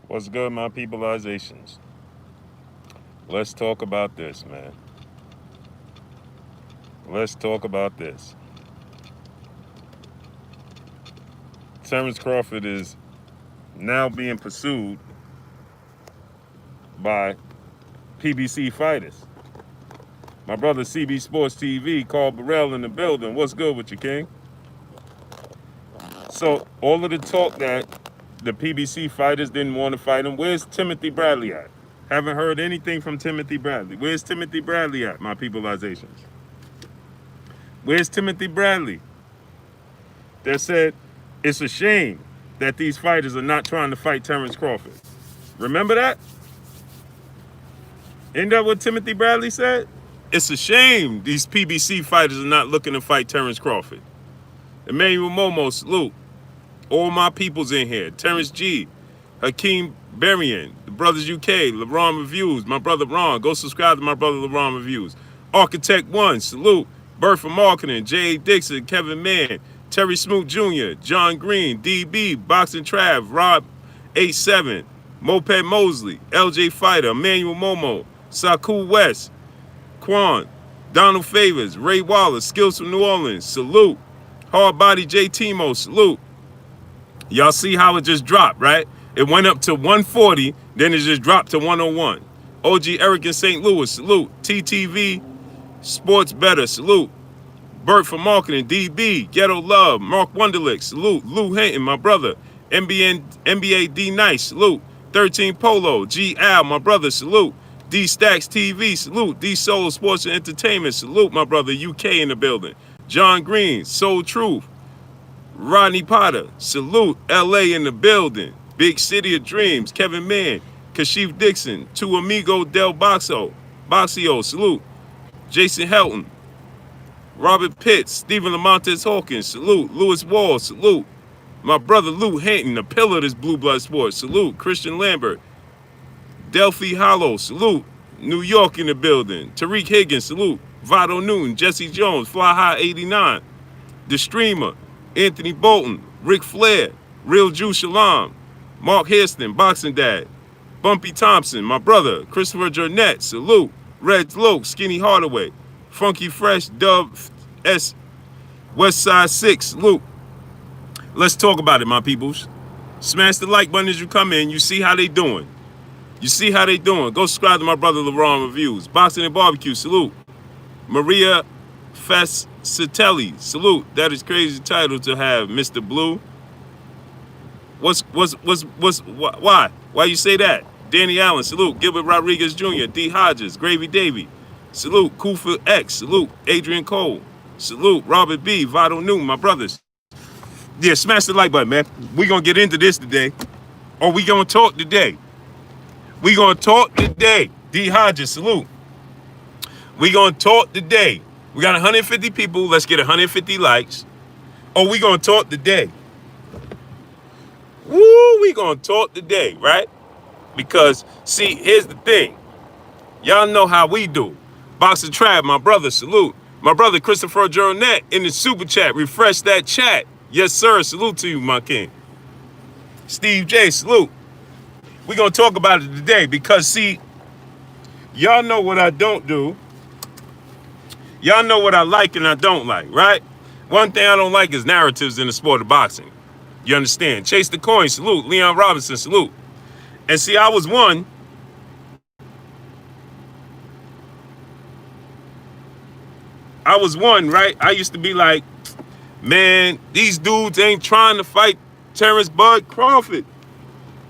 What's good, my peopleizations? Let's talk about this, man. Let's talk about this. Terence Crawford is now being pursued by PBC fighters. My brother CB Sports TV, Carl Burrell in the building. What's good with you, King? So all of the talk that the PBC fighters didn't want to fight him, where's Timothy Bradley at? Haven't heard anything from Timothy Bradley. Where's Timothy Bradley at, my peopleizations? Where's Timothy Bradley? That said, it's a shame that these fighters are not trying to fight Terence Crawford. Remember that? Ain't that what Timothy Bradley said? It's a shame these PBC fighters are not looking to fight Terence Crawford. Emmanuel Momo, salute. All my peoples in here. Terrence G, Hakeem Berrien, the Brothers UK, LeBron Reviews, my brother Ron. Go subscribe to my brother LeBron Reviews. Architect One, salute. Bird for Marketing, J.A. Dixon, Kevin Mann, Terry Smoot Jr., John Green, DB, Boxing Trav, Rob 87, Moped Mosley, LJ Fighter, Emmanuel Momo, Saku West, Quan, Donald Favors, Ray Wallace, Skills from New Orleans, salute. Hard Body J. Timo, salute. Y'all see how it just dropped, right? It went up to 140, then it just dropped to 101. OG Eric in St. Louis, salute. TTV, Sports Better, salute. Burt for Marketing, DB, Ghetto Love, Mark Wunderlich, salute. Lou Hinton, my brother. NBA D Nice, salute. 13 Polo, G Al, my brother, salute. D Stacks TV, salute. D Soul Sports and Entertainment, salute, my brother. UK in the building. John Green, Soul Truth. Rodney Potter, salute. LA in the building. Big City of Dreams, Kevin Mann, Kashif Dixon, Tu Amigo Del Boxio, salute. Jason Helton, Robert Pitts, Stephen Lamontes Hawkins, salute. Lewis Wall, salute. My brother Lou Hinton, the pillar of this Blue Blood Sports, salute. Christian Lambert, Delphi Hollow, salute. New York in the building. Tariq Higgins, salute. Vado Newton, Jesse Jones, Fly High 89. The Streamer, Anthony Bolton, Ric Flair, Real Jew Shalom, Mark Hairston, Boxing Dad, Bumpy Thompson, my brother, Christopher Jurnett, salute. Red Loke, Skinny Hardaway, Funky Fresh, Dub S, West Side 6, salute. Let's talk about it, my peoples. Smash the like button as you come in. You see how they doing. You see how they doing. Go subscribe to my brother LeBron Reviews. Boxing and Barbecue, salute. Maria Fascitelli, salute. That is crazy title to have, Mr. Blue. Why? Why you say that? Danny Allen, salute. Gilbert Rodriguez Jr., D. Hodges, Gravy Davy, salute. Kufa X, salute. Adrian Cole, salute. Robert B., Vado Newton, my brothers. Yeah, smash the like button, man. We gonna get into this today. Or we gonna talk today. We gonna talk today. D. Hodges, salute. We gonna talk today. We got 150 people. Let's get 150 likes. Or we gonna talk today. Woo, we gonna talk today, right? Because, see, here's the thing. Y'all know how we do. Boxing Trav, my brother, salute. My brother Christopher Jurnett in the super chat. Refresh that chat. Yes, sir. Salute to you, my king. Steve J, salute. We're going to talk about it today because, see, y'all know what I don't do. Y'all know what I like and I don't like, right? One thing I don't like is narratives in the sport of boxing. You understand? Chase the Coin, salute. Leon Robinson, salute. And see, I was one. Right? I used to be like, man, these dudes ain't trying to fight Terence Bud Crawford.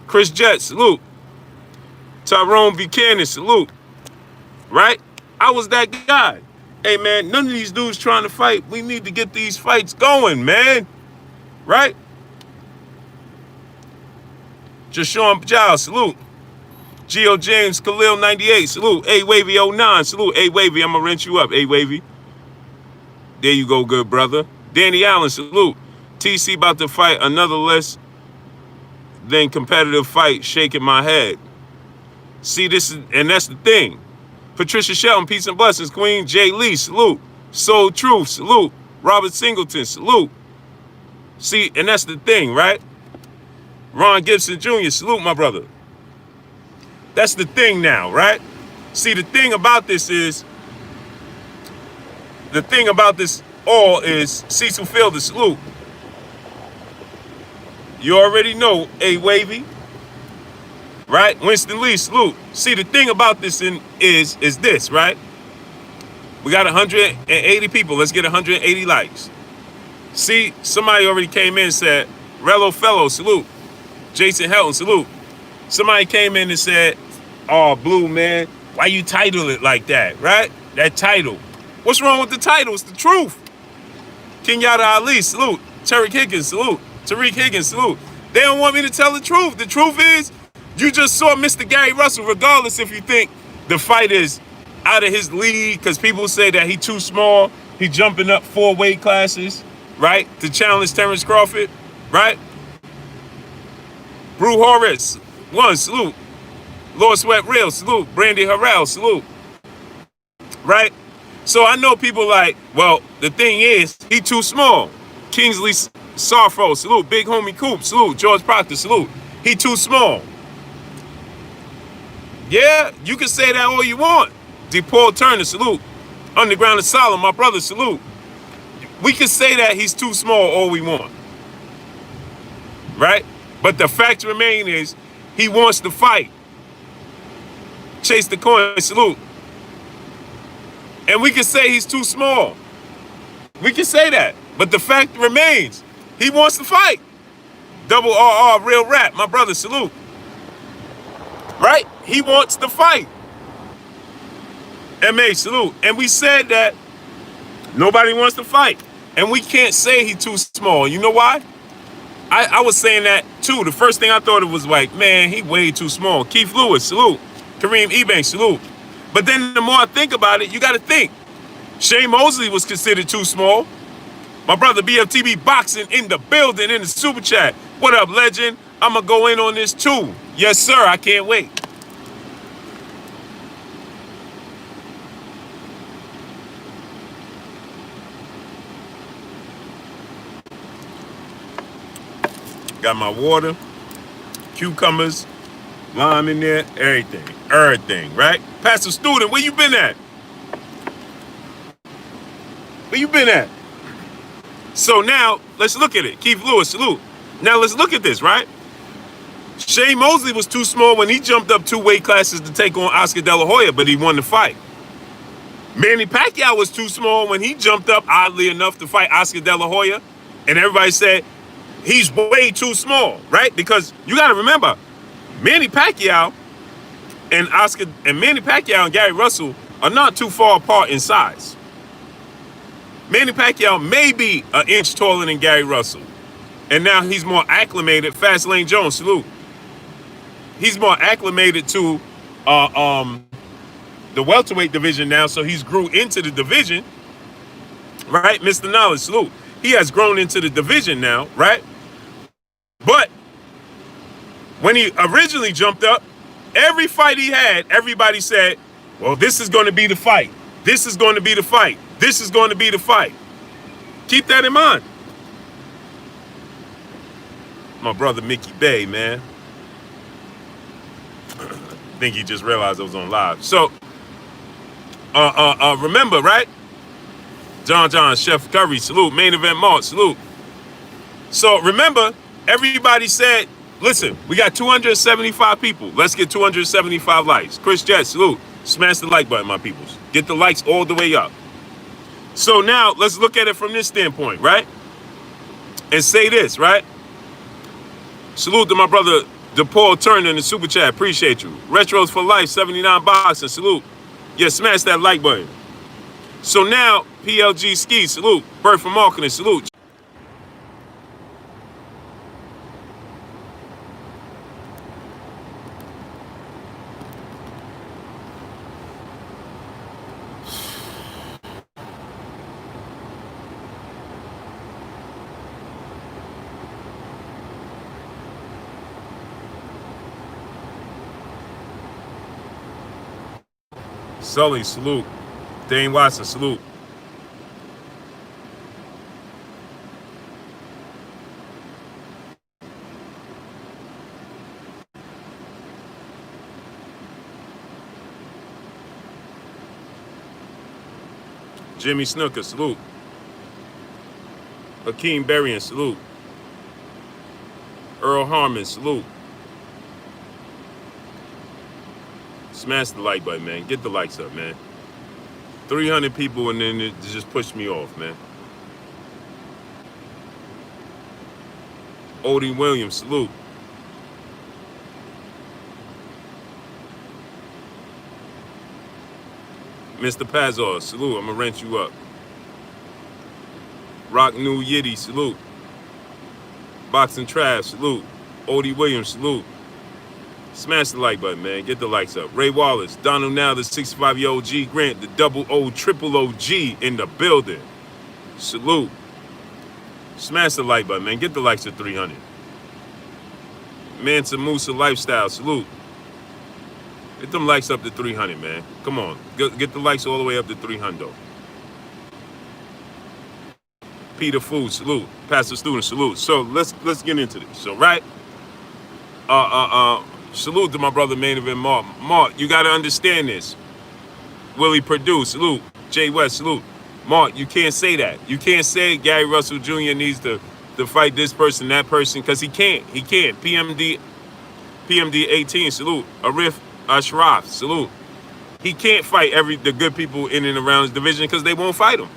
Chris Jett, salute. Tyrone Buchanan, salute. Right? I was that guy. Hey, man, none of these dudes trying to fight. We need to get these fights going, man. Right? Jashawn Giles, salute. Geo James Khalil 98, salute. A Wavy 09, salute. A Wavy, I'm gonna rent you up. A Wavy. There you go, good brother. Danny Allen, salute. TC about to fight another less than competitive fight, shaking my head. See, this is, and that's the thing. Patricia Shelton, peace and blessings, Queen. Jay Lee, salute. Soul Truth, salute. Robert Singleton, salute. See, and that's the thing, right? Ron Gibson Jr., salute, my brother. That's the thing now, right? See, the thing about this all is Cecil Field to salute. You already know A Wavy, right? Winston Lee, salute. See, the thing about this is this, right? We got 180 people. Let's get 180 likes. See, somebody already came in and said, Rello Fellow, salute. Jason Helton, salute. Somebody came in and said, oh, Blue, man, why you title it like that, right? That title. What's wrong with the title? It's the truth. Kenyatta Ali, salute. Tariq Higgins, salute. Tariq Higgins, salute. They don't want me to tell the truth. The truth is, you just saw Mr. Gary Russell, regardless if you think the fight is out of his league, because people say that he too small, he jumping up 4 weight classes, right, to challenge Terence Crawford, right? Brew Horace, 1, salute. Lord Sweat Real, salute. Brandy Harrell, salute. Right? So I know people like, well, the thing is, he too small. Kingsley Sarfro, salute. Big Homie Coop, salute. George Proctor, salute. He too small. Yeah, you can say that all you want. DePaul Turner, salute. Underground Asylum, my brother, salute. We can say that he's too small all we want. Right? But the fact remains is, he wants to fight. Chase the Coin, salute. And we can say he's too small. We can say that. But the fact remains, he wants to fight. Double RR, Real Rap, my brother, salute. Right? He wants to fight. MA, salute. And we said that nobody wants to fight. And we can't say he's too small. You know why? I was saying that too. The first thing I thought it was like, man, he way too small. Keith Lewis, salute. Kareem Ebanks, salute. But then the more I think about it, you got to think. Shane Mosley was considered too small. My brother BFTB Boxing in the building in the super chat. What up, legend? I'm going to go in on this too. Yes, sir. I can't wait. Got my water, cucumbers, lime in there, everything, right? Pastor Student, where you been at? Where you been at? So now, let's look at it. Keith Lewis, salute. Now let's look at this, right? Shane Mosley was too small when he jumped up 2 weight classes to take on Oscar De La Hoya, but he won the fight. Manny Pacquiao was too small when he jumped up, oddly enough, to fight Oscar De La Hoya, and everybody said, he's way too small, right? Because you got to remember, Manny Pacquiao and Gary Russell are not too far apart in size. Manny Pacquiao may be an inch taller than Gary Russell. And now he's more acclimated. Fastlane Jones, salute. He's more acclimated to the welterweight division now, so he's grew into the division, right? Mr. Knowledge, salute. He has grown into the division now, right? But when he originally jumped up, every fight he had, everybody said, well, this is going to be the fight. This is going to be the fight. This is going to be the fight. Keep that in mind. My brother Mickey Bay, man. I think he just realized I was on live. So, remember, right? John, Chef Curry, salute. Main Event Mart, salute. So, remember, everybody said, listen, we got 275 people. Let's get 275 likes. Chris Jett, salute. Smash the like button, my peoples. Get the likes all the way up. So now, let's look at it from this standpoint, right? And say this, right? Salute to my brother DePaul Turner in the super chat. Appreciate you. Retros for Life, 79 Boxing, salute. Yeah, smash that like button. So now, PLG Ski, salute. Bird for Marketing, salute. Sully, salute. Dane Watson, salute. Jimmy Snooker, salute. Hakeem Berrien, salute. Earl Harmon, salute. Smash the like button, man. Get the likes up, man. 300 people and then it just pushed me off, man. Odie Williams, salute. Mr. Pazor, salute. I'm gonna rent you up. Rock New Yiddy, salute. Boxing Trav, salute. Odie Williams, salute. Smash the like button, man. Get the likes up. Ray Wallace, Donald Now, the 65-year-old G Grant, the double O, triple OG in the building. Salute. Smash the like button, man. Get the likes of 300. Mansa Musa Lifestyle, salute. Get them likes up to 300, man. Come on. Get the likes all the way up to 300. Peter Food, salute. Pastor Student, salute. So let's get into this. So right, salute to my brother Main Event Mark. Mark, you gotta understand this. Willie Perdue, salute. Jay West, salute. Mark, you can't say that. You can't say Gary Russell Jr. needs to fight this person, that person, because he can't. He can't. PMD 18, salute. Arif Ashraf, salute. He can't fight the good people in and around his division because they won't fight him.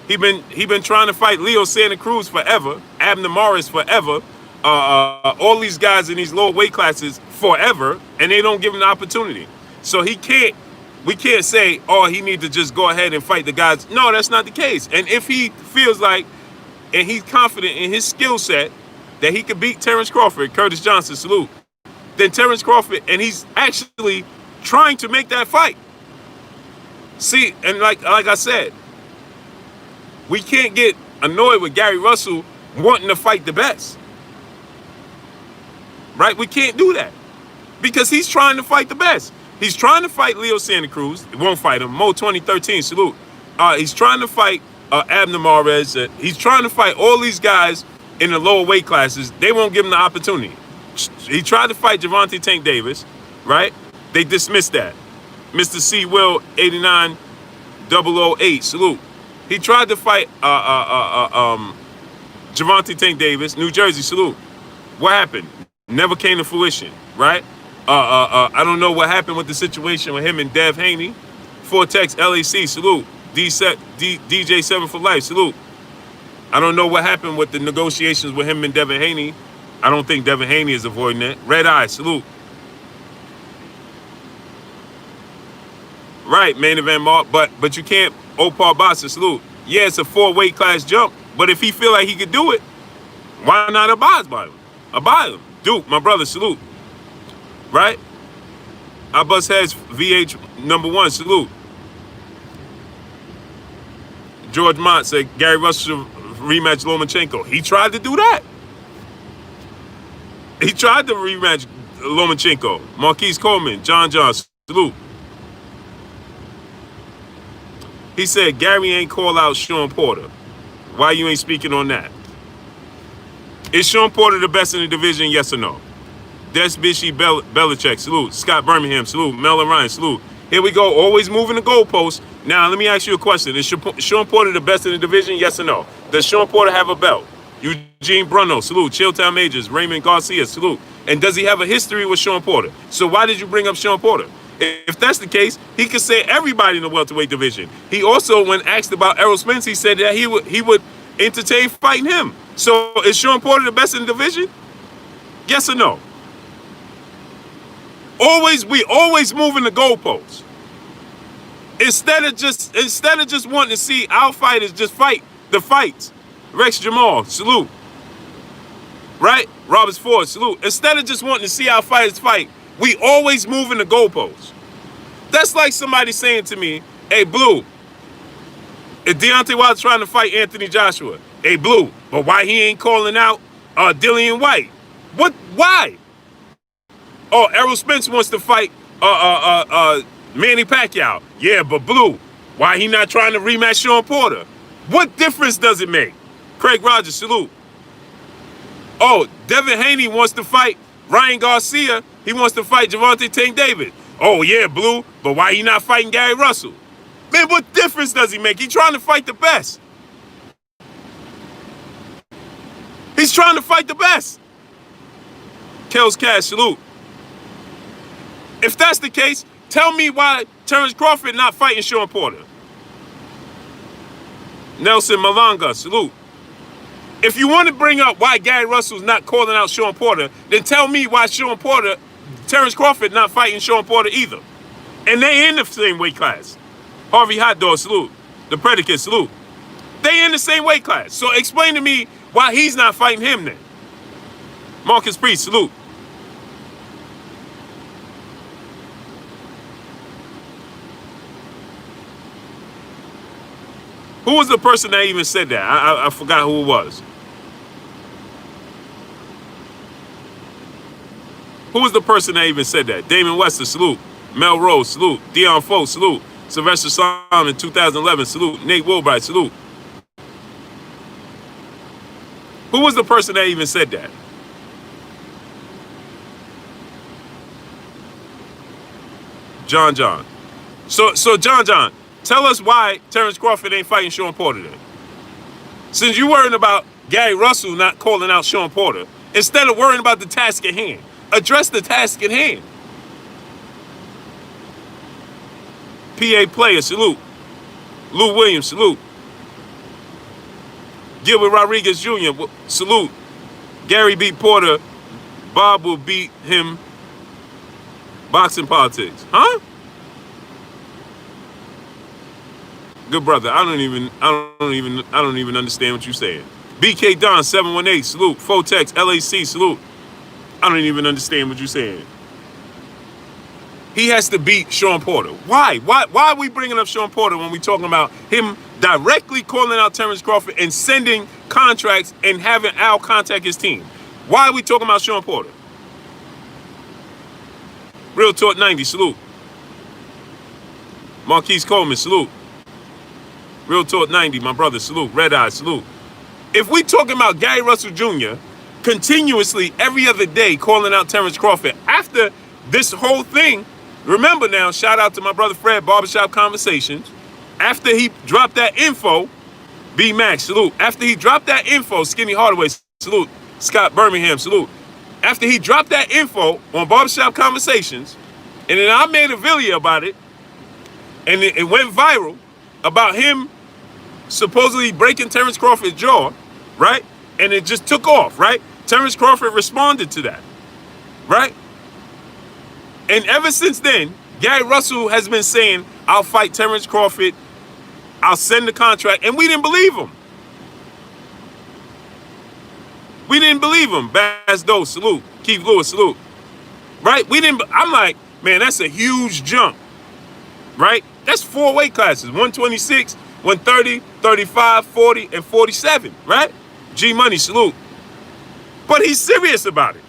He been trying to fight Leo Santa Cruz forever, Abner Morris forever, all these guys in these lower weight classes forever, and they don't give him the opportunity. So we can't say, oh, he needs to just go ahead and fight the guys. No, that's not the case. And if he feels like, and he's confident in his skill set, that he could beat Terence Crawford, Curtis Johnson, salute, then Terence Crawford, and he's actually trying to make that fight. See, and like I said, we can't get annoyed with Gary Russell wanting to fight the best. Right? We can't do that. Because he's trying to fight the best. He's trying to fight Leo Santa Cruz. It won't fight him. Mo 2013, salute. He's trying to fight Abner Morez. He's trying to fight all these guys in the lower weight classes. They won't give him the opportunity. He tried to fight Gervonta Tank Davis, right? They dismissed that. Mr. C. Will 89008, salute. He tried to fight Gervonta Tank Davis, New Jersey, salute. What happened? Never came to fruition, right? I don't know what happened with the situation with him and Dev Haney. Vortex LAC, salute. DJ 7 for Life, salute. I don't know what happened with the negotiations with him and Devin Haney. I don't think Devin Haney is avoiding that. Red Eye, salute. Right, Main Event Mark, but you can't. Opal Bossa, salute. Yeah, it's a 4-weight class jump, but if he feel like he could do it, why not abide by him? Abide him. Duke, my brother, salute. Right? I bust heads, VH #1, salute. George Mott said Gary Russell rematch Lomachenko. He tried to do that. He tried to rematch Lomachenko. Marquise Coleman, John, salute. He said Gary ain't call out Sean Porter. Why you ain't speaking on that? Is Sean Porter the best in the division, yes or no? Des Bishop Belichick, salute. Scott Birmingham, salute. Mel Ryan, salute. Here we go, always moving the goalposts. Now, let me ask you a question. Is Sean Porter the best in the division, yes or no? Does Sean Porter have a belt? Eugene Bruno, salute. Chilltown Majors, Raymond Garcia, salute. And does he have a history with Sean Porter? So why did you bring up Sean Porter? If that's the case, he could say everybody in the welterweight division. He also, when asked about Errol Spence, he said that he would entertain fighting him. So is Sean Porter the best in the division? Yes or no? We always moving the goalposts. Instead of just wanting to see our fighters just fight the fights. Rex Jamal, salute. Right? Roberts Ford, salute. Instead of just wanting to see our fighters fight, we always moving the goalposts. That's like somebody saying to me, hey, Blue, if Deontay Wilder's trying to fight Anthony Joshua, hey, Blue, but why he ain't calling out Dillian White? What? Why? Oh, Errol Spence wants to fight Manny Pacquiao. Yeah, but Blue, why he not trying to rematch Sean Porter? What difference does it make? Craig Rogers, salute. Oh, Devin Haney wants to fight Ryan Garcia. He wants to fight Gervonta Tank Davis. Oh, yeah, Blue, but why he not fighting Gary Russell? Man, what difference does he make? He's trying to fight the best. He's trying to fight the best. Kells Cash, salute. If that's the case, tell me why Terence Crawford not fighting Sean Porter. Nelson Malanga, salute. If you want to bring up why Gary Russell's not calling out Sean Porter, then tell me why Terence Crawford not fighting Sean Porter either. And they in the same weight class. Harvey Hot Dog, salute. The Predicate, salute. They in the same weight class. So explain to me why he's not fighting him then. Marcus Priest, salute. Who was the person that even said that? I forgot who it was. Who was the person that even said that? Damon Wester, salute. Mel Rose, salute. Deion Foe, salute. Sylvester Simon, 2011, salute. Nate Wilbright, salute. Who was the person that even said that? John. So John, tell us why Terence Crawford ain't fighting Sean Porter then. Since you worrying about Gary Russell not calling out Sean Porter, instead of worrying about the task at hand, address the task at hand. PA Player, salute. Lou Williams, salute. Gilbert Rodriguez Jr., salute. Gary beat Porter. Bob will beat him. Boxing politics. Huh? Good brother. I don't even understand what you're saying. BK Don 718, salute. Fotex LAC, salute. I don't even understand what you're saying. He has to beat Sean Porter. Why? Why are we bringing up Sean Porter when we talking about him directly calling out Terence Crawford and sending contracts and having Al contact his team? Why are we talking about Sean Porter? Real Talk 90, salute. Marquise Coleman, salute. Real Talk 90, my brother, salute. Red Eye, salute. If we talking about Gary Russell Jr. continuously every other day calling out Terence Crawford after this whole thing, remember now, shout out to my brother Fred, Barbershop Conversations. After he dropped that info, B Max, salute. After he dropped that info, Skinny Hardaway, salute. Scott Birmingham, salute. After he dropped that info on Barbershop Conversations, and then I made a video about it, and it went viral about him supposedly breaking Terence Crawford's jaw, right? And it just took off, right? Terence Crawford responded to that, right? And ever since then, Gary Russell has been saying, I'll fight Terence Crawford, I'll send the contract, and we didn't believe him. We didn't believe him. Baz Doe, salute. Keith Lewis, salute. Right? I'm like, man, that's a huge jump. Right? That's 4 weight classes. 126, 130, 35, 40, and 47. Right? G Money, salute. But he's serious about it.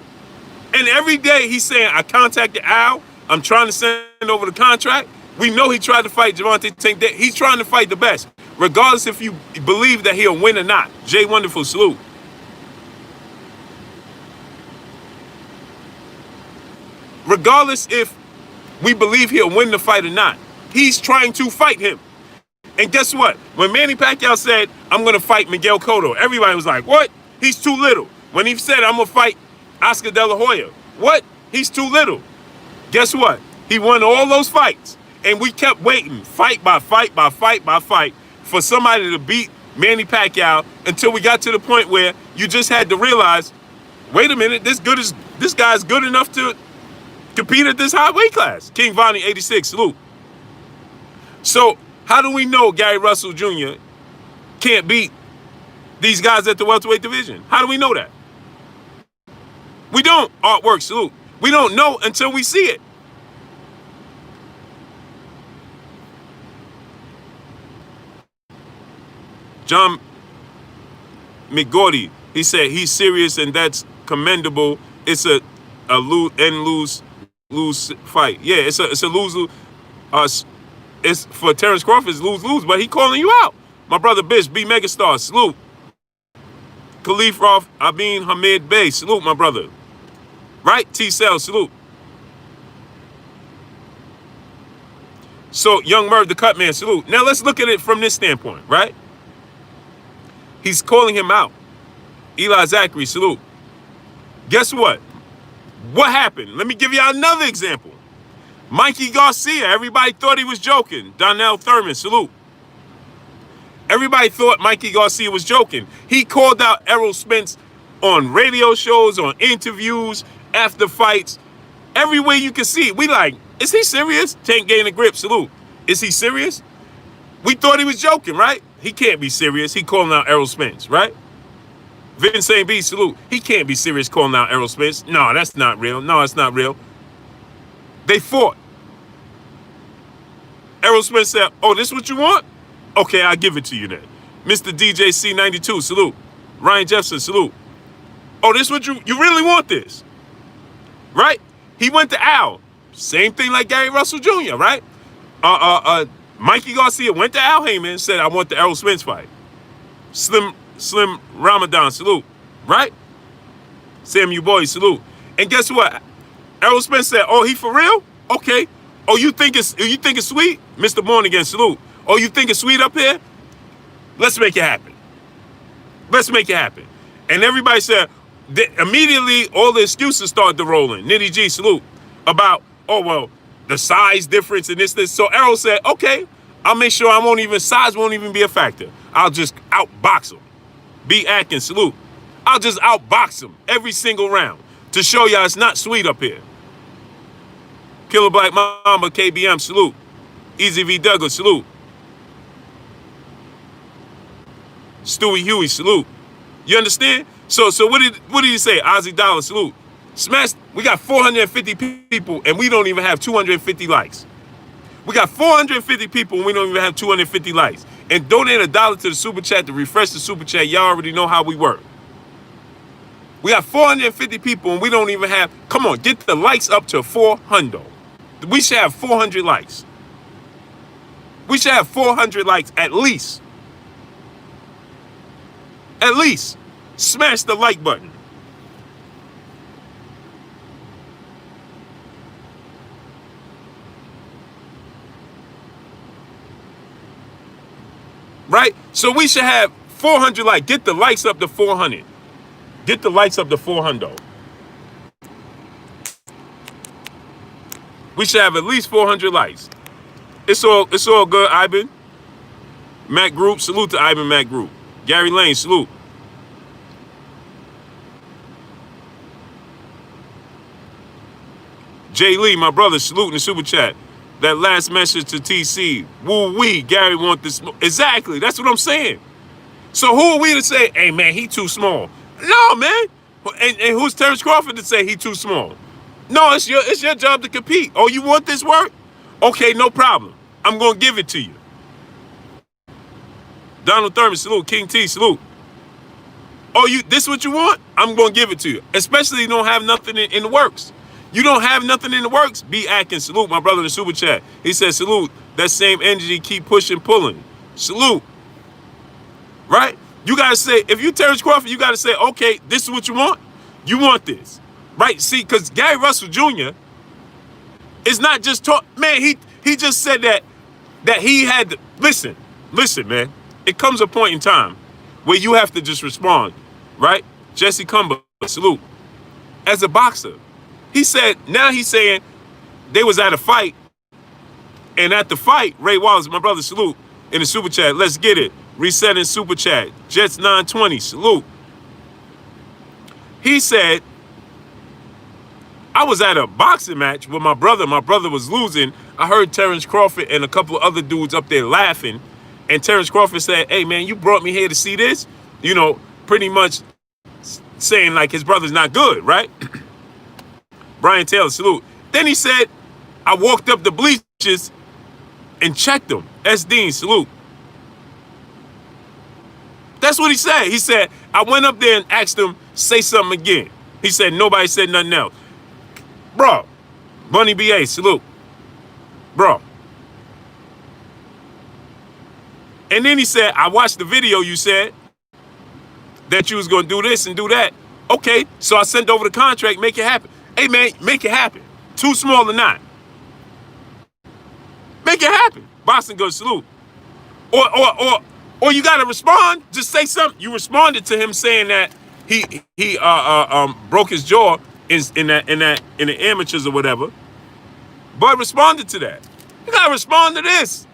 And every day he's saying, I contacted Al. I'm trying to send over the contract. We know he tried to fight Gervonta Tank. He's trying to fight the best, regardless if you believe that he'll win or not. Jay Wonderful, salute. Regardless if we believe he'll win the fight or not, he's trying to fight him. And guess what? When Manny Pacquiao said, I'm going to fight Miguel Cotto, everybody was like, what? He's too little. When he said, I'm going to fight Oscar De La Hoya, what? He's too little. Guess what? He won all those fights. And we kept waiting, fight by fight by fight by fight, for somebody to beat Manny Pacquiao until we got to the point where you just had to realize, wait a minute, this guy's good enough to compete at this high weight class. King Vonnie 86, salute. So how do we know Gary Russell Jr. can't beat these guys at the welterweight division? How do we know that? We don't. Artwork, salute. We don't know until we see it. John McGordy, he said he's serious and that's commendable. It's a lose fight. Yeah, it's a lose. It's for Terence Crawford, it's lose, but he calling you out. My brother Bish, B Megastar, salute. Khalif Roth, Abin Hamid Bey, salute, my brother. Right? T-Cell, salute. So Young Merv, the cut man, salute. Now let's look at it from this standpoint, right? He's calling him out. Eli Zachary, salute. Guess what? What happened? Let me give you another example. Mikey Garcia, everybody thought he was joking. Donnell Thurman, salute. Everybody thought Mikey Garcia was joking. He called out Errol Spence on radio shows, on interviews, after fights, everywhere you can see. We like, is he serious? Tank Gain a Grip, salute. Is he serious? We thought he was joking, right? He can't be serious. He calling out Errol Spence, right? Vincent B, salute. He can't be serious calling out Errol Spence. No, that's not real. No, it's not real. They fought. Errol Spence said, oh, this is what you want? Okay, I'll give it to you then. Mr. DJ C92, salute. Ryan Jefferson, salute. Oh, this is what you really want this? Right? He went to Al. Same thing like Gary Russell Jr., right? Mikey Garcia went to Al Heyman and said, I want the Errol Spence fight. Slim Ramadan, salute. Right? Samuel Boyd, salute. And guess what? Errol Spence said, oh, he for real? Okay. Oh, you think it's sweet? Mr. Born Again, salute. Oh, you think it's sweet up here? Let's make it happen. Let's make it happen. And everybody said, immediately all the excuses started to roll in. Nitty G, salute. About, oh, well, the size difference and this. So Errol said, okay, I'll make sure size won't even be a factor. I'll just outbox him. B. Atkins, salute. I'll just outbox him every single round to show y'all it's not sweet up here. Killer Black Mamba, KBM, salute. Easy V. Douglas, salute. Stewie Huey, salute. You understand? So what did he say? Ozzy Dollar, salute. Smash. We got 450 people and we don't even have 250 likes. We got 450 people and we don't even have 250 likes. And donate $1 to the super chat to refresh the super chat. Y'all already know how we work. We got 450 people and we don't even have. Come on, get the likes up to 400. We should have 400 likes. We should have 400 likes at least. At least. Smash the like button. Right? So we should have 400 likes. Get the likes up to 400. Get the likes up to 400. We should have at least 400 likes. It's all good, Ivan. Mac Group, salute to Ivan Mac Group. Gary Lane, salute. Jay Lee, my brother, salute in the super chat. That last message to TC. Woo-wee, Gary want this. Exactly, that's what I'm saying. So who are we to say, hey, man, he too small? No, man. And who's Terence Crawford to say he too small? No, it's your job to compete. Oh, you want this work? Okay, no problem. I'm going to give it to you. Donald Thurman, salute. King T, salute. Oh, this what you want? I'm going to give it to you. Especially you don't have nothing in the works. You don't have nothing in the works? B. Atkins, salute. My brother in the super chat. He said, salute. That same energy, keep pushing, pulling. Salute. Right? You got to say, if you Terence Crawford, you got to say, okay, this is what you want? You want this. Right? See, because Gary Russell Jr. is not just talk. Man, he just said that he had to, listen, man. It comes a point in time where you have to just respond. Right? Jesse Cumber, salute. As a boxer. He said, now he's saying they was at a fight. And at the fight, Ray Wallace, my brother, salute, in the super chat. Let's get it. Resetting super chat. Jets 920, salute. He said, I was at a boxing match with my brother. My brother was losing. I heard Terence Crawford and a couple of other dudes up there laughing. And Terence Crawford said, hey, man, you brought me here to see this? You know, pretty much saying like his brother's not good, right? Brian Taylor, salute. Then he said, I walked up the bleachers and checked him. S. Dean, salute. That's what he said. He said, I went up there and asked him, say something again. He said, nobody said nothing else. Bro, Bunny B.A., salute. Bro. And then he said, I watched the video you said that you was going to do this and do that. Okay, so I sent over the contract, make it happen. Hey, man, make it happen. Too small or not. Make it happen. Boxing good, salute. Or you gotta respond. Just say something. You responded to him saying that he broke his jaw in the amateurs or whatever. But responded to that. You gotta respond to this.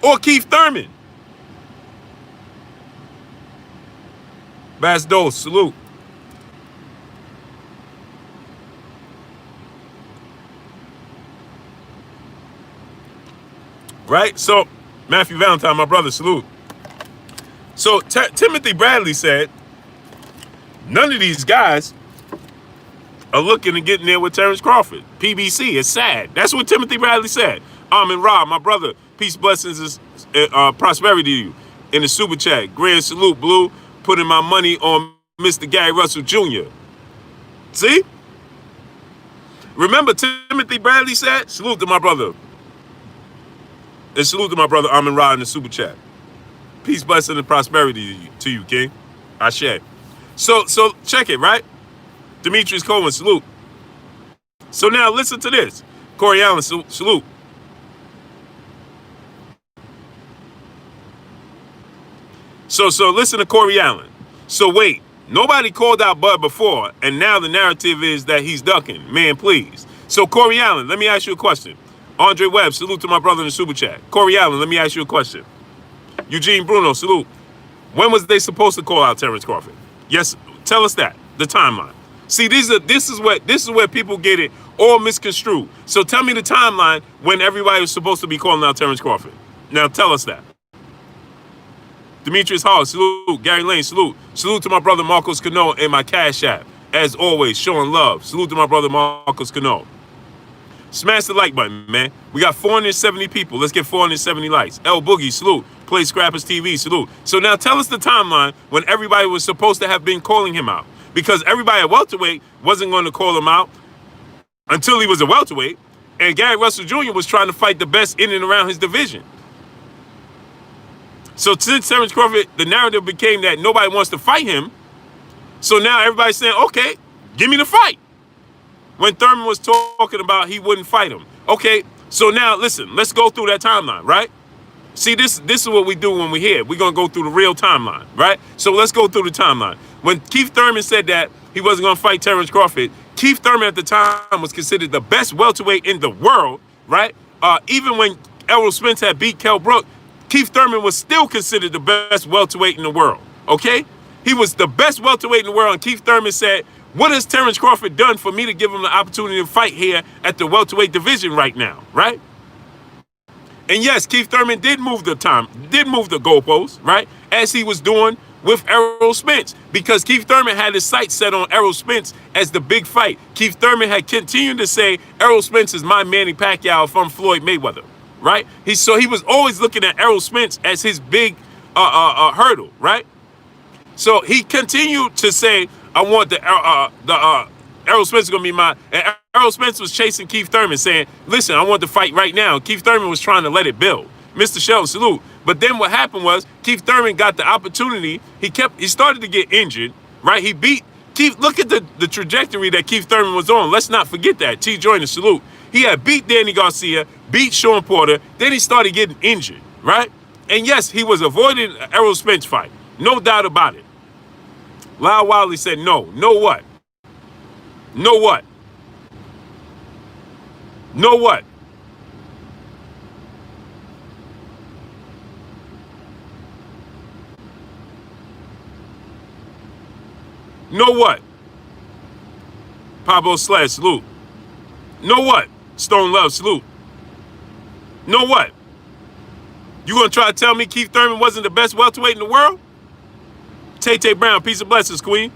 Or Keith Thurman. Bass Dose, salute. Right? So, Matthew Valentine, my brother, salute. So, Timothy Bradley said, none of these guys are looking to get in there with Terence Crawford. PBC, it's sad. That's what Timothy Bradley said. And Rob, my brother, peace, blessings, prosperity to you. In the super chat, grand salute, Blue, putting my money on Mr. Gary Russell Jr. See? Remember Timothy Bradley said, salute to my brother. And salute to my brother Amin Ra in the super chat. Peace, blessing, and prosperity to you, King. Ashe. So check it, right? Demetrius Coleman, salute. So now listen to this. Corey Allen, salute. So listen to Corey Allen. So wait, nobody called out Bud before, and now the narrative is that he's ducking. Man, please. So Corey Allen, let me ask you a question. Andre Webb, salute to my brother in the super chat. Corey Allen, let me ask you a question. Eugene Bruno, salute. When was they supposed to call out Terence Crawford? Yes, tell us that. The timeline. See, this is where people get it all misconstrued. So tell me the timeline when everybody was supposed to be calling out Terence Crawford. Now tell us that. Demetrius Hall, salute. Gary Lane, salute. Salute to my brother Marcos Cano and my Cash App. As always, showing love. Salute to my brother Marcos Cano. Smash the like button, man. We got 470 people. Let's get 470 likes. L Boogie, salute. Play Scrappers TV, salute. So now tell us the timeline when everybody was supposed to have been calling him out. Because everybody at welterweight wasn't going to call him out until he was a welterweight. And Gary Russell Jr. was trying to fight the best in and around his division. So since Terence Crawford, the narrative became that nobody wants to fight him. So now everybody's saying, okay, give me the fight. When Thurman was talking about he wouldn't fight him. Okay, so now listen, let's go through that timeline, right? See, this is what we do when we're here. We're going to go through the real timeline, right? So let's go through the timeline. When Keith Thurman said that he wasn't going to fight Terence Crawford, Keith Thurman at the time was considered the best welterweight in the world, right? Even when Errol Spence had beat Kell Brook, Keith Thurman was still considered the best welterweight in the world, okay? He was the best welterweight in the world, and Keith Thurman said, what has Terence Crawford done for me to give him the opportunity to fight here at the welterweight division right now, right? And yes, Keith Thurman did move the goalposts, right? As he was doing with Errol Spence, because Keith Thurman had his sights set on Errol Spence as the big fight. Keith Thurman had continued to say, Errol Spence is my Manny Pacquiao from Floyd Mayweather, right? He was always looking at Errol Spence as his big hurdle, right? So he continued to say, I want Errol Spence is going to be my... And Errol Spence was chasing Keith Thurman saying, listen, I want to fight right now. Keith Thurman was trying to let it build. Mr. Sheldon, salute. But then what happened was Keith Thurman got the opportunity. He started to get injured, right? He beat Keith. Look at the trajectory that Keith Thurman was on. Let's not forget that. T. Joyner, salute. He had beat Danny Garcia, beat Sean Porter. Then he started getting injured, right? And yes, he was avoiding an Errol Spence fight. No doubt about it. Lyle Wiley said, no. Know what? Know what? Know what? Know what? Pablo Slash, salute. Know what? Stone Love, salute. Know what? You gonna try to tell me Keith Thurman wasn't the best welterweight in the world? Tay Brown, peace of blessings, Queen.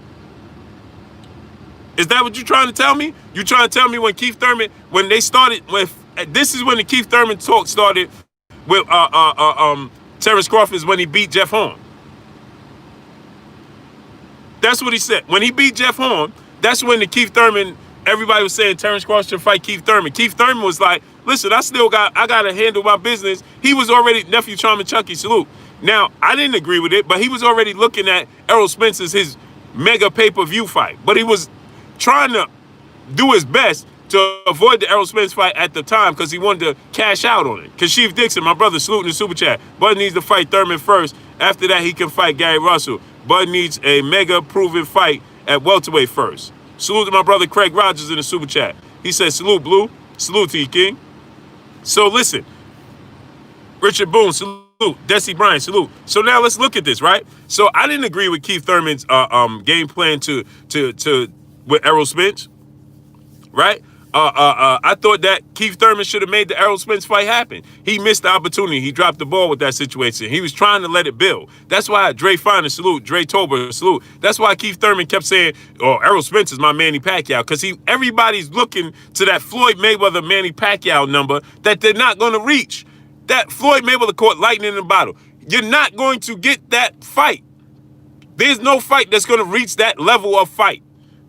Is that what you're trying to tell me? You trying to tell me when Keith Thurman, when they started with, this is when the Keith Thurman talk started with Terence Crawford, is when he beat Jeff Horn. That's what he said. When he beat Jeff Horn, that's when the Keith Thurman, everybody was saying Terence Crawford should fight Keith Thurman. Keith Thurman was like, listen, I got to handle my business. He was already, Nephew Charming Chucky, salute. Now, I didn't agree with it, but he was already looking at Errol Spence as his mega pay-per-view fight. But he was trying to do his best to avoid the Errol Spence fight at the time because he wanted to cash out on it. Kashif Dixon, my brother, saluting the super chat. Bud needs to fight Thurman first. After that, he can fight Gary Russell. Bud needs a mega proven fight at welterweight first. Salute to my brother Craig Rogers in the super chat. He said, salute, Blue. Salute to you, King. So listen, Richard Boone, salute. Desi Bryan, salute. So now let's look at this, right? So I didn't agree with Keith Thurman's game plan with Errol Spence, right? I thought that Keith Thurman should have made the Errol Spence fight happen. He missed the opportunity. He dropped the ball with that situation. He was trying to let it build. That's why Dre Finer, salute. Dre Tober, salute. That's why Keith Thurman kept saying, oh, Errol Spence is my Manny Pacquiao, because everybody's looking to that Floyd Mayweather Manny Pacquiao number that they're not going to reach. That Floyd Mayweather caught lightning in a bottle. You're not going to get that fight. There's no fight that's going to reach that level of fight.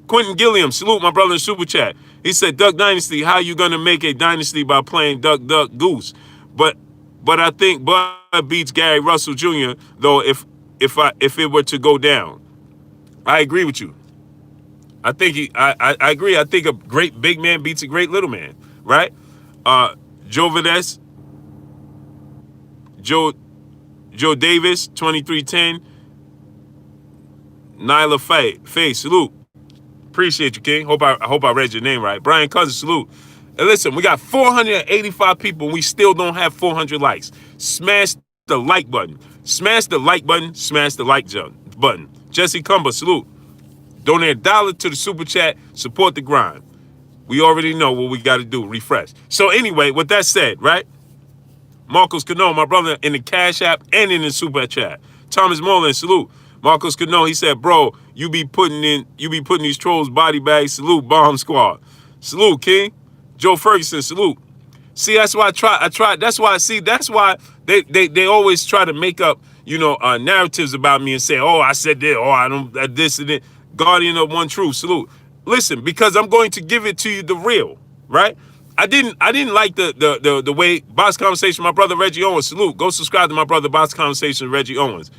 Quentin Gilliam, salute my brother in Super Chat. He said, Duck Dynasty, how you going to make a dynasty by playing Duck, Duck, Goose? But I think Bud beats Gary Russell Jr., though, if it were to go down. I agree with you. I agree. I think a great big man beats a great little man, right? Joe Vades, Joe Davis, 2310. Nyla Faye, salute. Appreciate you, King. Hope I read your name right. Brian Cousins, salute. And listen, we got 485 people and we still don't have 400 likes. Smash the like button. Smash the like button. Smash the like button. Jesse Cumber, salute. Donate $1 to the super chat. Support the grind. We already know what we got to do. Refresh. So anyway, with that said, right? Marcos Cano, my brother, in the Cash App and in the super chat. Thomas Moreland, salute. Marcos Cano, he said, bro, you be putting these trolls body bags. Salute, Bomb Squad. Salute, King. Joe Ferguson, salute. See, that's why I try. That's why they always try to make up, narratives about me and say, oh, I said this, oh, I don't, this and that. Guardian of One Truth, salute. Listen, because I'm going to give it to you the real, right? I didn't like the way Box Conversation, my brother Reggie Owens, salute. Go subscribe to my brother Box Conversation, Reggie Owens.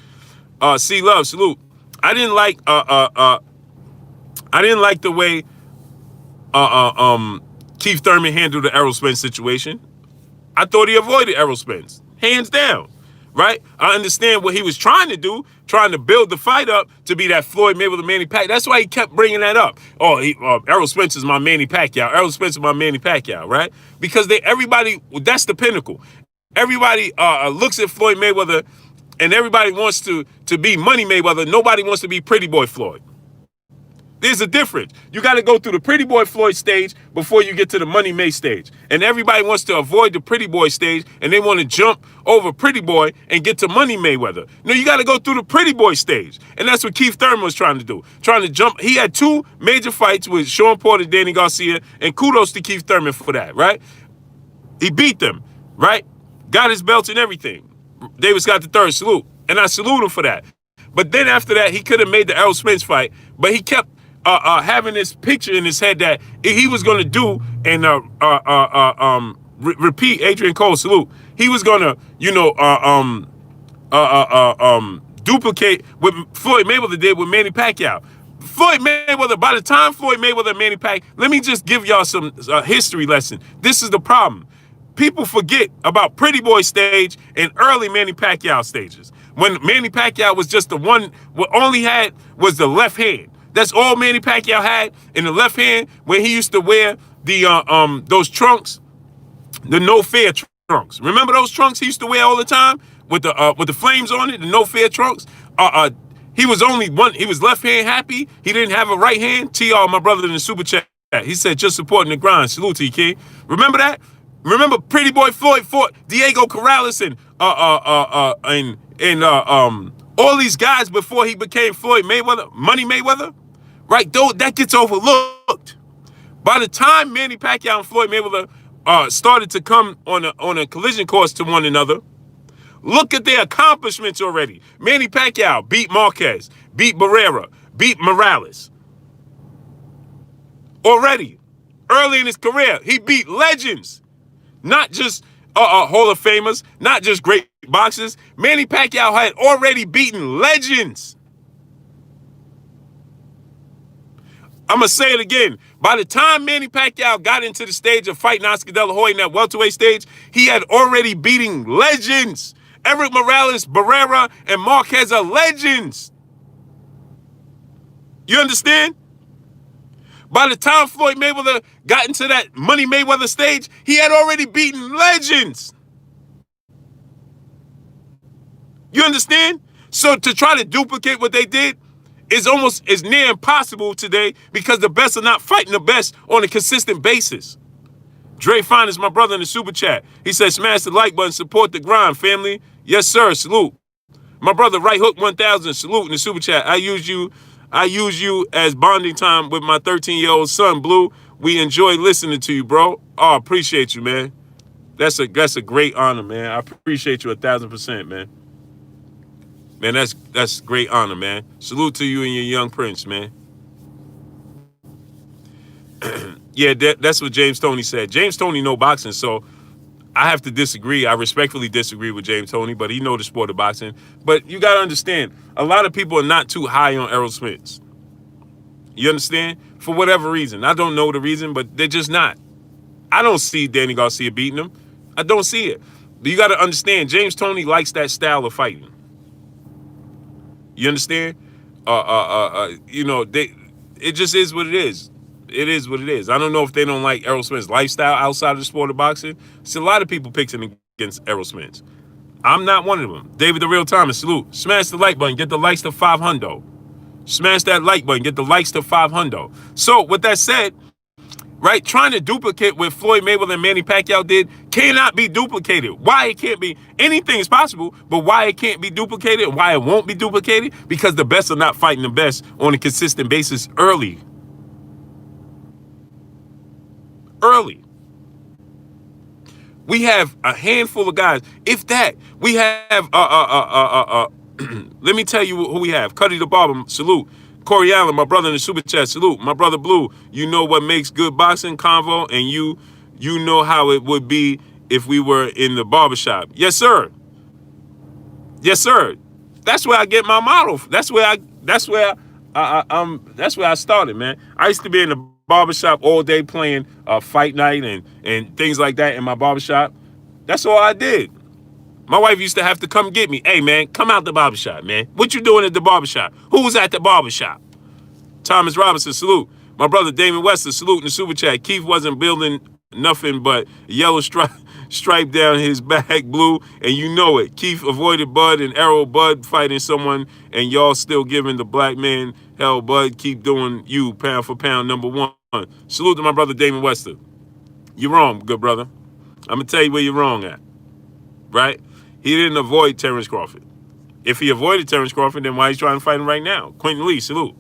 C Love, salute. I didn't like the way Keith Thurman handled the Errol Spence situation. I thought he avoided Errol Spence, hands down, right? I understand what he was trying to do, trying to build the fight up to be that Floyd Mayweather Manny Pacquiao. That's why he kept bringing that up. Oh, Errol Spence is my Manny Pacquiao. Errol Spence is my Manny Pacquiao, right? Because that's the pinnacle. Everybody looks at Floyd Mayweather. And everybody wants to be Money Mayweather. Nobody wants to be Pretty Boy Floyd. There's a difference. You got to go through the Pretty Boy Floyd stage before you get to the Money May stage. And everybody wants to avoid the Pretty Boy stage, and they want to jump over Pretty Boy and get to Money Mayweather. No, you got to go through the Pretty Boy stage. And that's what Keith Thurman was trying to do. Trying to jump. He had 2 major fights with Sean Porter, Danny Garcia, and kudos to Keith Thurman for that, right? He beat them, right? Got his belts and everything. Davis got the third, salute. And I salute him for that. But then after that, he could have made the Errol Spence fight, but he kept having this picture in his head that he was going to do and repeat Adrian Cole, salute. He was going to, duplicate what Floyd Mayweather did with Manny Pacquiao. Floyd Mayweather, by the time Floyd Mayweather and Manny Pacquiao, let me just give y'all some history lesson. This is the problem. People forget about Pretty Boy stage and early Manny Pacquiao stages. When Manny Pacquiao was just the one, what only had was the left hand. That's all Manny Pacquiao had in the left hand when he used to wear the those trunks, the No Fair trunks. Remember those trunks he used to wear all the time with the flames on it, the No Fair trunks? He was only one. He was left hand happy. He didn't have a right hand. TR, my brother in the super chat, he said just supporting the grind. Salute to you, King. Remember that? Remember Pretty Boy Floyd fought Diego Corrales and all these guys before he became Floyd Mayweather, Money Mayweather, right? Though that gets overlooked. By the time Manny Pacquiao and Floyd Mayweather started to come on a collision course to one another, look at their accomplishments already. Manny Pacquiao beat Marquez, beat Barrera, beat Morales. Already, early in his career, he beat legends. Not just Hall of Famers, not just great boxers. Manny Pacquiao had already beaten legends. I'm going to say it again. By the time Manny Pacquiao got into the stage of fighting Oscar De La Hoya in that welterweight stage, he had already beating legends. Eric Morales, Barrera, and Marquez are legends. You understand? By the time Floyd Mayweather got into that Money Mayweather stage, he had already beaten legends. You understand? So to try to duplicate what they did is near impossible today because the best are not fighting the best on a consistent basis. Dre Fine is my brother in the super chat. He said, smash the like button, support the grind, family. Yes, sir. Salute. My brother, Right Hook 1000, salute in the super chat. I use you as bonding time with my 13-year-old son, Blue. We enjoy listening to you, bro. Oh, appreciate you, man. That's a great honor, man. I appreciate you 1,000%, man. Man, that's great honor, man. Salute to you and your young prince, man. Yeah, that's what James Toney said. James Toney know boxing, so I have to disagree. I respectfully disagree with James Toney, but he know the sport of boxing. But you got to understand, a lot of people are not too high on Errol Spence. You understand? For whatever reason. I don't know the reason, but they're just not. I don't see Danny Garcia beating him. I don't see it. But you got to understand, James Toney likes that style of fighting. You understand? It just is what it is. It is what it is. I don't know if they don't like Errol Spence's lifestyle outside of the sport of boxing. See, a lot of people picking against Errol Spence. I'm not one of them. David the Real Thomas, salute. Smash the like button, get the likes to 500. Smash that like button, get the likes to 500. So, with that said, right, trying to duplicate what Floyd Mayweather and Manny Pacquiao did cannot be duplicated. Why it can't be? Anything is possible, but why it can't be duplicated and why it won't be duplicated? Because the best are not fighting the best on a consistent basis early. We have a handful of guys. If that, we have let me tell you who we have. Cuddy the Barber, salute. Corey Allen, my brother in the super chat, salute. My brother Blue, you know what makes good boxing convo, and you know how it would be if we were in the barbershop. Yes, sir. Yes, sir. That's where I get my model. That's where I started, man. I used to be in the barbershop all day playing fight night and things like that in my barbershop. That's all I did. My wife used to have to come get me. Hey, man, come out the barbershop, man. What you doing at the barbershop? Who's at the barbershop? Thomas Robinson, salute. My brother Damon Wester, salute in the super chat. Keith wasn't building nothing but yellow stripe down his back, Blue, and you know it. Keith avoided Bud and Errol. Bud fighting someone, and y'all still giving the black man hell. Bud, keep doing you, pound for pound, number one. Salute to my brother Damon Wester. You're wrong, good brother. I'm going to tell you where you're wrong at, right? He didn't avoid Terence Crawford. If he avoided Terence Crawford, then why he's trying to fight him right now? Quentin Lee, salute.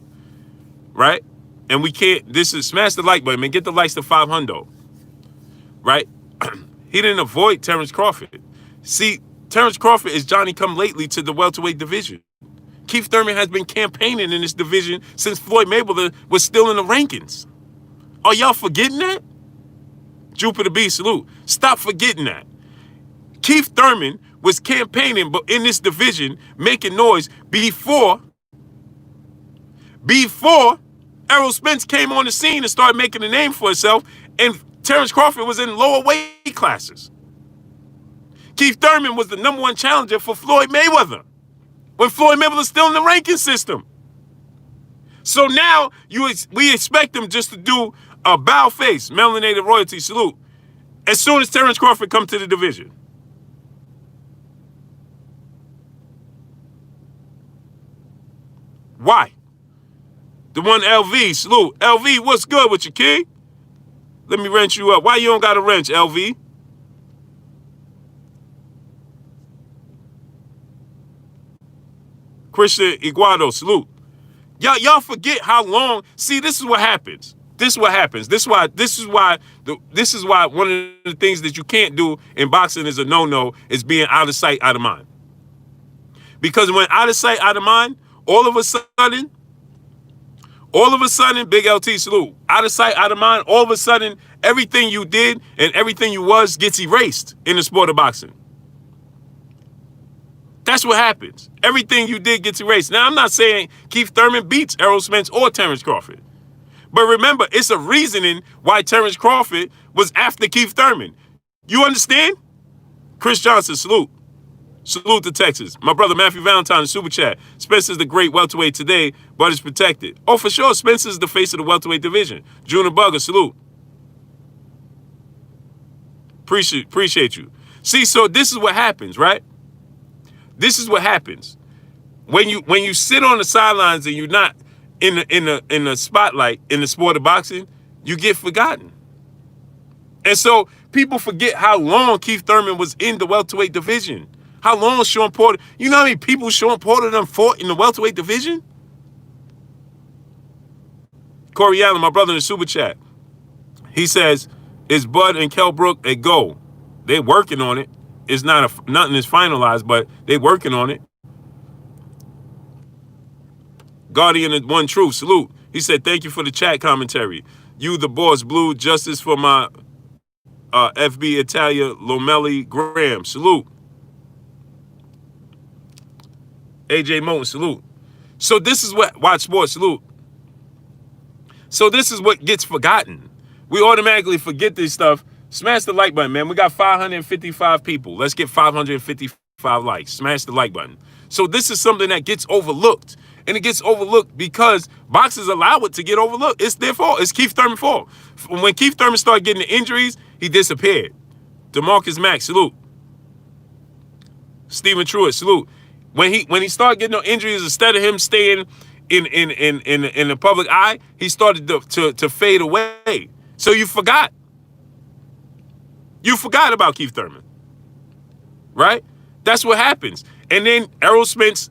Right? And we can't, this is, smash the like button, man. Get the likes to 500. Right? He didn't avoid Terence Crawford. See, Terence Crawford is Johnny come lately to the welterweight division. Keith Thurman has been campaigning in this division since Floyd Mayweather was still in the rankings. Are y'all forgetting that? Jupiter B, salute. Stop forgetting that. Keith Thurman was campaigning but in this division, making noise before Errol Spence came on the scene and started making a name for himself, and Terence Crawford was in lower weight classes. Keith Thurman was the number one challenger for Floyd Mayweather when Floyd Mayweather was still in the ranking system. So now we expect him just to do a bow face, melanated royalty, salute, as soon as Terence Crawford comes to the division. Why? The one LV, salute. LV, what's good with you, kid? Let me wrench you up. Why you don't got a wrench, LV? Christian Iguado, salute. Y'all forget how long. See, this is what happens. This is what happens. This is why one of the things that you can't do in boxing is a no-no is being out of sight, out of mind. Because when out of sight, out of mind, all of a sudden, Big LT, salute. Out of sight, out of mind, all of a sudden, everything you did and everything you was gets erased in the sport of boxing. That's what happens. Everything you did gets erased. Now, I'm not saying Keith Thurman beats Errol Spence or Terence Crawford. But remember, it's a reasoning why Terence Crawford was after Keith Thurman. You understand? Chris Johnson, salute. Salute to Texas. My brother Matthew Valentine, super chat. Spencer's the great welterweight today, but is protected. Oh, for sure. Spencer's the face of the welterweight division. Junior Bugger, salute. Appreciate you. See, so this is what happens, right? This is what happens. When you sit on the sidelines and you're not in the spotlight in the sport of boxing, you get forgotten. And so people forget how long Keith Thurman was in the welterweight division. How long Sean Porter, you know how many people Sean Porter done fought in the welterweight division? Corey Allen, my brother in the super chat, he says, is Bud and Kell Brook a go? They're working on it. It's nothing is finalized, but they're working on it. Guardian of One Truth, salute. He said, thank you for the chat commentary. You the boss, Blue, justice for my FB Italia Lomelli Graham, salute. AJ Moten, salute. So this is what, Watch Sports, salute. So this is what gets forgotten. We automatically forget this stuff. Smash the like button, man. We got 555 people. Let's get 555 likes. Smash the like button. So this is something that gets overlooked. And it gets overlooked because boxers allow it to get overlooked. It's their fault. It's Keith Thurman's fault. When Keith Thurman started getting the injuries, he disappeared. DeMarcus Mack, salute. Stephen Truitt, salute. When he started getting no injuries, instead of him staying in the public eye, he started to fade away. So you forgot. You forgot about Keith Thurman. Right? That's what happens. And then Errol Spence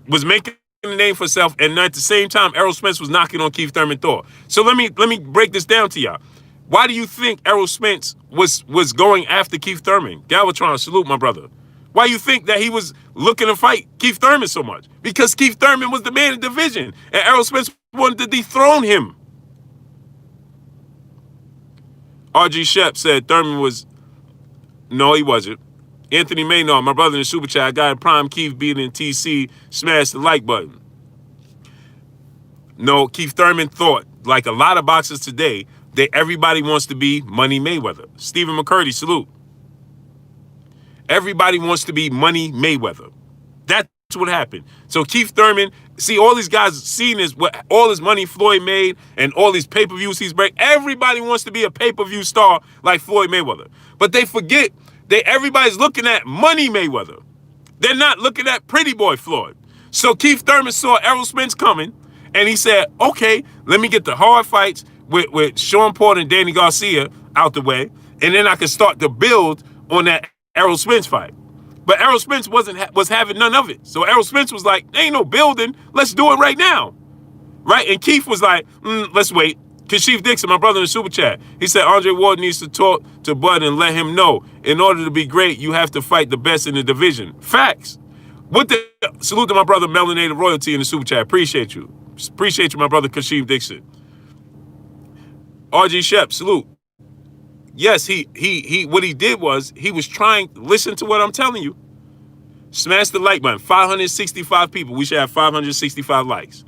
was making a name for himself, and at the same time, Errol Spence was knocking on Keith Thurman's door. So let me break this down to y'all. Why do you think Errol Spence was going after Keith Thurman? Galvatron, salute, my brother. Why you think that he was looking to fight Keith Thurman so much? Because Keith Thurman was the man in the division, and Errol Spence wanted to dethrone him. R.G. Shep said Thurman was... No, he wasn't. Anthony Maynard, my brother in the super chat, I got a prime Keith beating TC, smash the like button. No, Keith Thurman thought, like a lot of boxers today, that everybody wants to be Money Mayweather. Stephen McCurdy, salute. Everybody wants to be Money Mayweather. That's what happened. So Keith Thurman, see all these guys seeing this, all this money Floyd made and all these pay-per-views he's breaking. Everybody wants to be a pay-per-view star like Floyd Mayweather. But they forget that everybody's looking at Money Mayweather. They're not looking at Pretty Boy Floyd. So Keith Thurman saw Errol Spence coming, and he said, okay, let me get the hard fights with Sean Porter and Danny Garcia out the way, and then I can start to build on that Errol Spence fight. But Errol Spence was having none of it. So Errol Spence was like, ain't no building. Let's do it right now. Right? And Keith was like, let's wait. Kashif Dixon, my brother in the super chat, he said Andre Ward needs to talk to Bud and let him know, in order to be great, you have to fight the best in the division. Facts. Salute to my brother Melanated Royalty in the super chat. Appreciate you. Appreciate you, my brother Kashif Dixon. RG Shep, salute. Yes, he what he did was he was trying, listen to what I'm telling you. Smash the like button. 565 people. We should have 565 likes.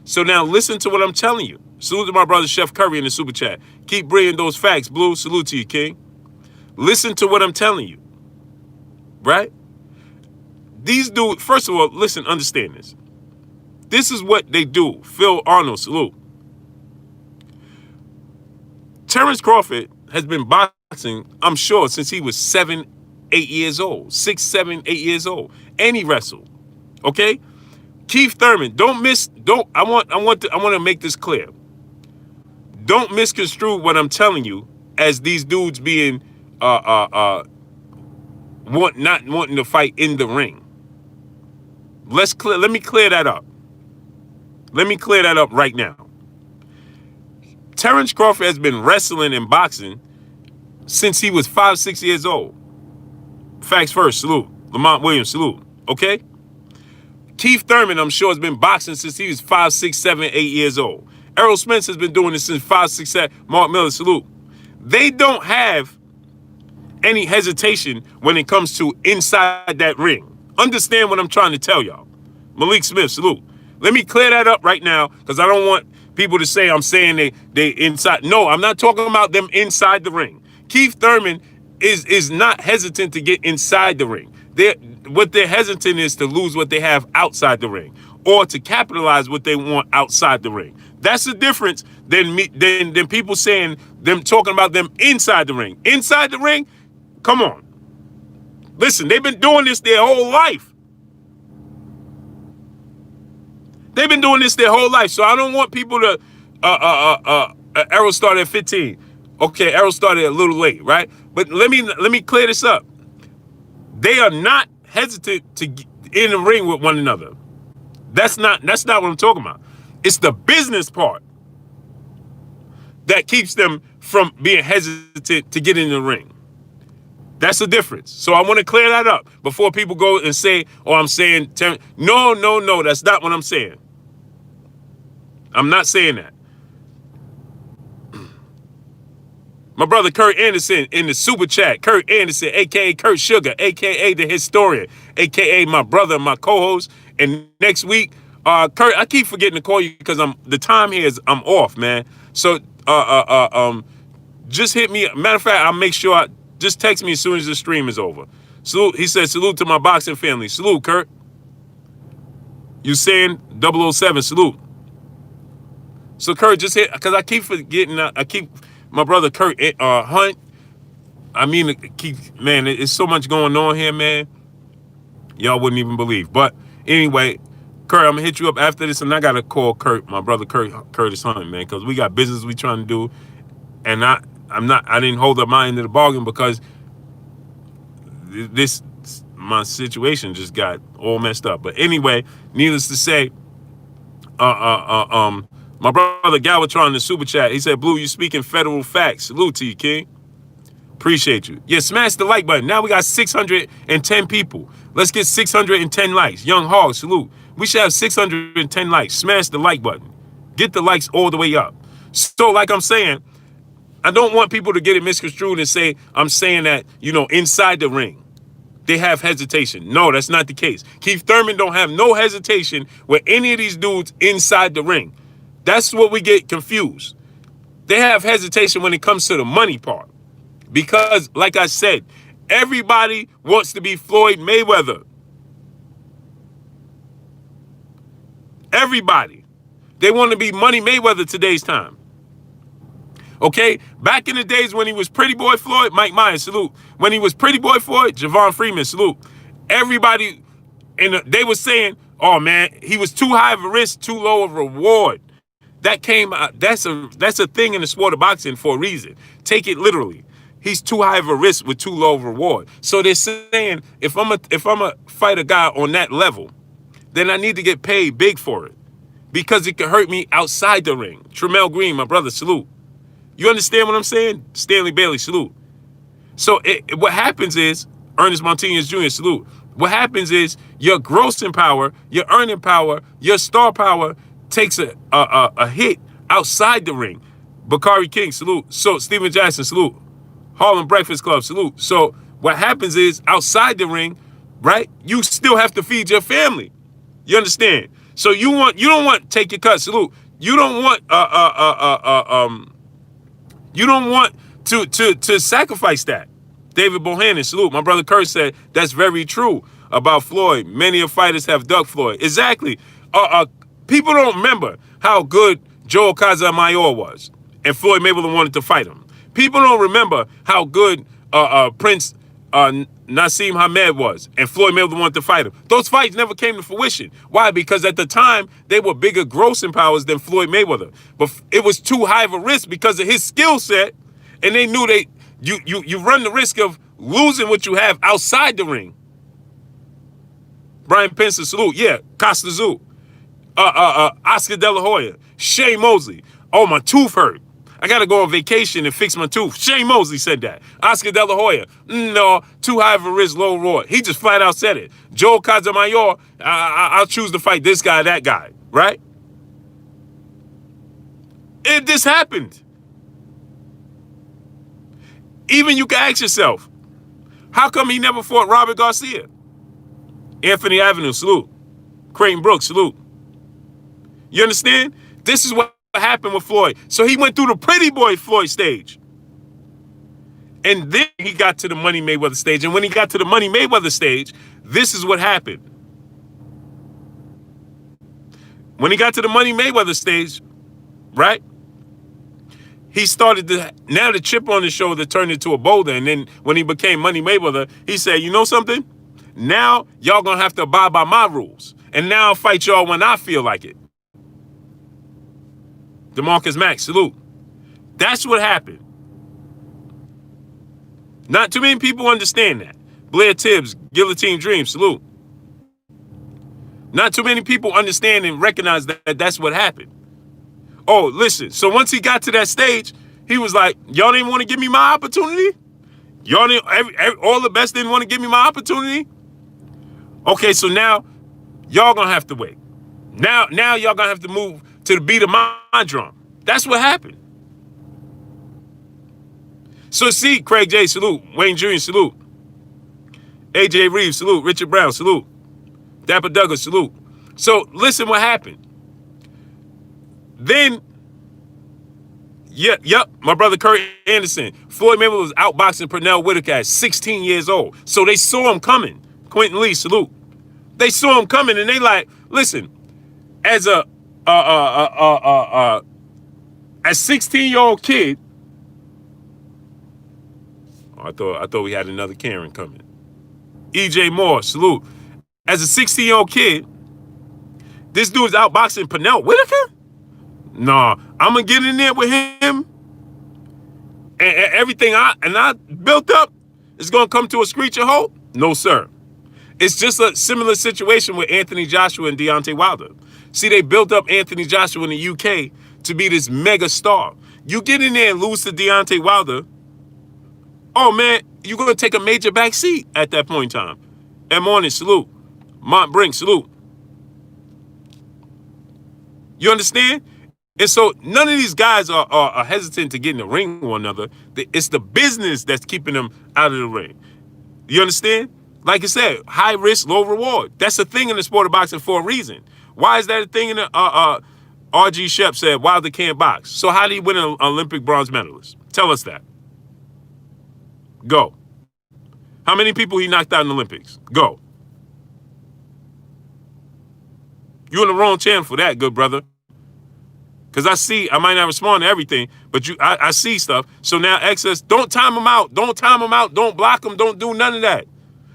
So now listen to what I'm telling you. Salute to my brother Chef Curry in the super chat. Keep bringing those facts, Blue. Salute to you, King. Listen to what I'm telling you. Right? These dudes, first of all, listen, understand this. This is what they do. Phil Arnold, salute. Terence Crawford has been boxing, I'm sure, since he was 7, 8 years old. 6, 7, 8 years old. And he wrestled. Okay? Keith Thurman, I want to make this clear. Don't misconstrue what I'm telling you as these dudes being not wanting to fight in the ring. Let me clear that up. Let me clear that up right now. Terence Crawford has been wrestling and boxing since he was 5, 6 years old. Facts first, salute. Lamont Williams, salute. Okay? Keith Thurman, I'm sure, has been boxing since he was 5, 6, 7, 8 years old. Errol Spence has been doing this since 5, 6, 7. Mark Miller, salute. They don't have any hesitation when it comes to inside that ring. Understand what I'm trying to tell y'all. Malik Smith, salute. Let me clear that up right now because I don't want People to say I'm saying they inside. No, I'm not talking about them inside the ring. Keith Thurman is not hesitant to get inside the ring. What they're hesitant is to lose what they have outside the ring, or to capitalize what they want outside the ring. That's the difference than people saying them talking about them inside the ring. Inside the ring, come on. Listen, they've been doing this their whole life. They've been doing this their whole life. So I don't want people to Errol started at 15. Okay, Errol started a little late, right? But let me clear this up. They are not hesitant to get in the ring with one another. That's not what I'm talking about. It's the business part that keeps them from being hesitant to get in the ring. That's the difference. So I want to clear that up before people go and say, oh, I'm saying, no, that's not what I'm saying. I'm not saying that. My brother Kurt Anderson in the super chat. Kurt Anderson, a.k.a. Kurt Sugar, a.k.a. the historian, a.k.a. my brother, my co-host. And next week, Kurt, I keep forgetting to call you because the time here is I'm off, man. So just hit me. Matter of fact, I'll make sure just text me as soon as the stream is over. Salute. He said, salute to my boxing family. Salute, Kurt. You saying 007, salute. So Kurt, just hit, because I keep forgetting, my brother Kurt Hunt. I mean, man, it's so much going on here, man. Y'all wouldn't even believe. But anyway, Kurt, I'm gonna hit you up after this, and I gotta call Kurt, my brother Curtis Hunt, man, because we got business we trying to do, and I didn't hold up my end of the bargain because my situation just got all messed up. But anyway, needless to say, my brother Galvatron in the super chat, he said, Blue, you speaking federal facts. Salute to you, King. Appreciate you. Yeah, smash the like button. Now we got 610 people. Let's get 610 likes. Young Hog, salute. We should have 610 likes. Smash the like button. Get the likes all the way up. So like I'm saying, I don't want people to get it misconstrued and say I'm saying that, inside the ring, they have hesitation. No, that's not the case. Keith Thurman don't have no hesitation with any of these dudes inside the ring. That's what we get confused. They have hesitation when it comes to the money part. Because, like I said, everybody wants to be Floyd Mayweather. Everybody. They want to be Money Mayweather today's time. Okay? Back in the days when he was Pretty Boy Floyd, Mike Myers, salute. When he was Pretty Boy Floyd, Javon Freeman, salute. Everybody, they were saying, oh man, he was too high of a risk, too low of a reward. That came out, that's a thing in the sport of boxing for a reason. Take it literally. He's too high of a risk with too low of a reward. So they're saying, if I'm a fight a guy on that level, then I need to get paid big for it. Because it could hurt me outside the ring. Tremel Green, my brother, salute. You understand what I'm saying? Stanley Bailey, salute. So what happens is, Ernest Martinez Jr., salute. What happens is your grossing power, your earning power, your star power takes a hit outside the ring. Bakari King, salute. So Steven Jackson, salute. Harlem Breakfast Club, salute. So what happens is outside the ring, right? You still have to feed your family. You understand? So you don't want take your cut, salute. You don't want to sacrifice that. David Bohannon, salute. My brother Kurt said that's very true about Floyd. Many of fighters have ducked Floyd. Exactly. People don't remember how good Joel Casamayor was, and Floyd Mayweather wanted to fight him. People don't remember how good Prince Nassim Hamed was, and Floyd Mayweather wanted to fight him. Those fights never came to fruition. Why? Because at the time, they were bigger grossing powers than Floyd Mayweather. But it was too high of a risk because of his skill set, and they knew you run the risk of losing what you have outside the ring. Brian Pence, salute. Yeah, Costa Zoo. Oscar De La Hoya. Shea Mosley. Oh, my tooth hurt. I got to go on vacation and fix my tooth. Shea Mosley said that. Oscar De La Hoya. No, too high of a risk, low reward. He just flat out said it. Joel Casamayor, I'll choose to fight this guy, that guy. Right? This happened. Even you can ask yourself, how come he never fought Robert Garcia? Anthony Avenue, salute. Creighton Brooks, salute. You understand? This is what happened with Floyd. So he went through the pretty boy Floyd stage. And then he got to the Money Mayweather stage. And when he got to the Money Mayweather stage, this is what happened. When he got to the Money Mayweather stage, right? He started to, now the chip on his shoulder turned into a boulder. And then when he became Money Mayweather, he said, you know something? Now y'all gonna have to abide by my rules. And now I'll fight y'all when I feel like it. DeMarcus Mack, salute. That's what happened. Not too many people understand that. Blair Tibbs, Guillotine Dream, salute. Not too many people understand and recognize that that's what happened. Oh, listen. So once he got to that stage, he was like, y'all didn't want to give me my opportunity? Y'all didn't, all the best didn't want to give me my opportunity? Okay, so now y'all gonna have to wait. Now y'all gonna have to move to the beat of my drum. That's what happened. So see, Craig J, salute. Wayne Jr., salute. AJ Reeves, salute. Richard Brown, salute. Dapper Douglas, salute. So listen what happened. Then, yep, my brother Kurt Anderson, Floyd Mayweather was outboxing Pernell Whitaker at 16 years old. So they saw him coming. Quentin Lee, salute. They saw him coming and they like, listen, as a 16-year-old kid, I thought we had another Karen coming. EJ Moore, salute. As a 16-year-old kid, this dude's outboxing Pernell Whitaker? Nah, I'm gonna get in there with him, and everything I built up is gonna come to a screeching halt? No, sir. It's just a similar situation with Anthony Joshua and Deontay Wilder. See, they built up Anthony Joshua in the UK to be this mega star. You get in there and lose to Deontay Wilder, oh man, you're gonna take a major back seat at that point in time. And Morning, salute. Mont Brink, salute. You understand? And so none of these guys are hesitant to get in the ring with one another. It's the business that's keeping them out of the ring. You understand? Like I said, high risk, low reward. That's a thing in the sport of boxing for a reason. Why is that a thing in the R.G. Shep said Wilder can't box? So how did he win an Olympic bronze medalist? Tell us that. Go. How many people he knocked out in the Olympics? Go. You're in the wrong channel for that, good brother. Because I might not respond to everything, but I see stuff. So now excess, don't time them out. Don't time them out. Don't block them. Don't do none of that.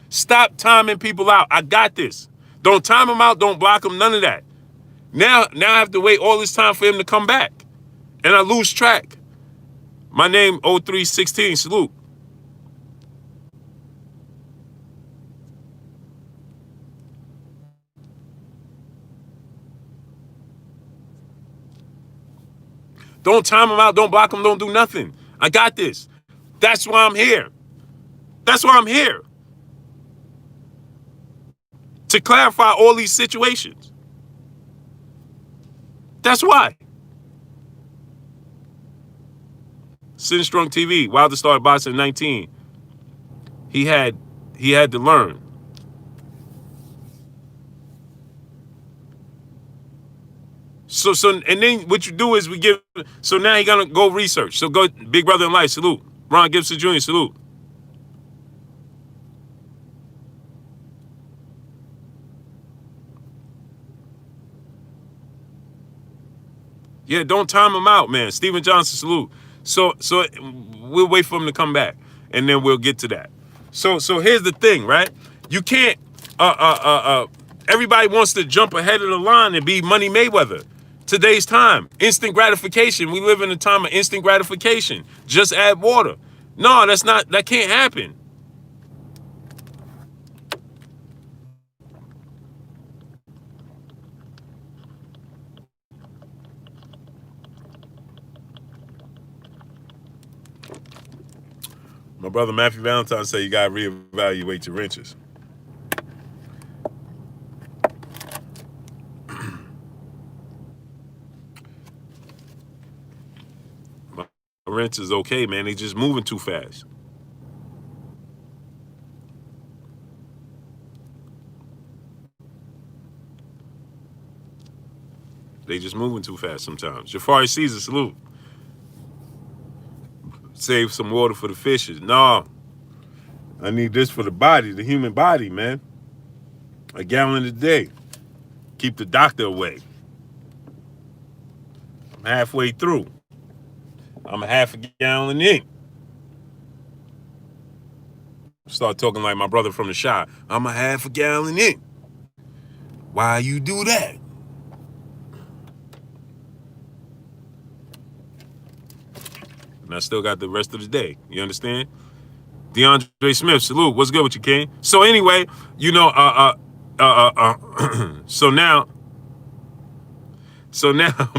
Stop timing people out. I got this. Don't time them out. Don't block them. None of that. Now I have to wait all this time for him to come back. And I lose track. My name, 0316, salute. Don't time them out. Don't block them. Don't do nothing. I got this. That's why I'm here. That's why I'm here. To clarify all these situations. That's why. Sin Strong TV. Wilder started boxing at 19. He had to learn. So and then what you do is we give. So now he gonna go research. So go, Big Brother in Life, salute. Ron Gibson Jr., salute. Yeah, don't time him out, man. Steven Johnson, salute. So we'll wait for him to come back, and then we'll get to that. So here's the thing, right? You can't. Everybody wants to jump ahead of the line and be Money Mayweather. Today's time, instant gratification. We live in a time of instant gratification. Just add water. No, that can't happen. My brother Matthew Valentine said you gotta reevaluate your wrenches. Wrench is okay, man. They just moving too fast. They just moving too fast sometimes. Jafari Caesar, salute. Save some water for the fishes. No, I need this for the body, the human body, man. A gallon a day. Keep the doctor away. I'm halfway through. I'm a half a gallon in. Start talking like my brother from the shop. I'm a half a gallon in. Why you do that? And I still got the rest of the day. You understand? DeAndre Smith, salute. What's good with you, King? So anyway, you know, so now,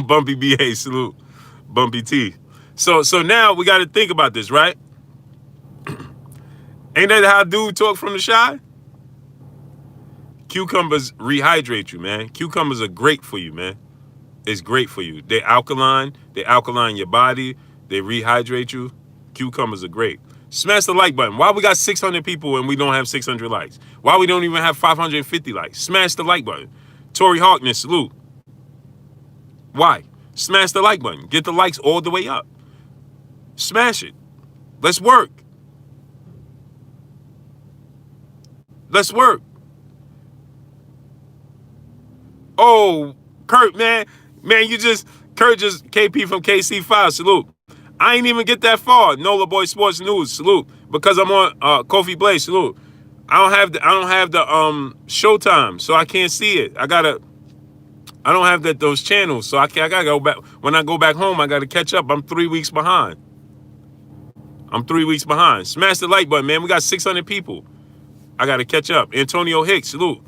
Bumpy BA, salute. Bumpy T. So now we got to think about this, right? Ain't that how dude talk from the shy? Cucumbers rehydrate you, man. Cucumbers are great for you, man. It's great for you. They alkaline your body. They rehydrate you. Cucumbers are great. Smash the like button. Why we got 600 people and we don't have 600 likes? Why we don't even have 550 likes? Smash the like button. Tori Harkness, salute. Why? Smash the like button. Get the likes all the way up. Smash it. Let's work. Let's work. Oh, Kurt, man. Man, Kurt just KP from KC5, salute. I ain't even get that far. Nola Boy Sports News, salute. Because I'm on Kofi Blaze, salute. I don't have the Showtime, so I can't see it. I don't have those channels, so I gotta go back. When I go back home, I gotta catch up. I'm 3 weeks behind. Smash the like button, man. We got 600 people. I gotta catch up. Antonio Hicks, salute.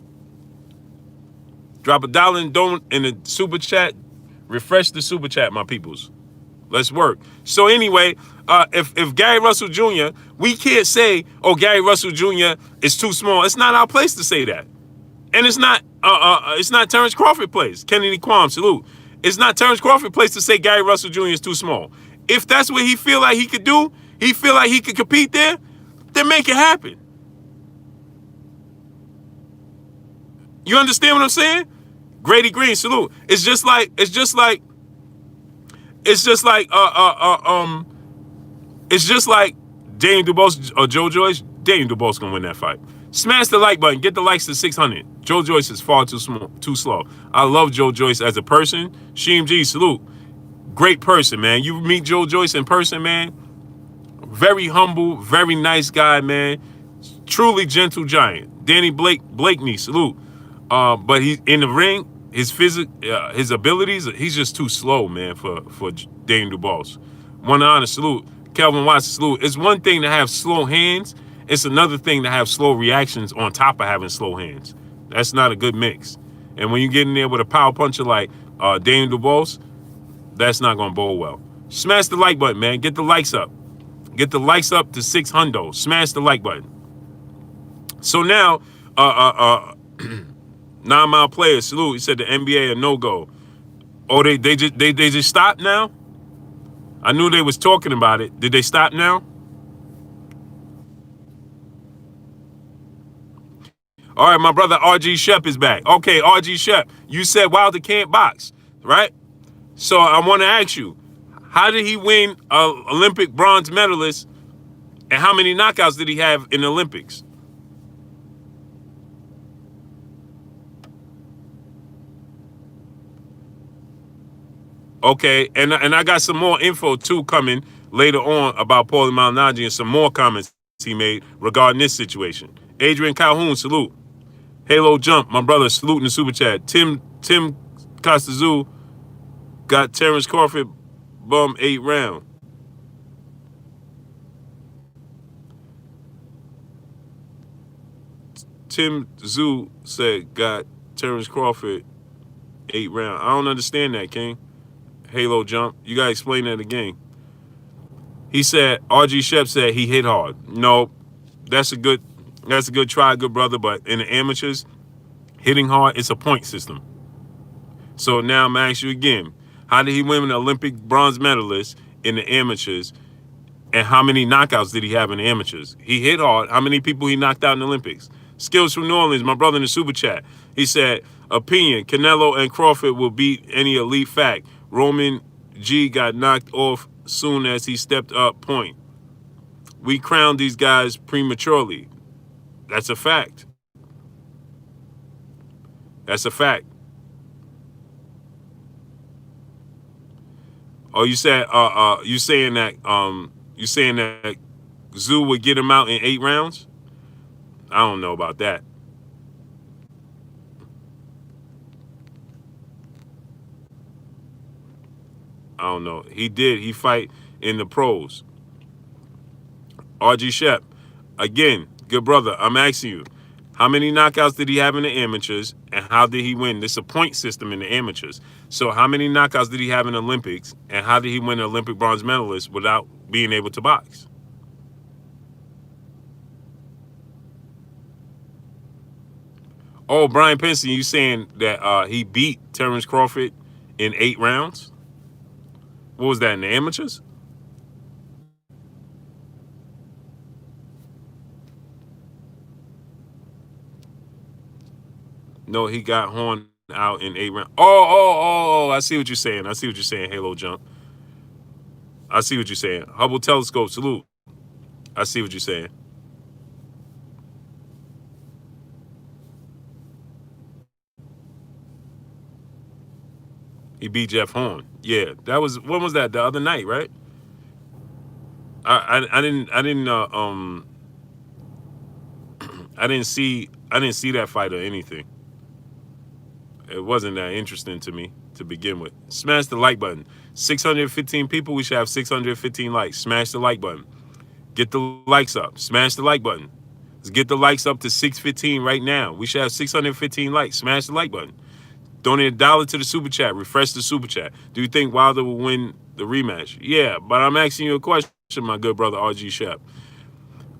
Drop $1 in the super chat. Refresh the super chat, my peoples. Let's work. So anyway, if Gary Russell Jr., we can't say, oh, Gary Russell Jr. is too small. It's not our place to say that. And it's not Terence Crawford place. Kennedy Quam, salute. It's not Terence Crawford place to say Gary Russell Jr. is too small. If that's what he feel like he could do, he feel like he could compete there, then make it happen. You understand what I'm saying? Grady Green, salute. It's just like Daniel Dubois or Joe Joyce. Daniel Dubois gonna win that fight. Smash the like button. Get the likes to 600. Joe Joyce is far too slow. I love Joe Joyce as a person. Sheem G, salute. Great person, man. You meet Joe Joyce in person, man. Very humble, very nice guy, man. Truly gentle giant. Danny Blakeney, salute. But he's in the ring. His his abilities, he's just too slow, man, for Daniel Dubois. One honor, salute. Kelvin Watson, salute. It's one thing to have slow hands. It's another thing to have slow reactions on top of having slow hands. That's not a good mix. And when you get in there with a power puncher like Daniel Dubois, that's not going to bode well. Smash the like button, man. Get the likes up. Get the likes up to 600. Smash the like button. So now, 9 Mile Players, salute. He said the NBA a no-go. Oh, they just stopped now? I knew they was talking about it. Did they stop now? All right, my brother RG Shep is back. Okay, RG Shep, you said Wilder can't box, right? So I want to ask you, how did he win Olympic bronze medalist, and how many knockouts did he have in the Olympics? Okay, and I got some more info too coming later on about Paulie Malignaggi and some more comments he made regarding this situation. Adrian Calhoun, salute. Halo Jump, my brother, salute in the super chat. Tim Costazoo got Terence Crawford bum 8 round. Tim Zoo said got Terence Crawford 8 round. I don't understand that, King. Halo Jump. You gotta explain that again. He said, RG Shep said he hit hard. No, that's a good try, good brother, but in the amateurs, hitting hard, it's a point system. So now I'm gonna ask you again, how did he win an Olympic bronze medalist in the amateurs, and how many knockouts did he have in the amateurs? He hit hard. How many people he knocked out in the Olympics? Skills from New Orleans, my brother in the super chat. He said, opinion, Canelo and Crawford will beat any elite. Fact. Roman G got knocked off soon as he stepped up. Point. We crowned these guys prematurely. That's a fact. That's a fact. Oh, you said you saying that Zoo would get him out in 8 rounds? I don't know about that. I don't know. He did. He fight in the pros. RG Shep, again, good brother. I'm asking you, how many knockouts did he have in the amateurs, and how did he win? This is a point system in the amateurs. So how many knockouts did he have in the Olympics, and how did he win an Olympic bronze medalist without being able to box? Oh, Brian Pinson, you saying that he beat Terence Crawford in 8 rounds? What was that, in the amateurs? No, he got Horn out in 8 rounds. Oh, I see what you're saying. I see what you're saying, Halo Jump. I see what you're saying. Hubble Telescope, salute. I see what you're saying. He beat Jeff Horn. Yeah, that was, when was that? The other night, right? I didn't see that fight or anything. It wasn't that interesting to me to begin with. Smash the like button. 615 people, we should have 615 likes. Smash the like button. Get the likes up. Smash the like button. Let's get the likes up to 615 right now. We should have 615 likes. Smash the like button. Donate $1 to the super chat. Refresh the super chat. Do you think Wilder will win the rematch? Yeah, but I'm asking you a question, my good brother RG Shep.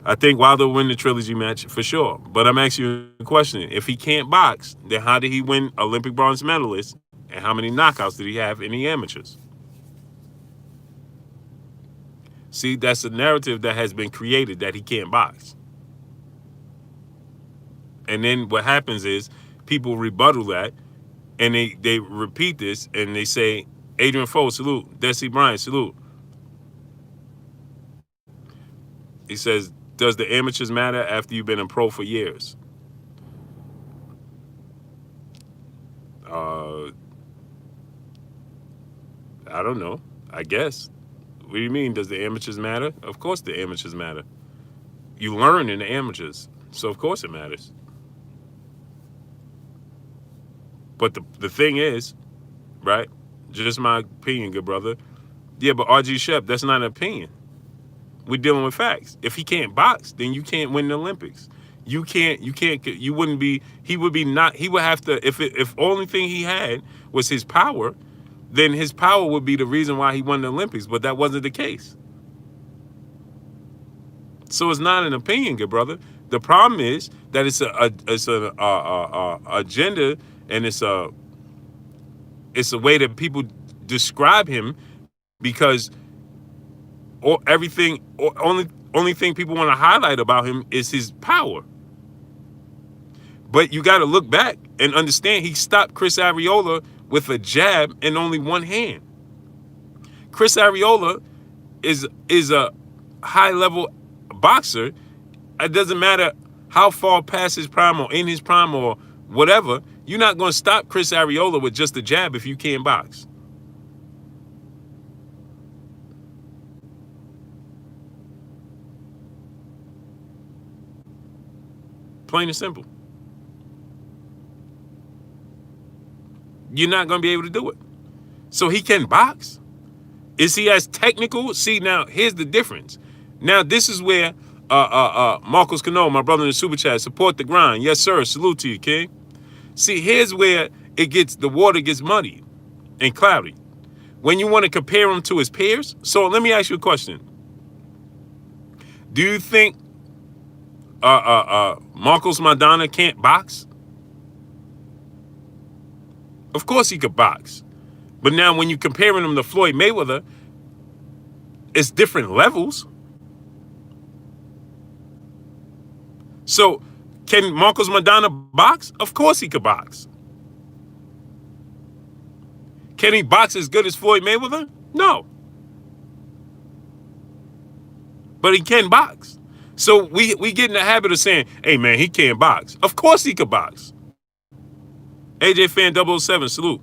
I think Wilder will win the trilogy match for sure. But I'm asking you a question. If he can't box, then how did he win Olympic bronze medalist? And how many knockouts did he have in the amateurs? See, that's a narrative that has been created that he can't box. And then what happens is people rebuttal that, and they repeat this, and they say, Adrian Foe, salute. Desi Bryant, salute. He says, does the amateurs matter after you've been a pro for years? I don't know. I guess. What do you mean, does the amateurs matter? Of course the amateurs matter. You learn in the amateurs, so of course it matters. But the thing is, right, just my opinion, good brother. Yeah, but RG Shep, that's not an opinion. We're dealing with facts. If he can't box, then you can't win the Olympics. You wouldn't be, he would be not, he would have to, if only thing he had was his power, then his power would be the reason why he won the Olympics, but that wasn't the case. So it's not an opinion, good brother. The problem is that it's an agenda, and it's a way that people describe him, because only thing people want to highlight about him is his power. But you got to look back and understand he stopped Chris Arreola with a jab and only one hand. Chris Arreola is a high-level boxer. It doesn't matter how far past his prime or in his prime or whatever. You're not going to stop Chris Arreola with just a jab if you can't box. Plain and simple. You're not going to be able to do it. So he can box. Is he as technical? See, now, here's the difference. Now, this is where Marcos Cano, my brother in the super chat, support the grind. Yes, sir. Salute to you, King. See, here's where the water gets muddy and cloudy. When you want to compare him to his peers. So let me ask you a question. Do you think Marcos Maidana can't box? Of course he could box. But now when you're comparing him to Floyd Mayweather, it's different levels. So Can Marcos Maidana box? Of course he could box. Can he box as good as Floyd Mayweather? No. But he can box. So we get in the habit of saying, hey man, he can't box. Of course he could box. AJ Fan 007, salute.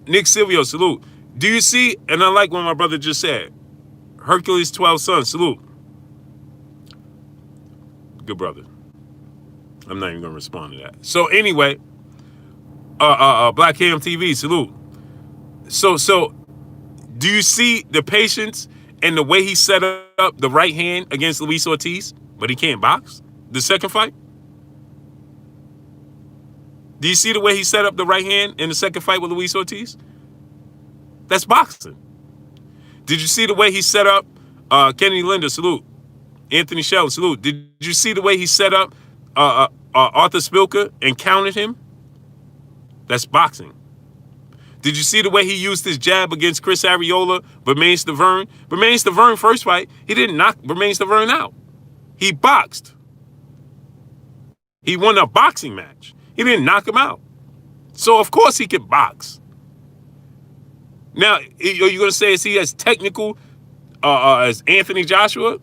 Nick Silvio, salute. Do you see, and I like what my brother just said, Hercules 12 Sons, salute. Good brother. I'm not even gonna respond to that. So anyway, Black Ham TV, salute. So do you see the patience and the way he set up the right hand against Luis Ortiz, but he can't box? The second fight? Do you see the way he set up the right hand in the second fight with Luis Ortiz? That's boxing. Did you see the way he set up Kennedy Linder, salute. Anthony Shell, salute. Did you see the way he set up Arthur Spilka and counted him? That's boxing. Did you see the way he used his jab against Chris Arreola, Bermain Stavern? Bermain Stavern first fight, he didn't knock Bermain Stavern out. He boxed. He won a boxing match. He didn't knock him out. So of course he can box. Now, are you going to say is he as technical as Anthony Joshua?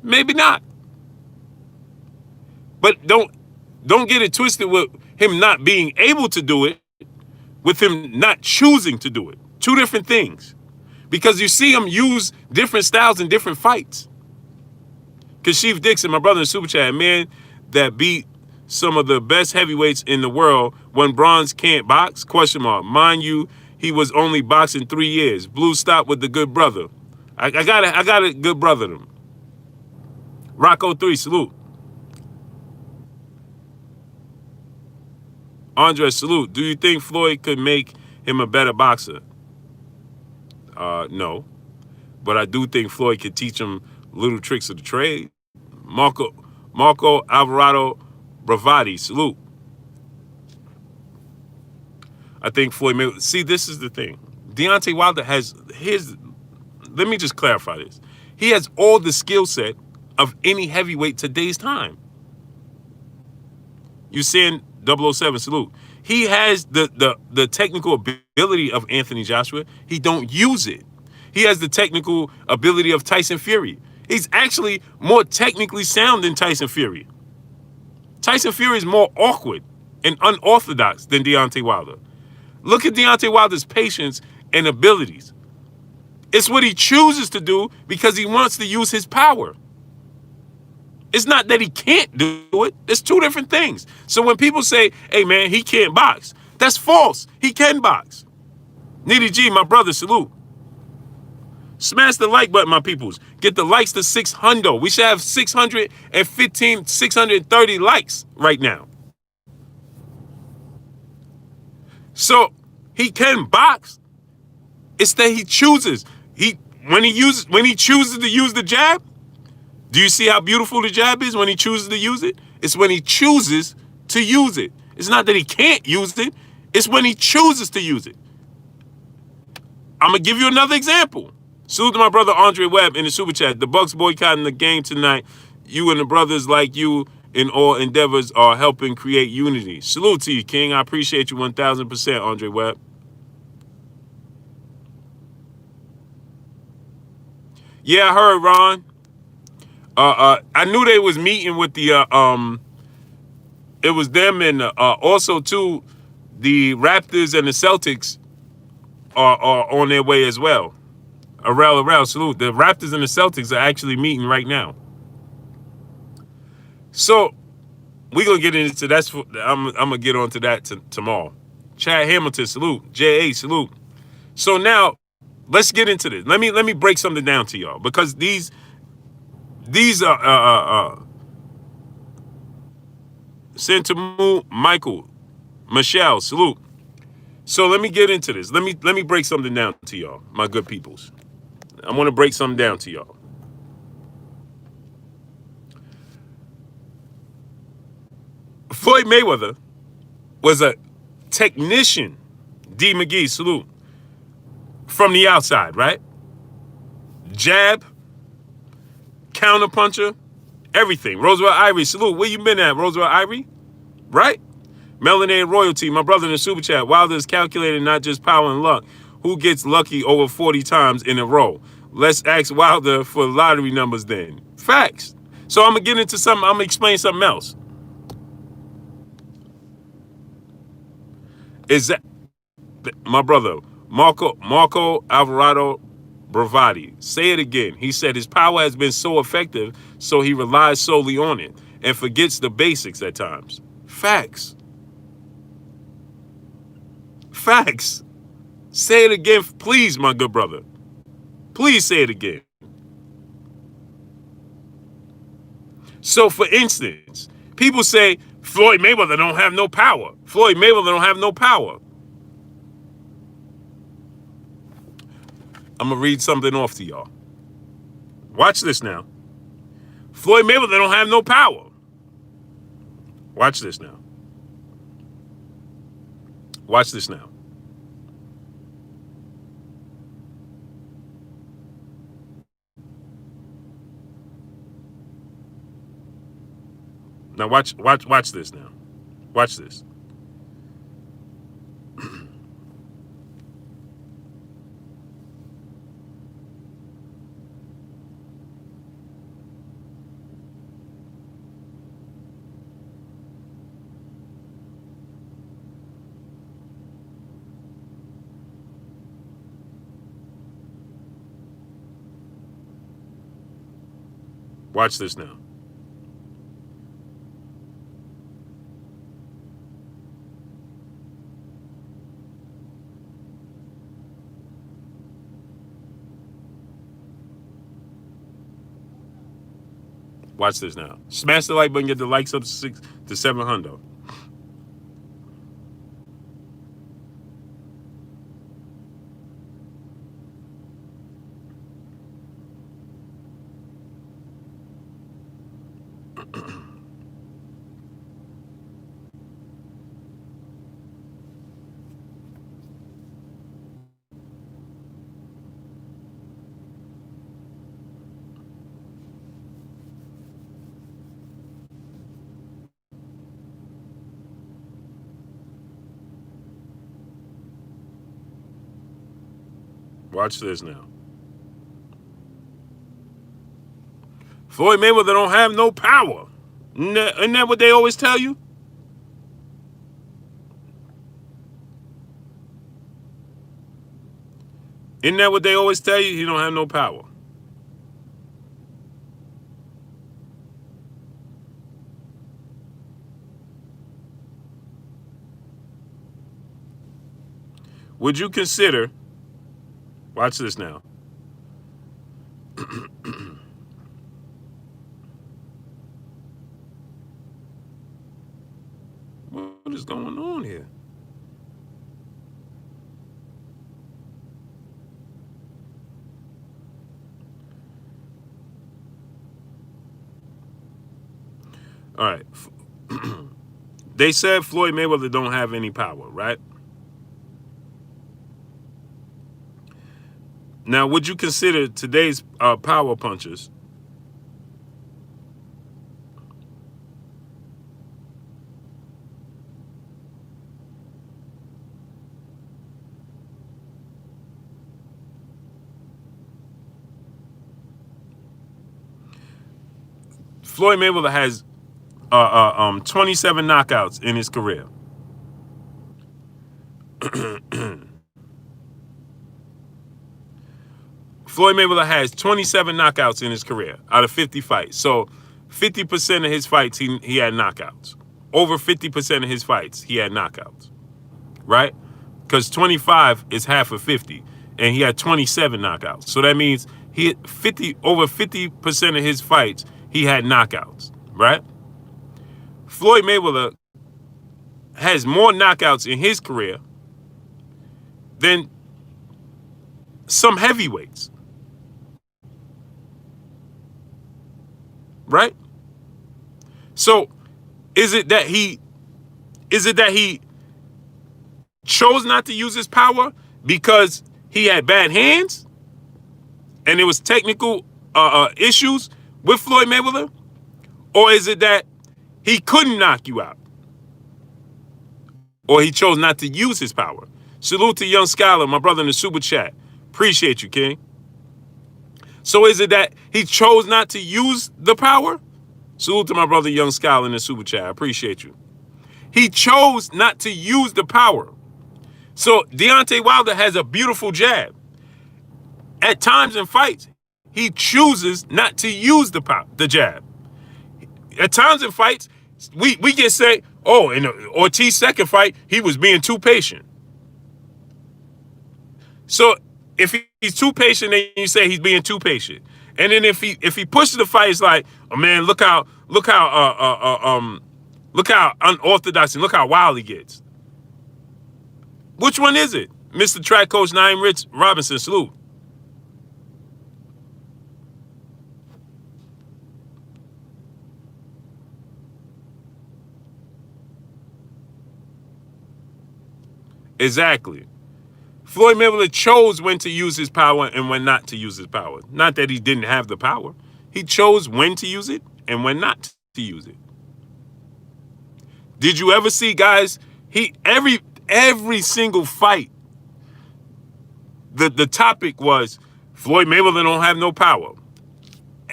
Maybe not. But don't get it twisted with him not being able to do it, with him not choosing to do it. Two different things. Because you see him use different styles in different fights. Kashif Dixon, my brother in Super Chat, man that beat some of the best heavyweights in the world when bronze can't box? Question mark. Mind you, he was only boxing 3 years. Blue stop with the good brother. I got a good brother to him. Rocco 3, salute. Andre, salute. Do you think Floyd could make him a better boxer? No. But I do think Floyd could teach him little tricks of the trade. Marco Alvarado Bravati, salute. I think Floyd Mayweather. See, this is the thing. Deontay Wilder has his. Let me just clarify this. He has all the skill set of any heavyweight today's time. You saying 007, salute. He has the technical ability of Anthony Joshua. He don't use it. He has the technical ability of Tyson Fury. He's actually more technically sound than Tyson Fury. Tyson Fury is more awkward and unorthodox than Deontay Wilder. Look at Deontay Wilder's patience and abilities. It's what he chooses to do because he wants to use his power. It's not that he can't do it. It's two different things. So when people say, hey, man, he can't box, that's false. He can box. Nitty G, my brother, salute. Smash the like button, my peoples. Get the likes to 600. We should have 615, 630 likes right now. So he can box. It's that he chooses. When he chooses to use the jab. Do you see how beautiful the jab is when he chooses to use it? It's when he chooses to use it. It's not that he can't use it. It's when he chooses to use it. I'm going to give you another example. Salute to my brother Andre Webb in the Super Chat. The Bucks boycotting the game tonight. You and the brothers like you in all endeavors are helping create unity. Salute to you, King. I appreciate you 1,000%, Andre Webb. Yeah, I heard, Ron. I knew they was meeting with the it was them and also too the Raptors and the Celtics are on their way as well. Arel, salute. The Raptors and the Celtics are actually meeting right now. So we're gonna get into that. I'm gonna get on to that tomorrow. Chad Hamilton, salute. J.A., salute. So now let's get into this. Let me break something down to y'all because these are Sentamu, Michael, Michelle, salute. So let me get into this. Let me break something down to y'all, my good peoples. I want to break something down to y'all. Floyd Mayweather was a technician, D. McGee, salute, from the outside, right? Jab, counterpuncher, everything. Roosevelt Irie, salute. Where you been at, Roosevelt Irie? Right? Melanated Royalty, my brother in the super chat. Wilder is calculated, not just power and luck. Who gets lucky over 40 times in a row? Let's ask Wilder for lottery numbers then. Facts. So I'm going to get into something. I'm going to explain something else. Is that my brother, Marco Alvarado Bravati? Say it again. He said his power has been so effective, so he relies solely on it and forgets the basics at times. Facts. Facts. Say it again, please, my good brother. Please say it again. So, for instance, people say Floyd Mayweather don't have no power. Floyd Mayweather don't have no power. I'm going to read something off to y'all. Watch this now. Floyd Mayweather don't have no power. Watch this now. Watch this now. Now watch this now. Watch this. Watch this now. Watch this now. Smash the like button, get the likes up to 700. Watch this now. Floyd Mayweather don't have no power. Isn't that what they always tell you? Isn't that what they always tell you? He don't have no power. Would you consider, watch this now. What is going on here? All right. They said Floyd Mayweather don't have any power, right? Now, would you consider today's power punchers Floyd Mayweather has 27 knockouts in his career. Floyd Mayweather has 27 knockouts in his career out of 50 fights. So 50% of his fights, he had knockouts. Over 50% of his fights, he had knockouts. Right? Because 25 is half of 50. And he had 27 knockouts. So that means over 50% of his fights, he had knockouts. Right? Floyd Mayweather has more knockouts in his career than some heavyweights. Right? So is it that he chose not to use his power because he had bad hands and it was technical issues with Floyd Mayweather? Or is it that he couldn't knock you out? Or he chose not to use his power? Salute to Young Scholar, my brother in the super chat. Appreciate you, King. So is it that he chose not to use the power? Salute to my brother Young Scholar in the super chat. I appreciate you. He chose not to use the power. So Deontay Wilder has a beautiful jab. At times in fights, he chooses not to use the jab. At times in fights, we can say, oh, in Ortiz's second fight, he was being too patient. So if he's too patient, then you say he's being too patient. And then if he pushes the fight, it's like, oh man, look how unorthodox and look how wild he gets. Which one is it? Mr. Track Coach Naeem Rich Robinson, salute. Exactly. Floyd Mayweather chose when to use his power and when not to use his power. Not that he didn't have the power. He chose when to use it and when not to use it. Did you ever see, guys, every single fight, the topic was Floyd Mayweather don't have no power.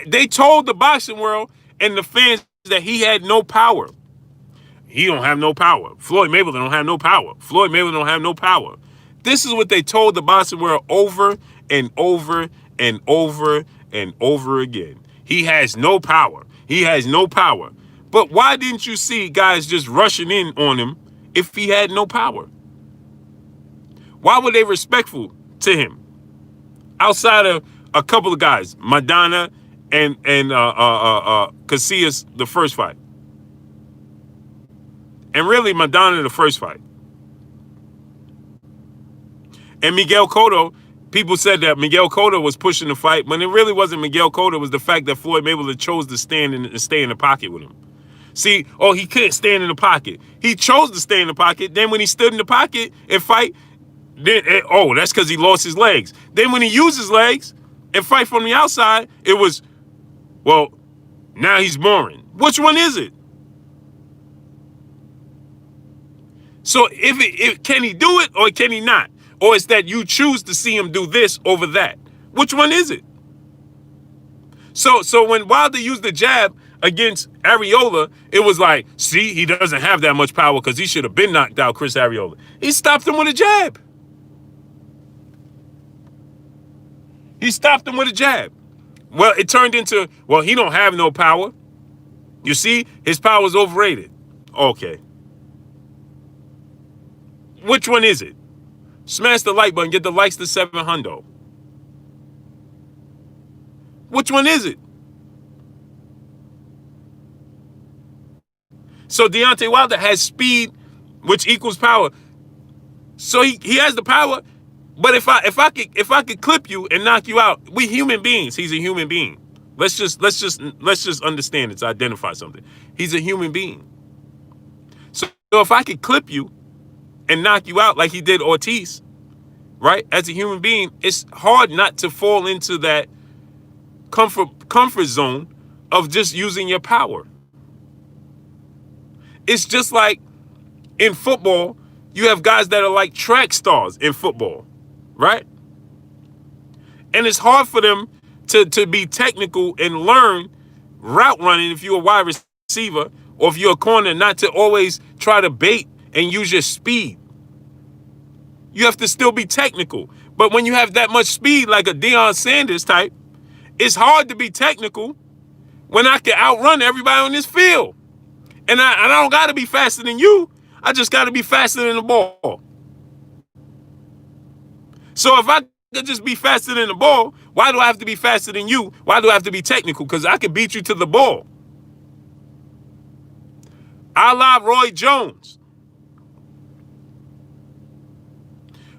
They told the boxing world and the fans that he had no power. He don't have no power. Floyd Mayweather don't have no power. Floyd Mayweather don't have no power. This is what they told the boxing world over and over and over and over again. He has no power. He has no power. But why didn't you see guys just rushing in on him if he had no power? Why were they respectful to him? Outside of a couple of guys, Madonna and Casillas, the first fight. And really Madonna the first fight. And Miguel Cotto, people said that Miguel Cotto was pushing the fight, but it really wasn't Miguel Cotto. It was the fact that Floyd Mayweather chose to stand and stay in the pocket with him. See, oh, he couldn't stand in the pocket. He chose to stay in the pocket. Then when he stood in the pocket and fight, then that's because he lost his legs. Then when he used his legs and fight from the outside, it was, well, now he's boring. Which one is it? So can he do it or can he not? Or it's that you choose to see him do this over that. Which one is it? So when Wilder used the jab against Arreola, it was like, see, he doesn't have that much power because he should have been knocked out, Chris Arreola. He stopped him with a jab. He stopped him with a jab. Well, it turned into, well, he don't have no power. You see, his power is overrated. Okay. Which one is it? Smash the like button, get the likes to 700. Which one is it? So Deontay Wilder has speed, which equals power. So he has the power, but if I could clip you and knock you out, we human beings. He's a human being. Let's just understand it to identify something. He's a human being. So if I could clip you and knock you out like he did Ortiz, right? As a human being, it's hard not to fall into that comfort zone of just using your power. It's just like in football, you have guys that are like track stars in football, right? And it's hard for them to be technical and learn route running if you're a wide receiver or if you're a corner, not to always try to bait and use your speed. You have to still be technical. But when you have that much speed, like a Deion Sanders type, it's hard to be technical when I can outrun everybody on this field. And I don't got to be faster than you. I just got to be faster than the ball. So if I could just be faster than the ball, why do I have to be faster than you? Why do I have to be technical? Because I can beat you to the ball. A la Roy Jones.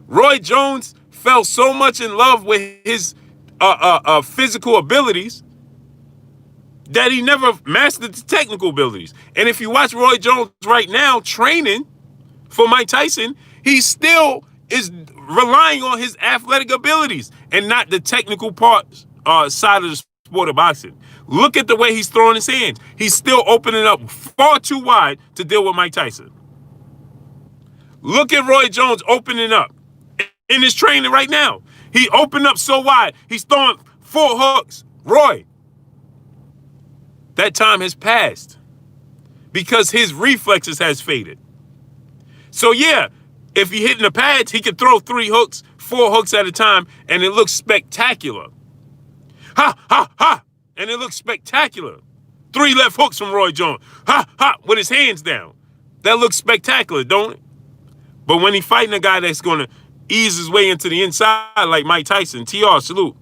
Roy Jones fell so much in love with his physical abilities that he never mastered the technical abilities. And if you watch Roy Jones right now training for Mike Tyson, he still is relying on his athletic abilities and not the technical part side of the sport of boxing. Look at the way he's throwing his hands. He's still opening up far too wide to deal with Mike Tyson. Look at Roy Jones opening up in his training right now. He opened up so wide. He's throwing 4 hooks. Roy, that time has passed because his reflexes has faded. So yeah, if he hitting the pads, he can throw 3 hooks, 4 hooks at a time, and it looks spectacular. Ha, ha, ha, and it looks spectacular. 3 left hooks from Roy Jones. Ha, ha, with his hands down. That looks spectacular, don't it? But when he fighting a guy that's going to ease his way into the inside like Mike Tyson, TR, salute,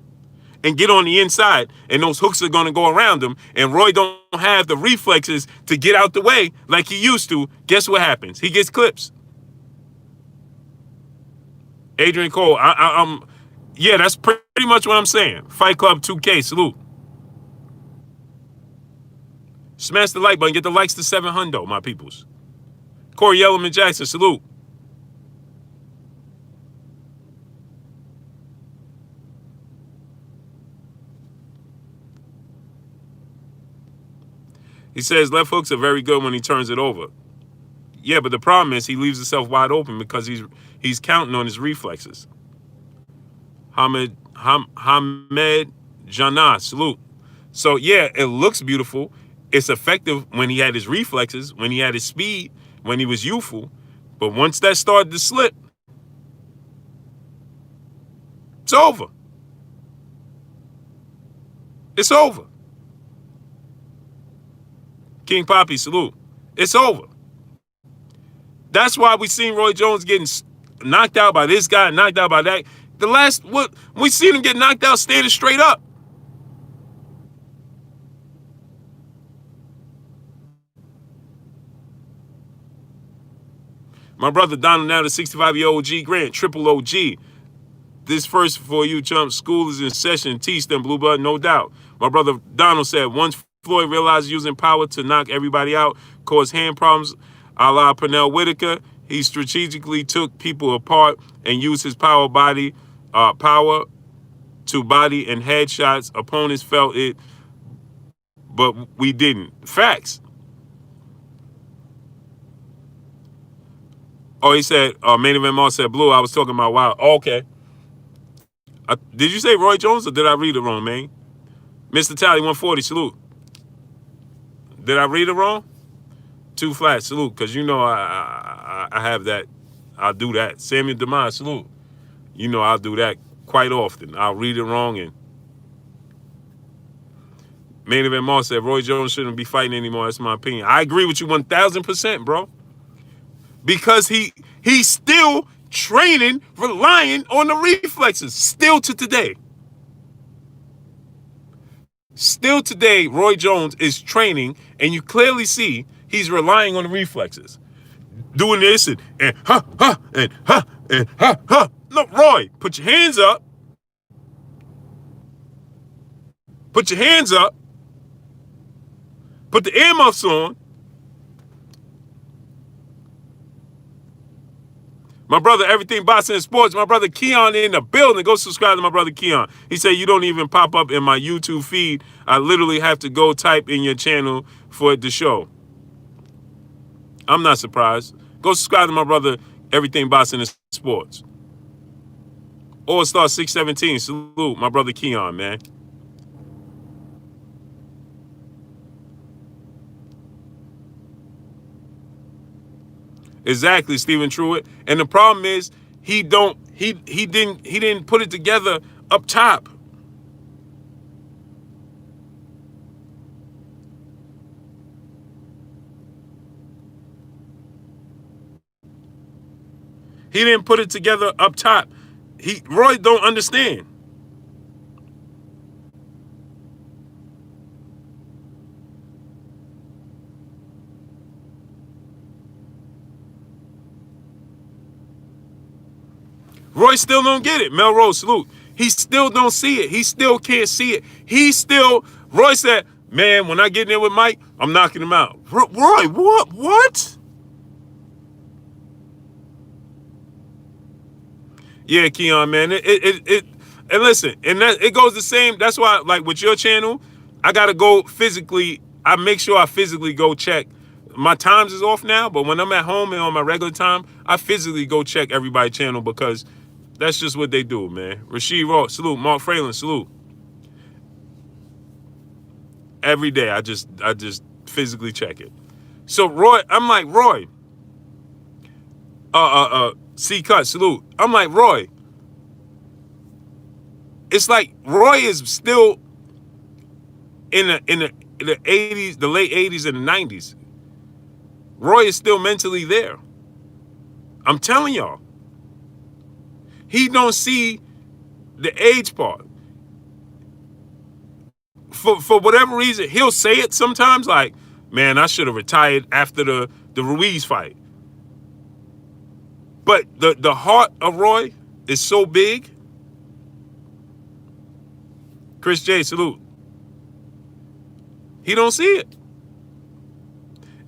and get on the inside, and those hooks are going to go around him, and Roy don't have the reflexes to get out the way like he used to, guess what happens? He gets clips. Adrian Cole, yeah, that's pretty much what I'm saying. Fight Club 2K, salute. Smash the like button, get the likes to 700, my peoples. Corey Yellowman Jackson, salute. He says left hooks are very good when he turns it over. Yeah, but the problem is he leaves himself wide open because he's counting on his reflexes. Hamed Jannah, salute. So yeah, it looks beautiful. It's effective when he had his reflexes, when he had his speed, when he was youthful. But once that started to slip, it's over. It's over. King Poppy, salute. It's over. That's why we seen Roy Jones getting knocked out by this guy, knocked out by that. We seen him get knocked out standing straight up. My brother Donald, now the 65-year-old OG Grant, triple OG. This first for you, chump. School is in session. T-stem, blue blood, no doubt. My brother Donald said, once Floyd realized using power to knock everybody out caused hand problems, a la Pernell Whitaker, he strategically took people apart and used his power to body and headshots. Opponents felt it, but we didn't. Facts. Oh, he said, Main Event Mall said, Blue, I was talking about Wild. Oh, okay. Did you say Roy Jones or did I read it wrong, man? Mr. Tally, 140, salute. Did I read it wrong? 2 flat, salute, because you know I have that. I'll do that. Samuel Demise, salute. You know I'll do that quite often. I'll read it wrong. And Main Event Mall said Roy Jones shouldn't be fighting anymore. That's my opinion. I agree with you 1,000%, bro. Because he's still training, relying on the reflexes, still to today. Still today, Roy Jones is training, and you clearly see he's relying on the reflexes. Doing this and ha, ha, and ha, and ha, ha. Look, Roy, put your hands up. Put your hands up. Put the earmuffs on. My brother, Everything Boxing and Sports, my brother Keon in the building. Go subscribe to my brother Keon. He said, you don't even pop up in my YouTube feed. I literally have to go type in your channel for it to show. I'm not surprised. Go subscribe to my brother, Everything Boxing and Sports. All Star 617, salute my brother Keon, man. Exactly, Stephen Truitt. And the problem is he didn't put it together up top. He didn't put it together up top. Roy don't understand. Roy still don't get it. Melrose, salute. He still don't see it. He still can't see it. Roy said, man, when I get in there with Mike, I'm knocking him out. Roy, what? Yeah, Keon, man. And listen, and it goes the same. That's why, like with your channel, I gotta go physically. I make sure I physically go check. My times is off now, but when I'm at home and on my regular time, I physically go check everybody's channel because that's just what they do, man. Rasheed Ross, salute. Mark Fralin, salute. Every day, I just physically check it. So Roy, I'm like Roy. C cut, salute. I'm like Roy. It's like Roy is still in the 80s, the late 80s and the 90s. Roy is still mentally there. I'm telling y'all. He don't see the age part. For whatever reason, he'll say it sometimes like, man, I should have retired after the Ruiz fight. But the heart of Roy is so big. Chris J, salute. He don't see it.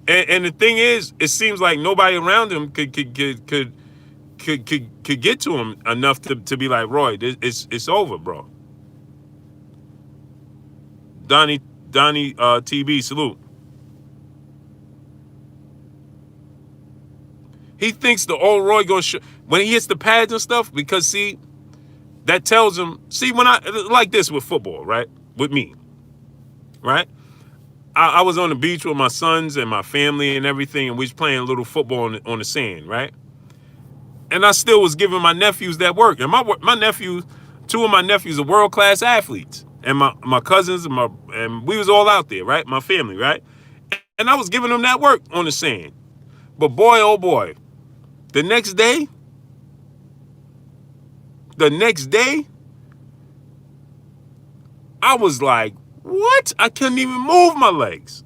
And the thing is, it seems like nobody around him could get to him enough to be like, Roy, it's over, bro. Donnie TB, salute. He thinks the old Roy gonna when he hits the pads and stuff, because see, that tells him, see, when I like this with football, right? With me, right? I was on the beach with my sons and my family and everything, and we was playing a little football on the sand, right? And I still was giving my nephews that work. And my nephews, two of my nephews are world-class athletes. And my cousins and we was all out there, right? My family, right? And I was giving them that work on the sand. But boy, oh boy, the next day, I was like, what? I couldn't even move my legs.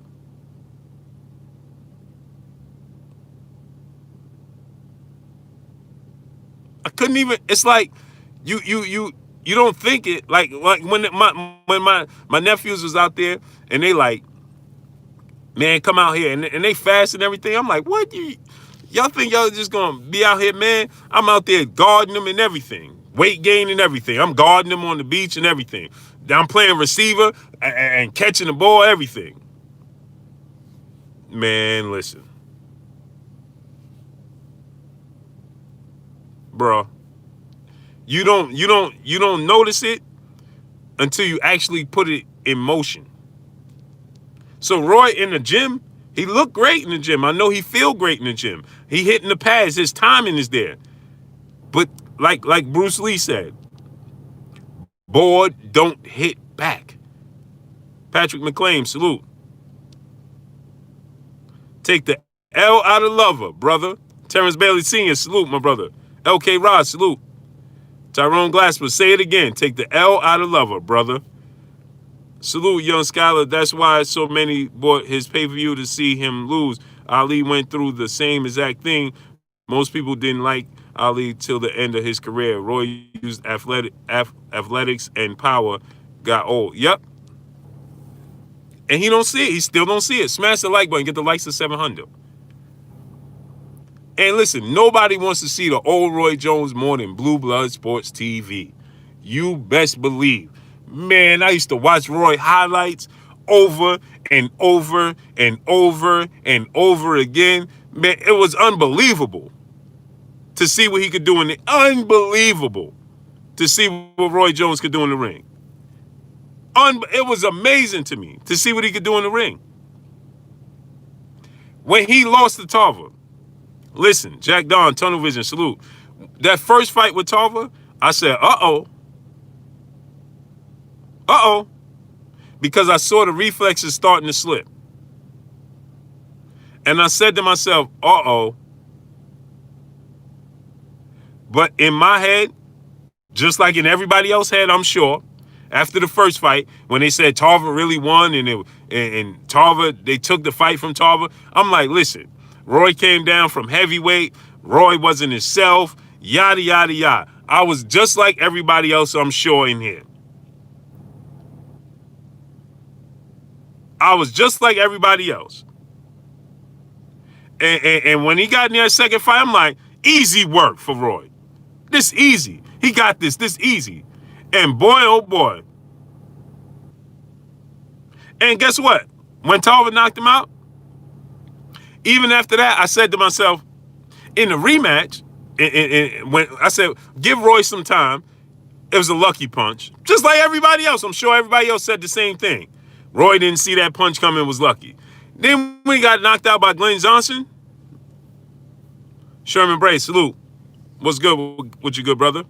I couldn't even, it's like, you don't think it, like when my nephews was out there and they like, man, come out here, and they fast and everything. I'm like, what? Y'all think y'all just gonna be out here, man? I'm out there guarding them and everything, weight gain and everything. I'm guarding them on the beach and everything. I'm playing receiver and catching the ball, everything. Man, listen, bro, you don't notice it until you actually put it in motion. So Roy in the gym, he looked great in the gym. I know he feel great in the gym. He hitting the pads. His timing is there. But like Bruce Lee said, board don't hit back. Patrick McClain, salute. Take the L out of lover, brother. Terence Bailey Sr., salute, my brother. LK Rod, salute. Tyrone Glasper, say it again. Take the L out of lover, brother. Salute, young scholar. That's why so many bought his pay-per-view to see him lose. Ali went through the same exact thing. Most people didn't like Ali till the end of his career. Roy used athletics and power, got old. Yep. And he don't see it. He still don't see it. Smash the like button. Get the likes to 700. And listen, nobody wants to see the old Roy Jones more than Blue Blood Sports TV. You best believe. Man, I used to watch Roy highlights over and over and over and over again. Man, it was unbelievable to see what he could do unbelievable to see what Roy Jones could do in the ring. It was amazing to me to see what he could do in the ring. When he lost to Tarver, listen, Jack Don, Tunnel Vision, salute. That first fight with Tarver, I said, uh-oh. Because I saw the reflexes starting to slip. And I said to myself, uh-oh. But in my head, just like in everybody else's head, I'm sure, after the first fight, when they said Tarver really won and Tarver, they took the fight from Tarver, I'm like, listen, Roy came down from heavyweight. Roy wasn't himself, yada, yada, yada. I was just like everybody else, I'm sure, in here. I was just like everybody else. And when he got in that second fight, I'm like, easy work for Roy. This easy. He got this easy. And boy, oh boy. And guess what? When Tarver knocked him out, even after that, I said to myself, in the rematch, when I said, give Roy some time, it was a lucky punch. Just like everybody else. I'm sure everybody else said the same thing. Roy didn't see that punch coming, was lucky. Then when he got knocked out by Glenn Johnson, Sherman Bray, salute. What's good with you, good brother?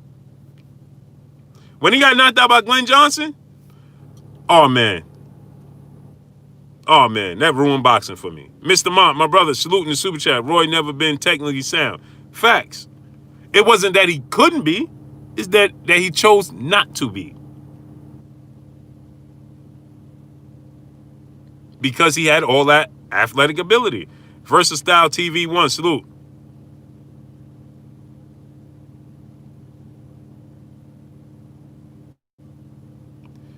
When he got knocked out by Glenn Johnson, oh man. Oh man, that ruined boxing for me. Mr. Mont, my brother, saluting the super chat. Roy never been technically sound. Facts. It wasn't that he couldn't be, it's that he chose not to be. Because he had all that athletic ability. Versatile TV 1, salute.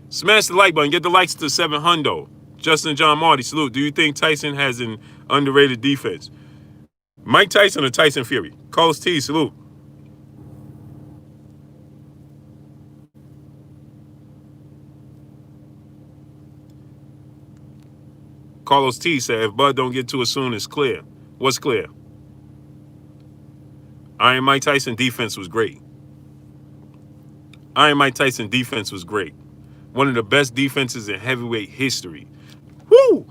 Smash the like button. Get the likes to 700. Justin John Marty, salute. Do you think Tyson has an underrated defense? Mike Tyson or Tyson Fury? Carlos T, salute. Carlos T said, if Bud don't get to it soon, it's clear. What's clear? Iron Mike Tyson defense was great. Iron Mike Tyson defense was great. One of the best defenses in heavyweight history. Woo!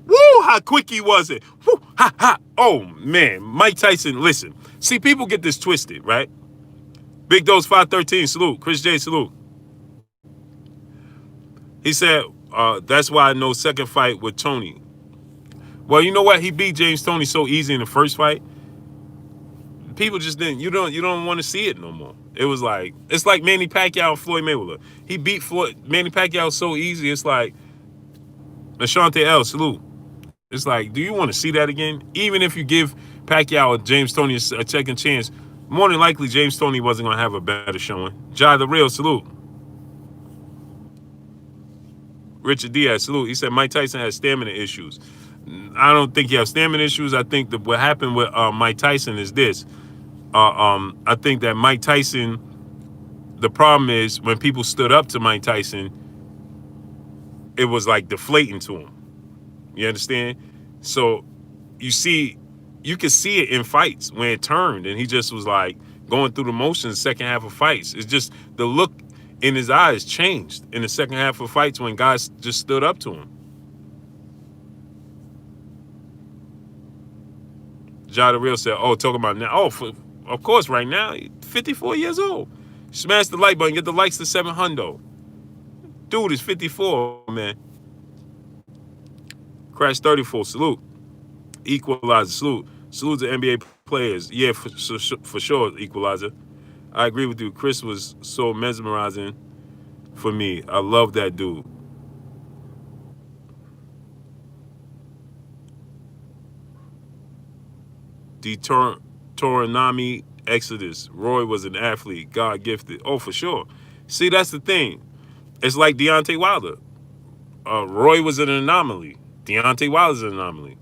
Woo! How quick he was it. Woo! Ha ha! Oh man, Mike Tyson. Listen, see, people get this twisted, right? Big Dose 513, salute. Chris J, salute. He said, that's why I know second fight with Tony. Well, you know what? He beat James Toney so easy in the first fight. People just didn't. You don't want to see it no more. It was like, it's like Manny Pacquiao and Floyd Mayweather. He beat Manny Pacquiao so easy. It's like Ashante L, salute. It's like, do you want to see that again? Even if you give Pacquiao or James Toney a second chance, more than likely James Toney wasn't going to have a better showing. Jai the Real, salute. Richard Diaz, salute. He said Mike Tyson has stamina issues. I don't think he has stamina issues. I think that what happened with Mike Tyson is this. I think that Mike Tyson, the problem is when people stood up to Mike Tyson, it was like deflating to him. You understand? So you could see it in fights when it turned and he just was like going through the motions second half of fights. It's just the look in his eyes changed in the second half of fights when guys just stood up to him. Ja the Real said, oh, talking about now. Oh, of course, right now, 54 years old. Smash the like button, get the likes to 700. Dude is 54, man. Crash 34, salute. Equalizer, salute. Salute to NBA players. Yeah, for sure, Equalizer. I agree with you. Chris was so mesmerizing for me. I love that dude. Toronami Exodus. Roy was an athlete. God gifted. Oh, for sure. See, that's the thing. It's like Deontay Wilder. Roy was an anomaly. Deontay Wilder's an anomaly.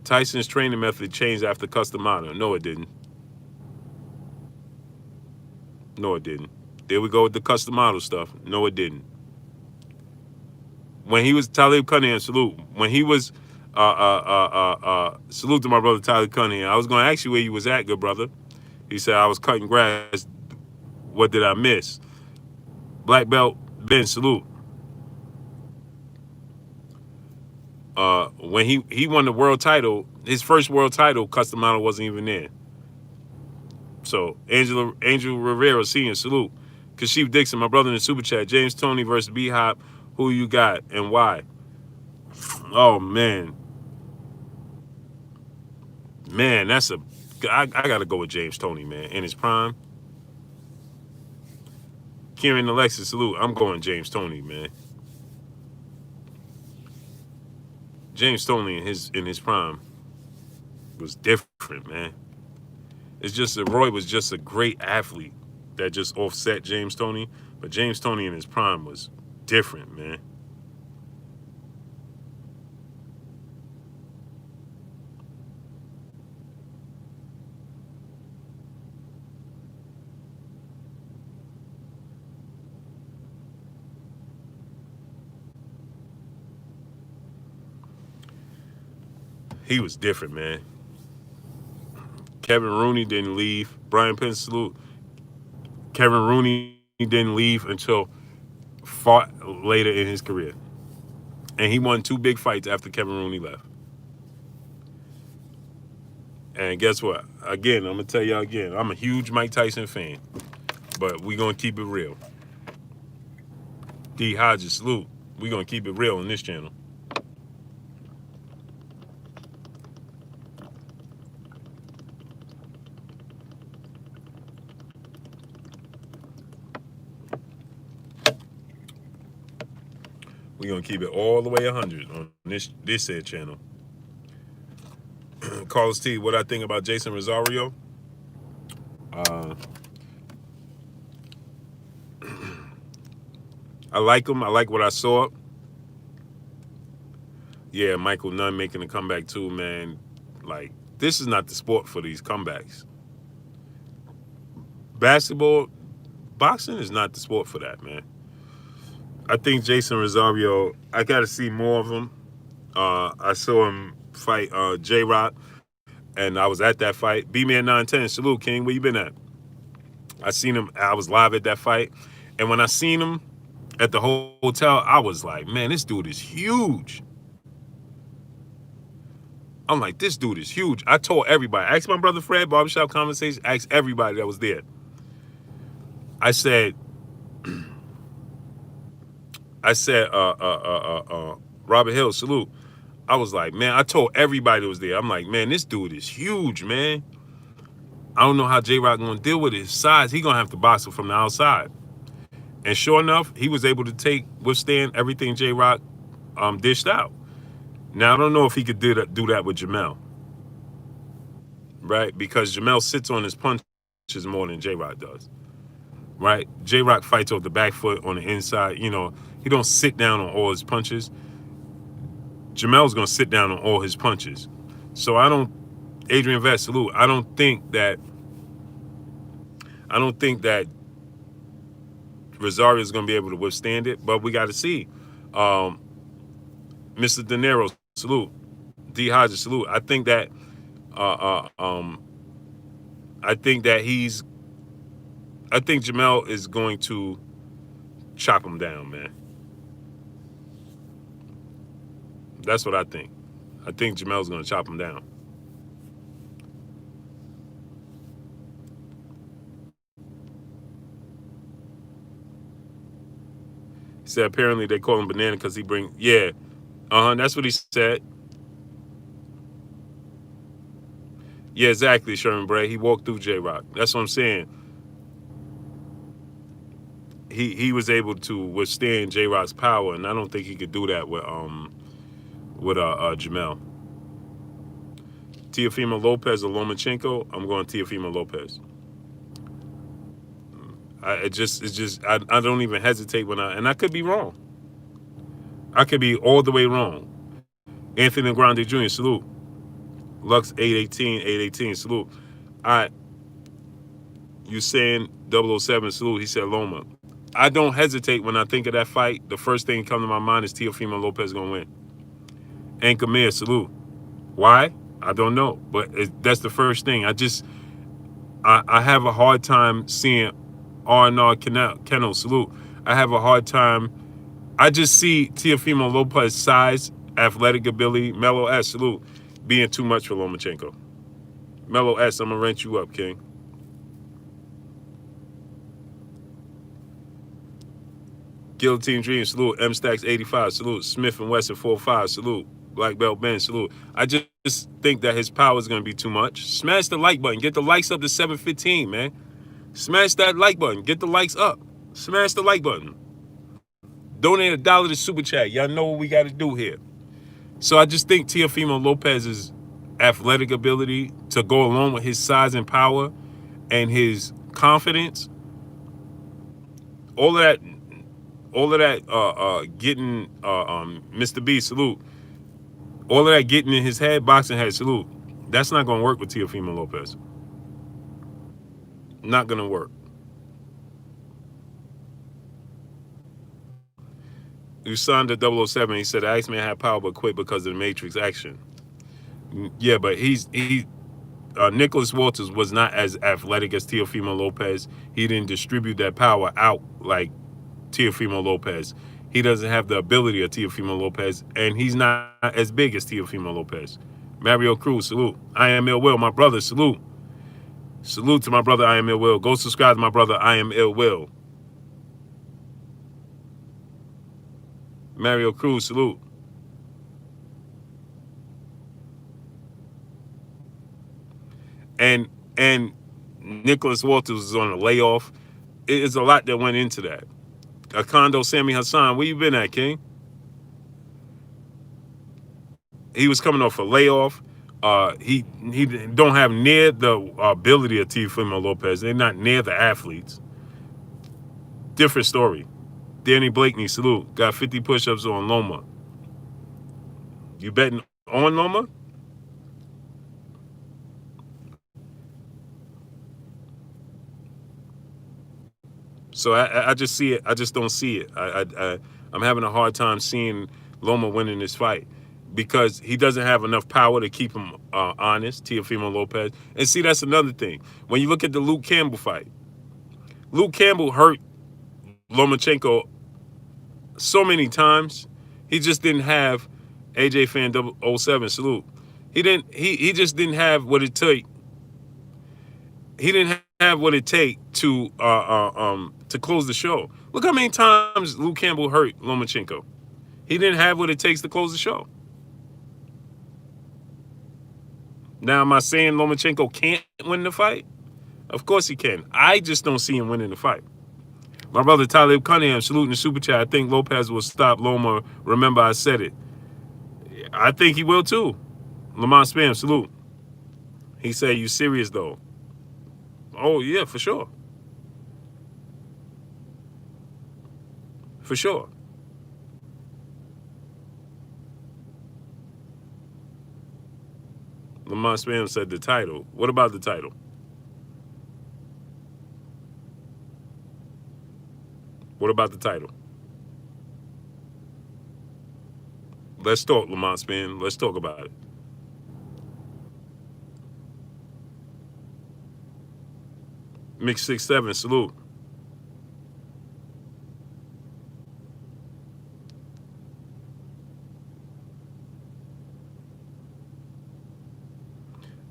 Tyson's training method changed after Customado. No, it didn't. No, it didn't. There we go with the Customado stuff. No, it didn't. When he was Talib Cunningham, salute. When he was salute to my brother Talib Cunningham. I was going to ask you where you was at, good brother. He said I was cutting grass. What did I miss? Black belt Ben, salute. When he won the world title, his first world title, Customado wasn't even there. So Angel Rivera Senior, salute. Kashif Dixon, my brother in the super chat. James Toney versus B Hop. Who you got and why? Oh man, that's I gotta go with James Toney, man, in his prime. Kieran Alexis, salute. I'm going James Toney, man. James Toney in his prime was different, man. It's just that Roy was just a great athlete that just offset James Toney, but James Toney in his prime was different, man. He was different, man. Kevin Rooney didn't leave. Brian Penn salute. Kevin Rooney didn't leave until far later in his career. And he won two big fights after Kevin Rooney left. And guess what? Again, I'm gonna tell y'all again. I'm a huge Mike Tyson fan, but we gonna keep it real. D Hodges, salute. We gonna keep it real on this channel. We gonna keep it all the way 100 on this said channel. Carlos T, what I think about Jason Rosario? Uh, I like him. I like what I saw. Yeah, Michael Nunn making a comeback too, man. Like, this is not the sport for these comebacks. Basketball, boxing is not the sport for that, man. I think Jason Rosario, I got to see more of him. I saw him fight J-Rock, and I was at that fight. B-Man 910, salute, King. Where you been at? I seen him. I was live at that fight. And when I seen him at the hotel, I was like, man, this dude is huge. I'm like, this dude is huge. I told everybody. Asked my brother Fred, Barbershop Conversation. Asked everybody that was there. I said, Robert Hill, salute. I was like, man, I told everybody that was there. I'm like, man, this dude is huge, man. I don't know how J-Rock gonna deal with his size. He gonna have to box him from the outside. And sure enough, he was able to withstand everything J-Rock dished out. Now, I don't know if he could do that with Jamel. Right? Because Jamel sits on his punches more than J-Rock does. Right? J-Rock fights off the back foot on the inside. You know, he don't sit down on all his punches. Jamel's gonna sit down on all his punches. So Adrian Vest, salute. I don't think that Rosario is gonna be able to withstand it, but we got to see. Mr. De Niro, salute. D Hodges, salute. I think that Jamel is going to chop him down, man. That's what I think. I think Jamel's going to chop him down. He said apparently they call him Banana because he bring, yeah. That's what he said. Yeah, exactly, Sherman Bray. He walked through J-Rock. That's what I'm saying. He was able to withstand J-Rock's power, and I don't think he could do that with Jamel. Teofimo Lopez or Lomachenko? I'm going Teofimo Lopez. I don't even hesitate and I could be wrong. I could be all the way wrong. Anthony Grande Jr., salute. Lux 818, salute. All right. You saying 007, salute. He said Loma. I don't hesitate when I think of that fight. The first thing that comes to my mind is Teofimo Lopez going to win. And Kamir, salute. Why? I don't know. But that's the first thing. I have a hard time seeing R&R Kennel, salute. I have a hard time. I just see Teofimo Lopez's size, athletic ability, Mellow S, salute, being too much for Lomachenko. Mellow S, I'm going to rent you up, King. Guillotine Dream, salute. M Stacks 85, salute. Smith and Wesson 45, salute. Black Belt Ben, salute. I just think that his power is going to be too much. Smash the like button. Get the likes up to 715, man. Smash that like button. Get the likes up. Smash the like button. Donate $1 to Super Chat. Y'all know what we got to do here. So I just think Teofimo Lopez's athletic ability to go along with his size and power and his confidence, all of that getting Mr. B, salute. All of that getting in his head, boxing head, salute. That's not going to work with Teofimo Lopez. Not going to work. Usanda 007, he said, Iceman had power but quit because of the Matrix action. Yeah, but Nicholas Walters was not as athletic as Teofimo Lopez. He didn't distribute that power out like Teofimo Lopez. He doesn't have the ability of Teofimo Lopez, and he's not as big as Teofimo Lopez. Mario Cruz, salute. I am Ill Will, my brother, salute. Salute to my brother, I am Ill Will. Go subscribe to my brother, I am Ill Will. Mario Cruz, salute. And and Nicholas Walters was on a layoff. It's a lot that went into that. Kondo Sammy Hassan, where you been at, King? He was coming off a layoff. He don't have near the ability of Teofimo Lopez. They're not near the athletes. Different story. Danny Blakeney, salute. Got 50 push-ups on Loma. You betting on Loma? So I just see it. I just don't see it. I'm having a hard time seeing Loma winning this fight because he doesn't have enough power to keep him honest, Teofimo Lopez. And see, that's another thing. When you look at the Luke Campbell fight, Luke Campbell hurt Lomachenko so many times. He just didn't have AJ Fan 007 salute. He just didn't have what it took. He didn't have what it take to close the show. Look how many times Luke Campbell hurt Lomachenko. He didn't have what it takes to close the show. Now, am I saying Lomachenko can't win the fight? Of course he can. I just don't see him winning the fight. My brother Talib Cunningham, saluting the super chat. I think Lopez will stop Loma. Remember, I said it. I think he will too. Lamont Spam, salute. He said, "You serious though?" Oh yeah, for sure. For sure. Lamont Spam said the title. What about the title? What about the title? Let's talk, Lamont Spam. Let's talk about it. Mix 6-7, salute.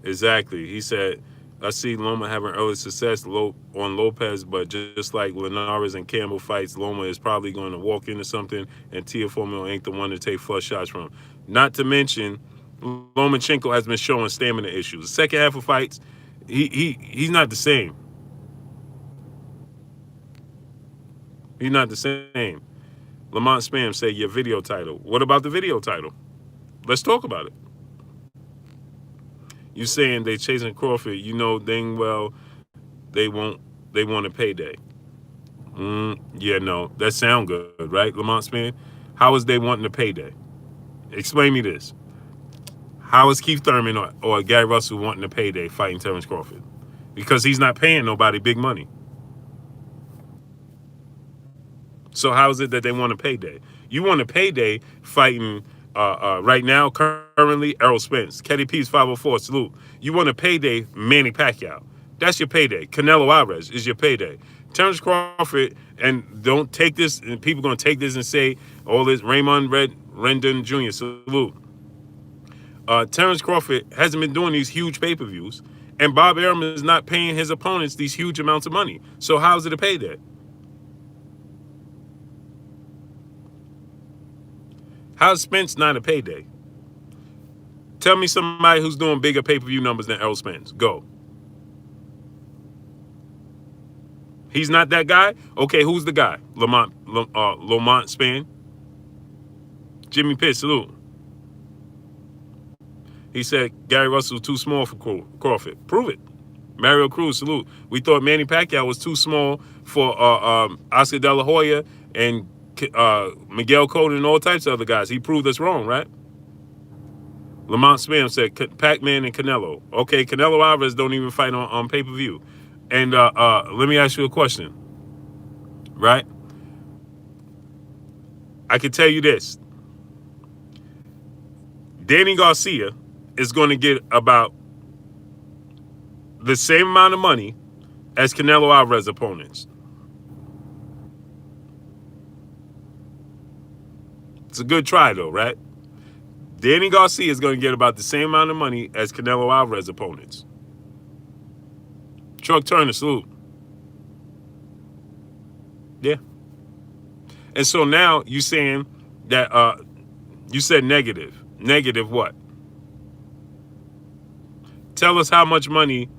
Exactly. He said, I see Loma having early success on Lopez, but just like Linares and Campbell fights, Loma is probably going to walk into something, and Teofimo ain't the one to take flush shots from. Not to mention, Lomachenko has been showing stamina issues. The second half of fights, he's not the same. He's not the same. Lamont Spam said your video title. What about the video title? Let's talk about it. You saying they chasing Crawford, you know dang well they won't they want a payday. Yeah, no. That sound good, right, Lamont Spam? How is they wanting a payday? Explain me this. How is Keith Thurman or Gary Russell wanting a payday fighting Terence Crawford? Because he's not paying nobody big money. So how is it that they want a payday? You want a payday fighting right now, currently, Errol Spence. Ketty P's 504, salute. You want a payday, Manny Pacquiao. That's your payday. Canelo Alvarez is your payday. Terence Crawford, and don't take this, and people going to take this and say, all this, Raymond Rendon Jr., salute. Terence Crawford hasn't been doing these huge pay-per-views, and Bob Arum is not paying his opponents these huge amounts of money. So how's it a payday? How's Spence not a payday? Tell me somebody who's doing bigger pay-per-view numbers than Errol Spence. Go. He's not that guy? Okay, who's the guy? Lamont Span? Jimmy Pitt, salute. He said Gary Russell too small for Crawford. Prove it. Mario Cruz, salute. We thought Manny Pacquiao was too small for Oscar De La Hoya and Miguel Cotto and all types of other guys. He proved us wrong, right? Lamont Spam said Pac-Man and Canelo. Okay, Canelo Alvarez don't even fight on pay-per-view. And let me ask you a question, right? I can tell you this. Danny Garcia is going to get about the same amount of money as Canelo Alvarez opponents. It's a good try, though, right? Danny Garcia is going to get about the same amount of money as Canelo Alvarez opponents. Truck Turner, salute. Yeah. And so now you saying that you said negative. Negative what? Tell us how much money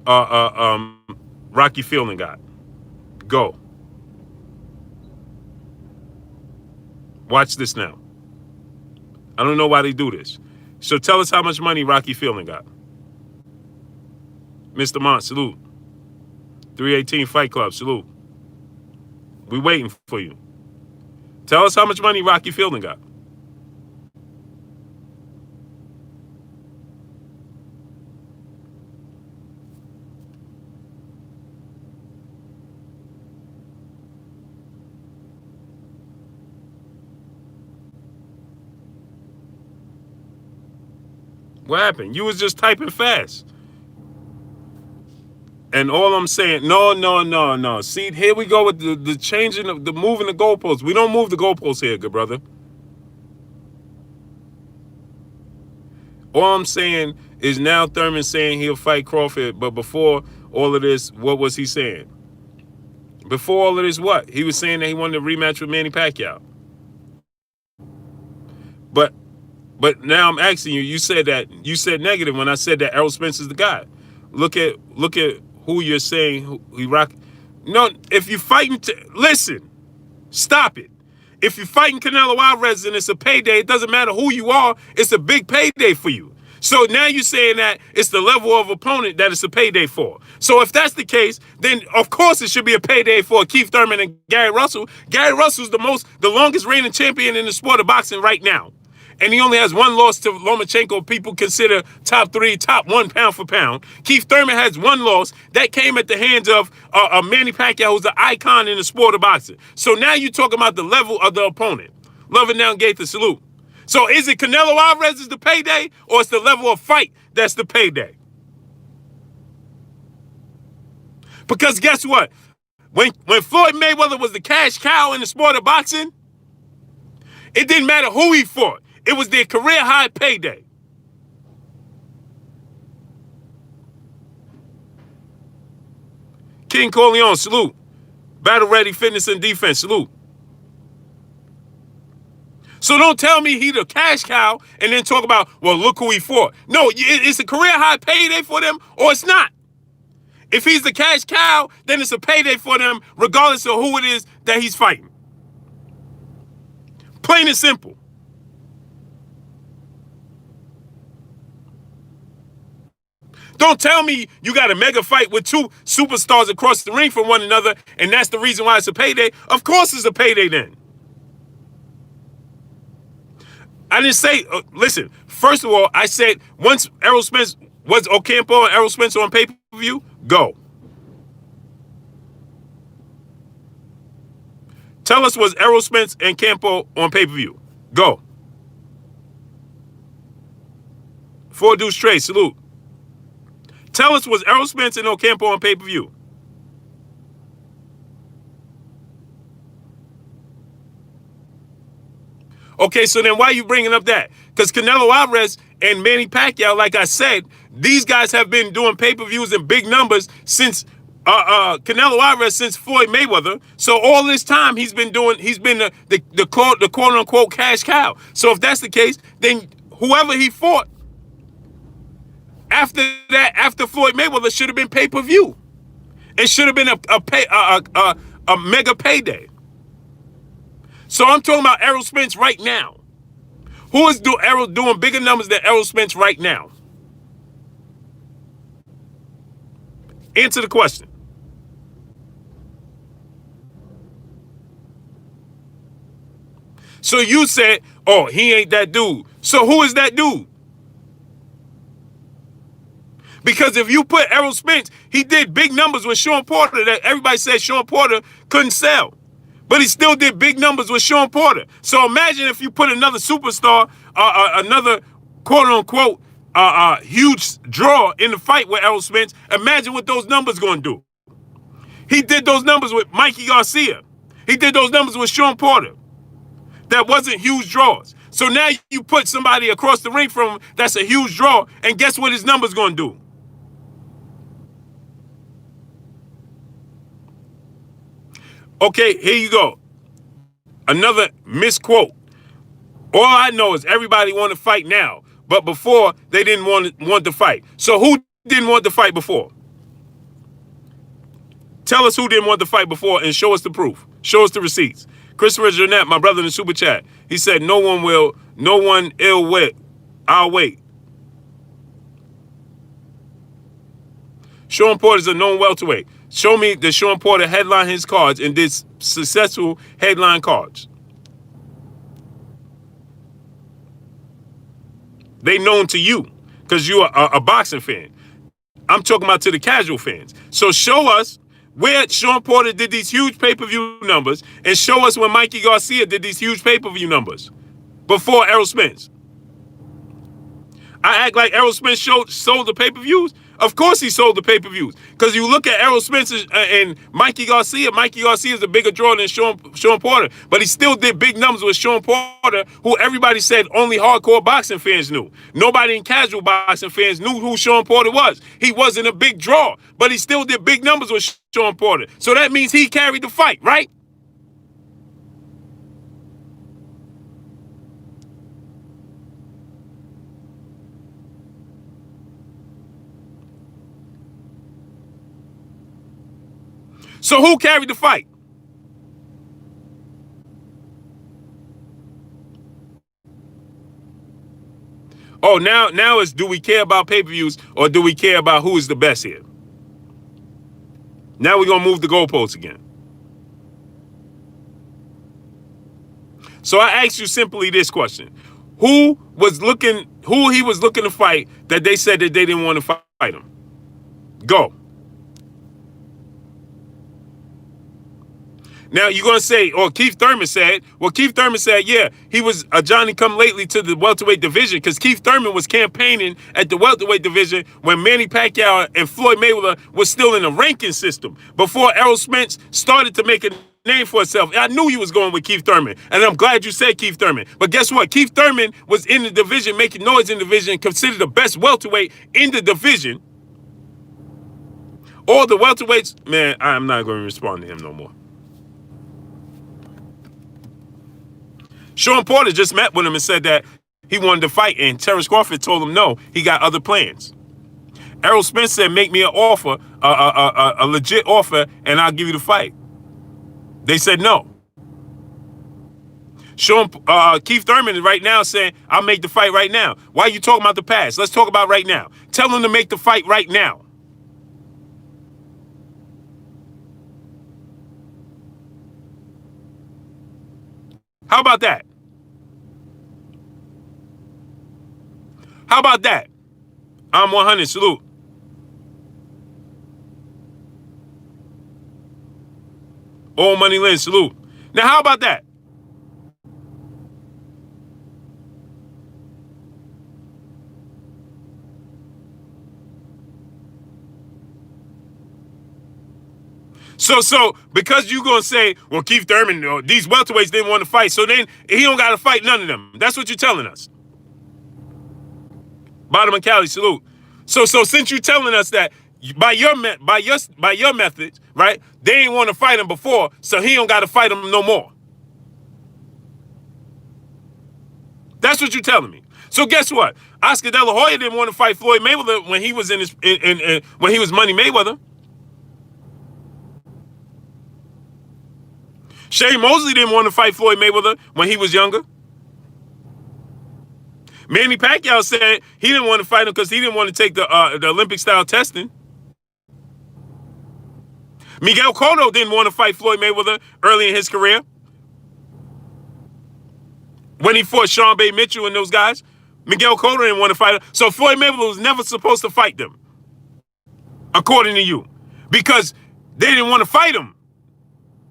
Rocky Fielding got. Go. Watch this now. I don't know why they do this. So tell us how much money Rocky Fielding got. Mr. Mont, salute. 318 Fight Club, salute. We waiting for you. Tell us how much money Rocky Fielding got. What happened? You was just typing fast. And all I'm saying, no. See, here we go with the changing of the moving the goalposts. We don't move the goalposts here, good brother. All I'm saying is now Thurman saying he'll fight Crawford, but before all of this, what was he saying? Before all of this, what? He was saying that he wanted a rematch with Manny Pacquiao. But now I'm asking you, you said negative when I said that Errol Spence is the guy. Look at who you're saying he rock. No, if you fighting, listen, stop it. If you're fighting Canelo Alvarez and it's a payday, it doesn't matter who you are, it's a big payday for you. So now you're saying that it's the level of opponent that it's a payday for. So if that's the case, then of course it should be a payday for Keith Thurman and Gary Russell. Gary Russell's the longest reigning champion in the sport of boxing right now. And he only has one loss to Lomachenko, people consider top 3, top 1 pound for pound. Keith Thurman has one loss. That came at the hands of Manny Pacquiao, who's an icon in the sport of boxing. So now you're talking about the level of the opponent. Love it down, Gaither, salute. So is it Canelo Alvarez is the payday, or it's the level of fight that's the payday? Because guess what? When Floyd Mayweather was the cash cow in the sport of boxing, it didn't matter who he fought. It was their career high payday. King Corleone, salute. Battle ready, fitness and defense, salute. So don't tell me he the cash cow and then talk about, well, look who he fought. No, it's a career high payday for them or it's not. If he's the cash cow, then it's a payday for them regardless of who it is that he's fighting. Plain and simple. Don't tell me you got a mega fight with 2 superstars across the ring from one another, and that's the reason why it's a payday. Of course it's a payday then. I didn't say, listen, first of all, I said once Errol Spence was Ocampo and Errol Spence on pay-per-view, go. Tell us, was Errol Spence and Campo on pay-per-view? Go. 4 Deuce Trey, salute. Tell us, was Errol Spence and Ocampo on pay-per-view? Okay, so then why are you bringing up that? Because Canelo Alvarez and Manny Pacquiao, like I said, these guys have been doing pay-per-views in big numbers since Canelo Alvarez, since Floyd Mayweather. So all this time he's been the quote-unquote cash cow. So if that's the case, then whoever he fought after that, after Floyd Mayweather, should have been pay-per-view. It should have been a mega payday. So I'm talking about Errol Spence right now. Who is doing bigger numbers than Errol Spence right now? Answer the question. So you said, oh, he ain't that dude. So who is that dude? Because if you put Errol Spence, he did big numbers with Sean Porter that everybody said Sean Porter couldn't sell. But he still did big numbers with Sean Porter. So imagine if you put another superstar, another quote-unquote huge draw in the fight with Errol Spence, imagine what those numbers going to do. He did those numbers with Mikey Garcia. He did those numbers with Sean Porter. That wasn't huge draws. So now you put somebody across the ring from him that's a huge draw, and guess what his number's going to do? Okay, here you go. Another misquote. All I know is everybody want to fight now, but before they didn't want to fight. So who didn't want to fight before? Tell us who didn't want to fight before and show us the proof. Show us the receipts. Christopher Jeanette, my brother in the super chat, he said, no one ill wit. I'll wait. Sean Porter's a known welterweight. Show me that Sean Porter headlined his cards and did successful headline cards. They known to you because you are a boxing fan. I'm talking about to the casual fans. So show us where Sean Porter did these huge pay-per-view numbers, and show us when Mikey Garcia did these huge pay-per-view numbers before Errol Spence. I act like Errol Spence sold the pay-per-views. Of course he sold the pay-per-views. Because you look at Errol Spence and Mikey Garcia is a bigger draw than Sean Porter. But he still did big numbers with Sean Porter, who everybody said only hardcore boxing fans knew. Nobody in casual boxing fans knew who Sean Porter was. He wasn't a big draw, but he still did big numbers with Sean Porter. So that means he carried the fight, right? So who carried the fight? Oh, now it's, do we care about pay-per-views or do we care about who is the best here? Now we're going to move the goalposts again. So I asked you simply this question. Who he was looking to fight that they said that they didn't want to fight him? Go. Now you're going to say, or Keith Thurman said, yeah, he was a Johnny-come-lately to the welterweight division because Keith Thurman was campaigning at the welterweight division when Manny Pacquiao and Floyd Mayweather was still in the ranking system before Errol Spence started to make a name for himself. I knew you was going with Keith Thurman, and I'm glad you said Keith Thurman. But guess what? Keith Thurman was in the division, making noise in the division, considered the best welterweight in the division. All the welterweights, man, I'm not going to respond to him no more. Sean Porter just met with him and said that he wanted to fight, and Terence Crawford told him no, he got other plans. Errol Spence said, make me an offer, a legit offer, and I'll give you the fight. They said no. Keith Thurman is right now saying, I'll make the fight right now. Why are you talking about the past? Let's talk about right now. Tell him to make the fight right now. How about that? How about that? I'm 100, salute. All Money Lynn, salute. Now, how about that? So because you gonna say, well, Keith Thurman, these welterweights didn't want to fight, so then he don't got to fight none of them. That's what you're telling us. Bottom and Cali, salute. So since you're telling us that by your methods, right, they ain't want to fight him before, so he don't got to fight him no more. That's what you're telling me. So guess what? Oscar De La Hoya didn't want to fight Floyd Mayweather when he was when he was Money Mayweather. Shane Mosley didn't want to fight Floyd Mayweather when he was younger. Manny Pacquiao said he didn't want to fight him because he didn't want to take the Olympic-style testing. Miguel Cotto didn't want to fight Floyd Mayweather early in his career when he fought Sean Bay Mitchell and those guys. Miguel Cotto didn't want to fight him. So Floyd Mayweather was never supposed to fight them, according to you, because they didn't want to fight him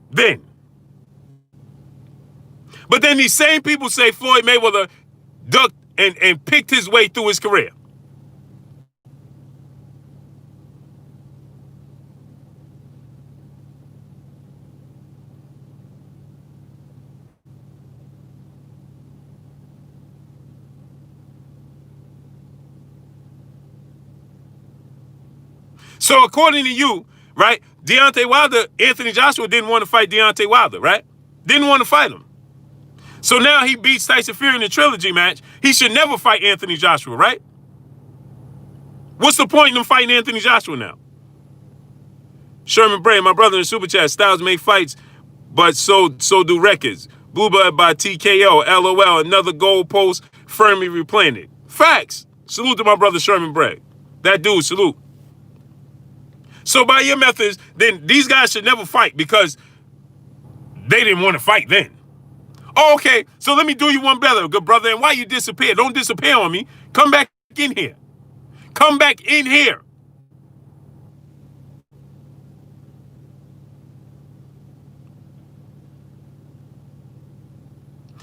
then. But then these same people say Floyd Mayweather ducked and picked his way through his career. So according to you, right, Deontay Wilder, Anthony Joshua didn't want to fight Deontay Wilder, right? Didn't want to fight him. So now he beats Tyson Fury in the trilogy match. He should never fight Anthony Joshua, right? What's the point in him fighting Anthony Joshua now? Sherman Bray, my brother in Super Chat, Styles make fights, but so do records. Blue Blood by TKO, LOL, another goalpost firmly replanted. Facts. Salute to my brother Sherman Bray. That dude, salute. So by your methods, then these guys should never fight because they didn't want to fight then. Oh, okay, so let me do you one better, good brother. And why you disappear? Don't disappear on me. Come back in here. Come back in here.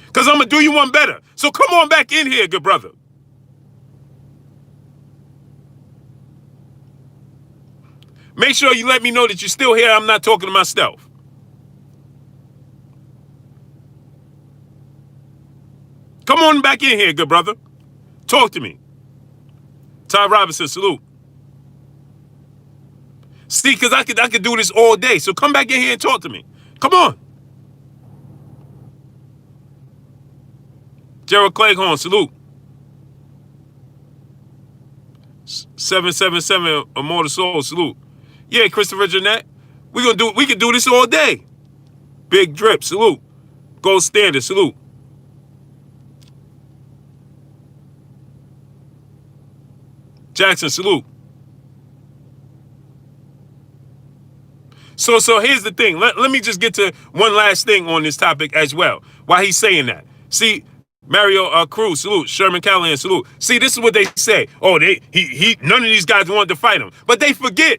Because I'm going to do you one better. So come on back in here, good brother. Make sure you let me know that you're still here. I'm not talking to myself. Come on back in here, good brother. Talk to me. Ty Robinson, salute. See, because I could do this all day. So come back in here and talk to me. Come on. Gerald Cleghorn, salute. 777 Immortal Soul, salute. Yeah, Christopher Jeanette. We can do this all day. Big Drip, salute. Gold Standard, salute. Jackson, salute. So here's the thing. Let me just get to one last thing on this topic as well. Why he's saying that. See, Mario Cruz, salute. Sherman Callahan, salute. See, this is what they say. Oh, none of these guys wanted to fight him. But they forget.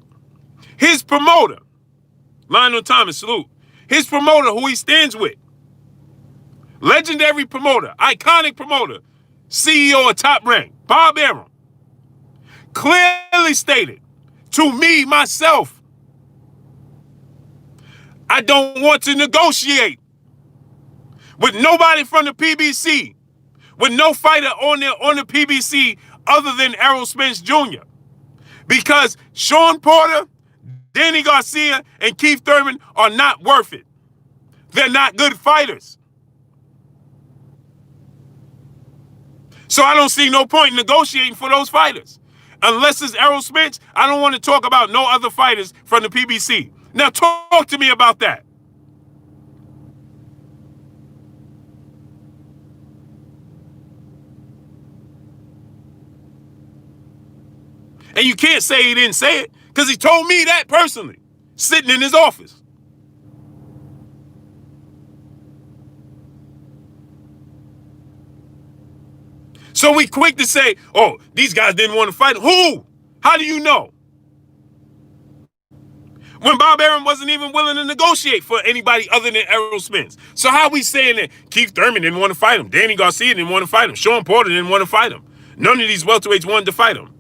His promoter, Lionel Thomas, salute. His promoter, who he stands with. Legendary promoter, iconic promoter, CEO of Top Rank, Bob Arum, clearly stated to me, myself, I don't want to negotiate with nobody from the PBC, with no fighter on the PBC other than Errol Spence Jr. Because Sean Porter, Danny Garcia, and Keith Thurman are not worth it. They're not good fighters. So I don't see no point in negotiating for those fighters. Unless it's Errol Spence, I don't want to talk about no other fighters from the PBC. Now talk to me about that. And you can't say he didn't say it, because he told me that personally, sitting in his office. So we quick to say, oh, these guys didn't want to fight. Who? How do you know? When Bob Arum wasn't even willing to negotiate for anybody other than Errol Spence. So how are we saying that Keith Thurman didn't want to fight him? Danny Garcia didn't want to fight him. Sean Porter didn't want to fight him. None of these welterweights wanted to fight him.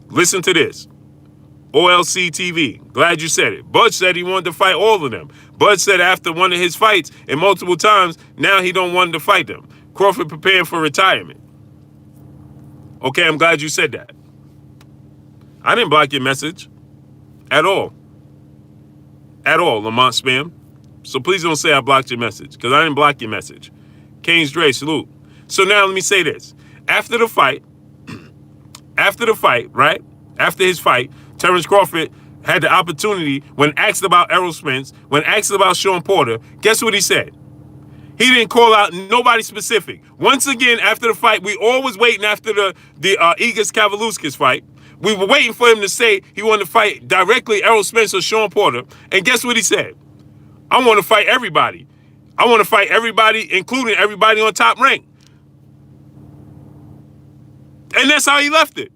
Listen to this. OLC TV. Glad you said it. Bud said he wanted to fight all of them. Bud said after one of his fights and multiple times, now he don't want to fight them. Crawford preparing for retirement. Okay, I'm glad you said that. I didn't block your message. At all. At all, Lamont Spam. So please don't say I blocked your message, because I didn't block your message. Canes Dre, salute. So now let me say this. After the fight, right? After his fight, Terence Crawford had the opportunity, when asked about Errol Spence, when asked about Sean Porter, guess what he said? He didn't call out nobody specific. Once again, after the fight, we all was waiting after the Igis Kavaluskas fight. We were waiting for him to say he wanted to fight directly Errol Spence or Sean Porter. And guess what he said? I want to fight everybody. I want to fight everybody, including everybody on Top Rank. And that's how he left it.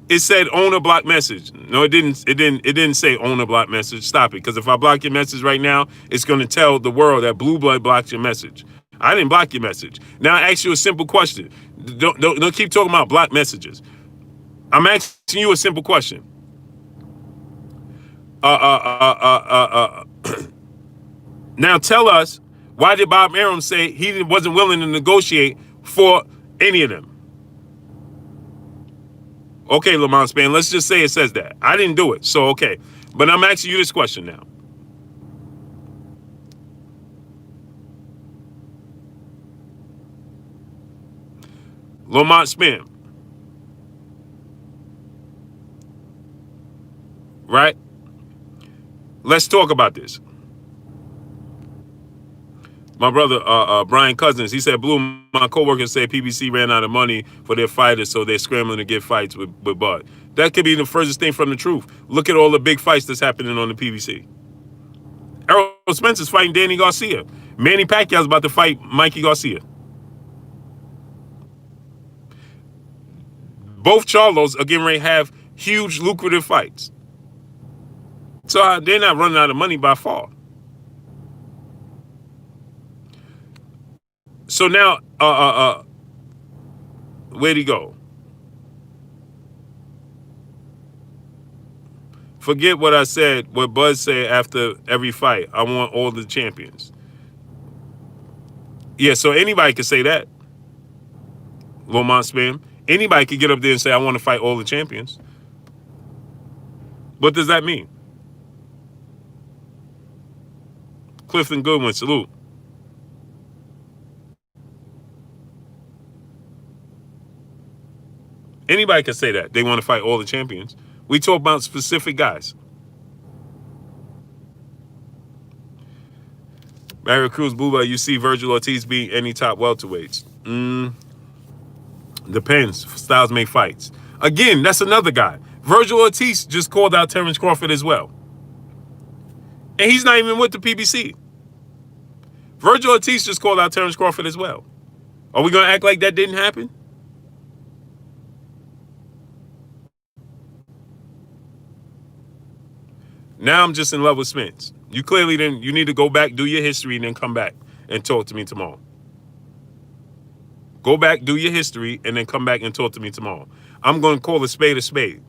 It said owner block message. No, it didn't. It didn't say owner block message. Stop it. Because if I block your message right now, it's going to tell the world that Blue Blood blocked your message. I didn't block your message. Now I ask you a simple question. Don't keep talking about blocked messages. I'm asking you a simple question. Now tell us, why did Bob Arum say he wasn't willing to negotiate for any of them? Okay, Lamont Span, let's just say it says that. I didn't do it, so okay. But I'm asking you this question now. Lamont Span, right? Let's talk about this. My brother, Brian Cousins, he said, Blue, my coworkers say PBC ran out of money for their fighters, so they're scrambling to get fights with Bud. That could be the furthest thing from the truth. Look at all the big fights that's happening on the PBC. Errol Spence is fighting Danny Garcia. Manny Pacquiao's about to fight Mikey Garcia. Both Charlos are getting ready to have huge, lucrative fights. So they're not running out of money by far. So now, where'd he go? Forget what I said, what Buzz said after every fight. I want all the champions. Yeah, so anybody can say that. Lamont Spam. Anybody could get up there and say, I want to fight all the champions. What does that mean? Clifton Goodwin, salute. Anybody can say that. They want to fight all the champions. We talk about specific guys. Barry Cruz, Booba, you see Virgil Ortiz beat any top welterweights? Depends. Styles make fights. Again, that's another guy. Virgil Ortiz just called out Terence Crawford as well. And he's not even with the PBC. Virgil Ortiz just called out Terence Crawford as well. Are we going to act like that didn't happen? Now I'm just in love with Spence. You clearly didn't. You need to go back, do your history, and then come back and talk to me tomorrow. Go back, do your history, and then come back and talk to me tomorrow. I'm going to call a spade a spade.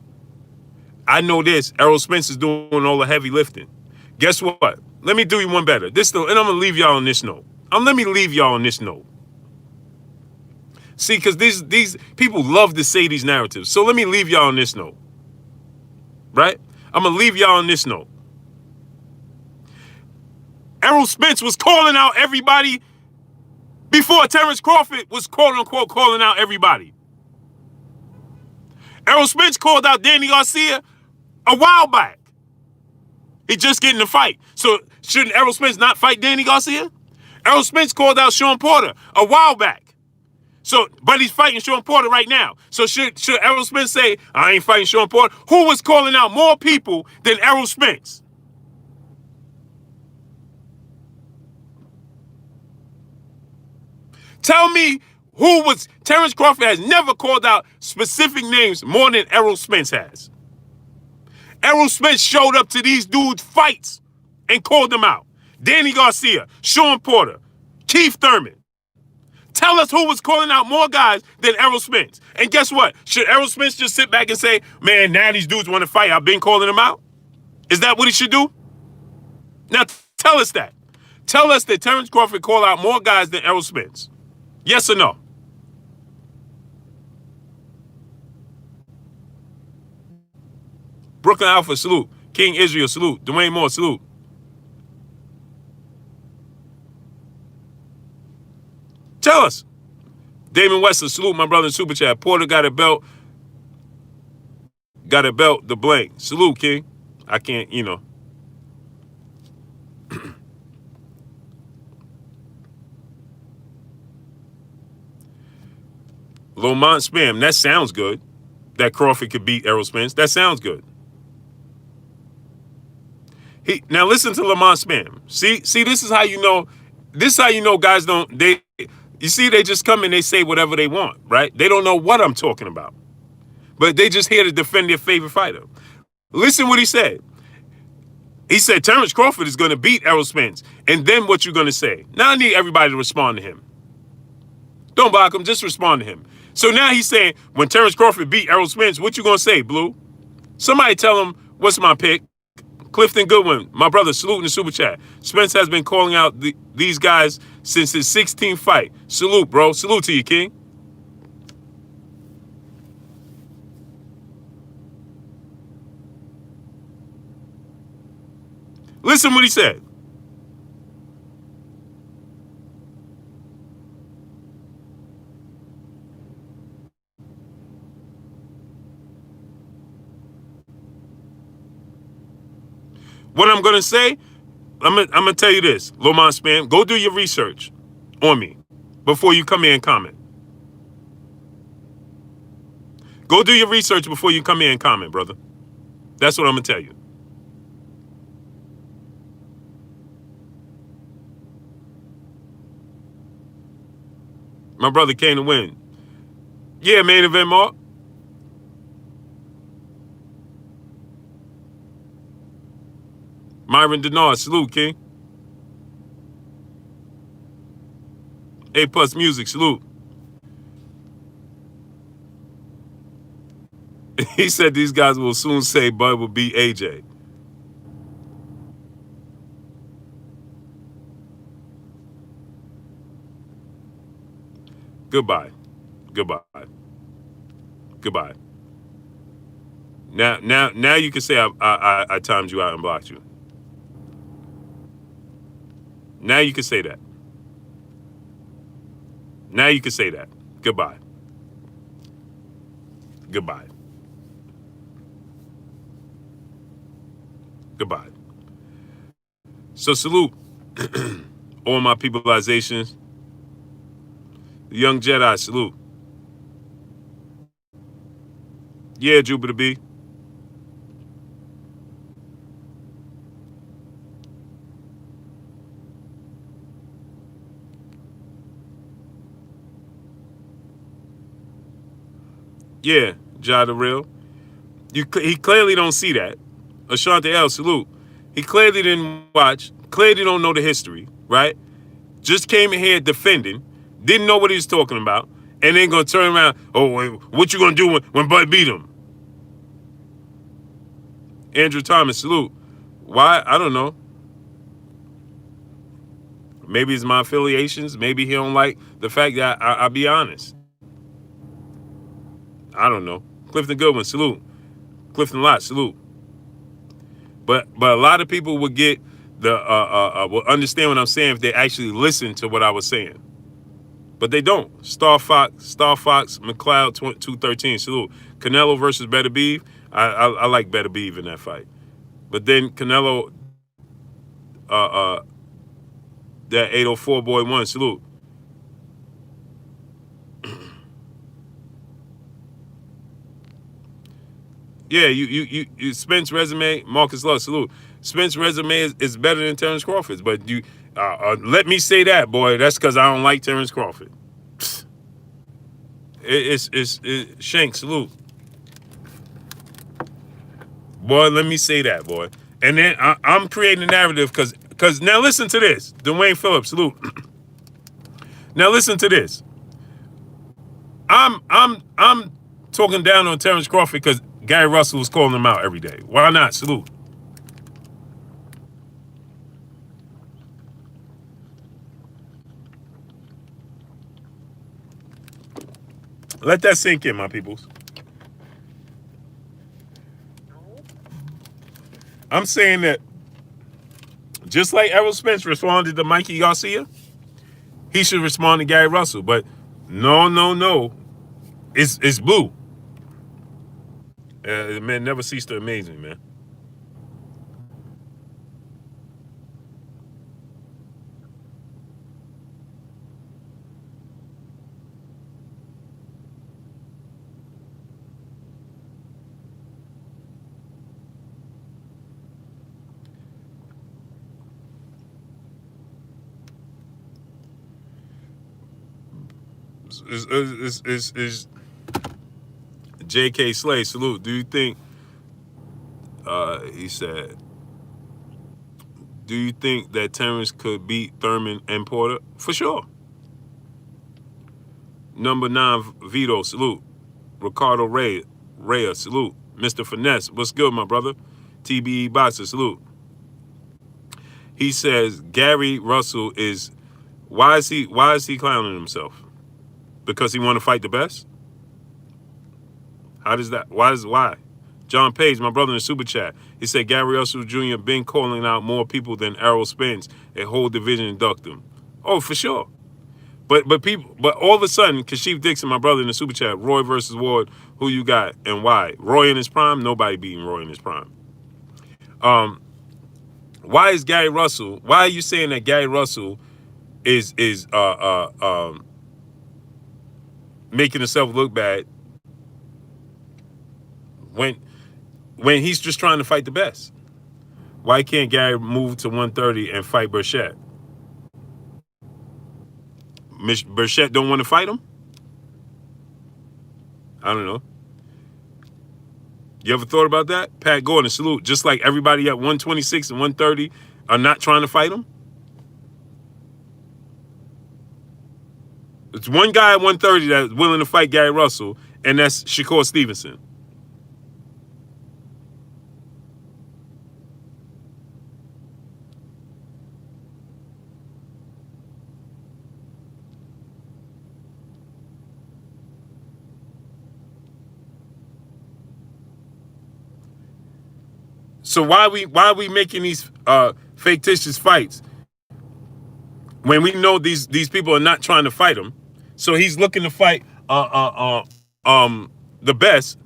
I know this. Errol Spence is doing all the heavy lifting. Guess what? Let me do you one better. And I'm going to leave y'all on this note. Let me leave y'all on this note. See, because these people love to say these narratives. So let me leave y'all on this note. Right? I'm going to leave y'all on this note. Errol Spence was calling out everybody before Terence Crawford was quote-unquote calling out everybody. Errol Spence called out Danny Garcia a while back. He just getting the fight. So shouldn't Errol Spence not fight Danny Garcia? Errol Spence called out Sean Porter a while back. So, but he's fighting Sean Porter right now. So should Errol Spence say, I ain't fighting Sean Porter? Who was calling out more people than Errol Spence? Tell me who was. Terence Crawford has never called out specific names more than Errol Spence has. Errol Spence showed up to these dudes' fights and called them out. Danny Garcia, Sean Porter, Keith Thurman. Tell us who was calling out more guys than Errol Spence. And guess what? Should Errol Spence just sit back and say, man, now these dudes want to fight. I've been calling them out? Is that what he should do? Now, tell us that. Tell us that Terence Crawford called out more guys than Errol Spence. Yes or no? Brooklyn Alpha, salute. King Israel, salute. Dwayne Moore, salute. Tell us. Damon Wester, salute my brother in Super Chat. Porter got a belt. Got a belt, the blank. Salute, King. I can't, Lamont Spam, that sounds good. That Crawford could beat Errol Spence. That sounds good. Now listen to Lamont Spam. See, this is how you know. This is how you know guys don't. They just come and they say whatever they want, right? They don't know what I'm talking about, but they just here to defend their favorite fighter. Listen what he said. He said Terence Crawford is going to beat Errol Spence, and then what you going to say? Now I need everybody to respond to him. Don't block him. Just respond to him. So now he's saying when Terence Crawford beat Errol Spence, what you going to say, Blue? Somebody tell him what's my pick. Clifton Goodwin, my brother, salute in the super chat. Spence has been calling out these guys since his 16th fight. Salute, bro. Salute to you, King. Listen what he said. What I'm going to say, I'm gonna tell you this, Lomon Spam, go do your research on me before you come here and comment. Go do your research before you come here and comment, brother. That's what I'm gonna tell you. My brother came to win. Yeah, main event, Mark. Myron Denard, salute, King. A Plus Music, salute. He said these guys will soon say Bud will beat AJ. Goodbye. Goodbye. Goodbye. Now you can say I timed you out and blocked you. Now you can say that. Now you can say that. Goodbye. Goodbye. Goodbye. So salute all my peopleizations. The young Jedi, salute. Yeah, Jupiter B. Yeah, Jada Real. He clearly don't see that. Ashante L, salute. He clearly didn't watch, clearly don't know the history, right? Just came in here defending, didn't know what he was talking about, and then gonna turn around, oh, what you gonna do when Bud beat him? Andrew Thomas, salute. Why? I don't know. Maybe it's my affiliations. Maybe he don't like the fact that I'll be honest. I don't know. Clifton Goodwin, salute. Clifton Lott, salute. But a lot of people would get will understand what I'm saying if they actually listen to what I was saying. But they don't. Star Fox, McLeod 213, salute. Canelo versus Better Beef. I like Better Beef in that fight. But then Canelo, that 804 boy won, salute. Yeah, you Spence resume, Marcus Love, salute. Spence resume is better than Terence Crawford's, but you let me say that, boy. That's because I don't like Terence Crawford. It's Shank, salute. Boy, let me say that, boy. And then I'm creating a narrative because now listen to this. Dwayne Phillips, salute. Now listen to this. I'm talking down on Terence Crawford because Gary Russell was calling him out every day. Why not? Salute. Let that sink in, my peoples. I'm saying that just like Errol Spence responded to Mikey Garcia, he should respond to Gary Russell. But no. It's blue. The man never ceased to amaze me, man. Is J.K. Slay, salute. Do you think, he said, do you think that Terence could beat Thurman and Porter? For sure. Number 9, Vito, salute. Ricardo Reyes, salute. Mr. Finesse, what's good, my brother? TBE Boxer, salute. He says Gary Russell is why is he clowning himself? Because he want to fight the best? How does that why? John Page, my brother in the super chat, he said Gary Russell Jr. been calling out more people than Errol Spence, a whole division induct him. Oh, for sure. But all of a sudden, Kashif Dixon, my brother in the super chat, Roy versus Ward, who you got and why? Roy in his prime? Nobody beating Roy in his prime. Why is Gary Russell? Why are you saying that Gary Russell is making himself look bad when he's just trying to fight the best? Why can't Gary move to 130 and fight Burchett? Burchett don't want to fight him? I don't know. You ever thought about that? Pat Gordon, salute. Just like everybody at 126 and 130 are not trying to fight him? It's one guy at 130 that's willing to fight Gary Russell, and that's Shakur Stevenson. So why are we making these fictitious fights when we know these people are not trying to fight him? So he's looking to fight the best.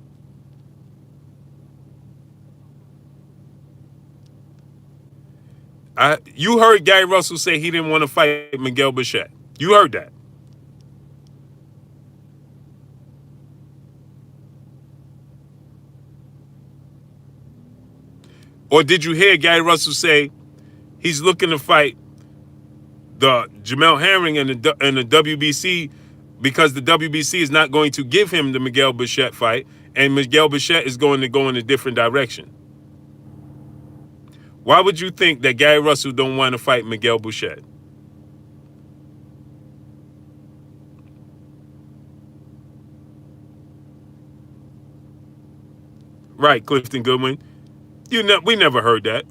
You heard Gary Russell say he didn't want to fight Miguel Burchett. You heard that. Or did you hear Gary Russell say he's looking to fight the Jamel Herring and the WBC because the WBC is not going to give him the Miguel Burchett fight, and Miguel Burchett is going to go in a different direction? Why would you think that Gary Russell don't want to fight Miguel Burchett? Right, Clifton Goodwin. We never heard that.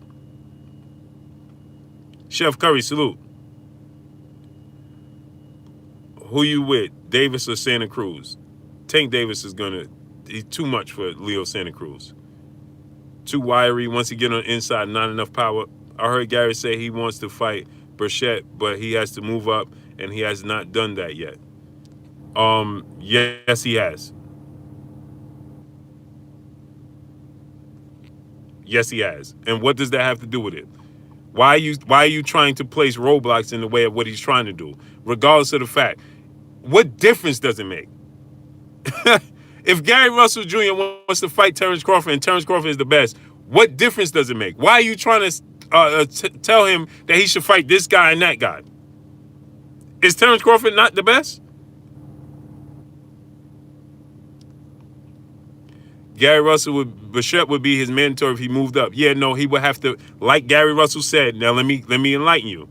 Chef Curry, salute. Who you with, Davis or Santa Cruz? Tank Davis is he's too much for Leo Santa Cruz. Too wiry. Once he get on the inside, not enough power. I heard Gary say he wants to fight Burchett, but he has to move up, and he has not done that yet. Yes, he has. Yes, he has. And what does that have to do with it? Why are you trying to place roadblocks in the way of what he's trying to do? Regardless of the fact, what difference does it make? If Gary Russell Jr. wants to fight Terence Crawford and Terence Crawford is the best, what difference does it make? Why are you trying to tell him that he should fight this guy and that guy? Is Terence Crawford not the best? Gary Russell Burchett would be his mentor if he moved up. Yeah, no, he would have to, like Gary Russell said. Now let me enlighten you.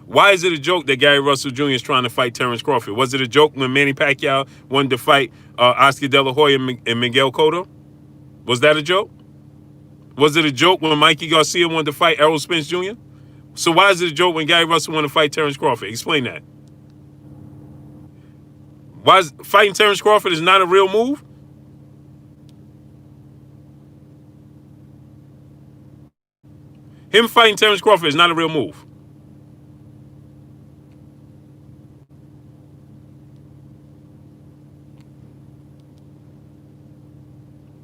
Why is it a joke that Gary Russell Jr. is trying to fight Terence Crawford? Was it a joke when Manny Pacquiao wanted to fight Oscar De La Hoya and Miguel Cotto? Was that a joke? Was it a joke when Mikey Garcia wanted to fight Errol Spence Jr.? So why is it a joke when Gary Russell wanted to fight Terence Crawford? Explain that. Why is fighting Terence Crawford is not a real move? Him fighting Terence Crawford is not a real move.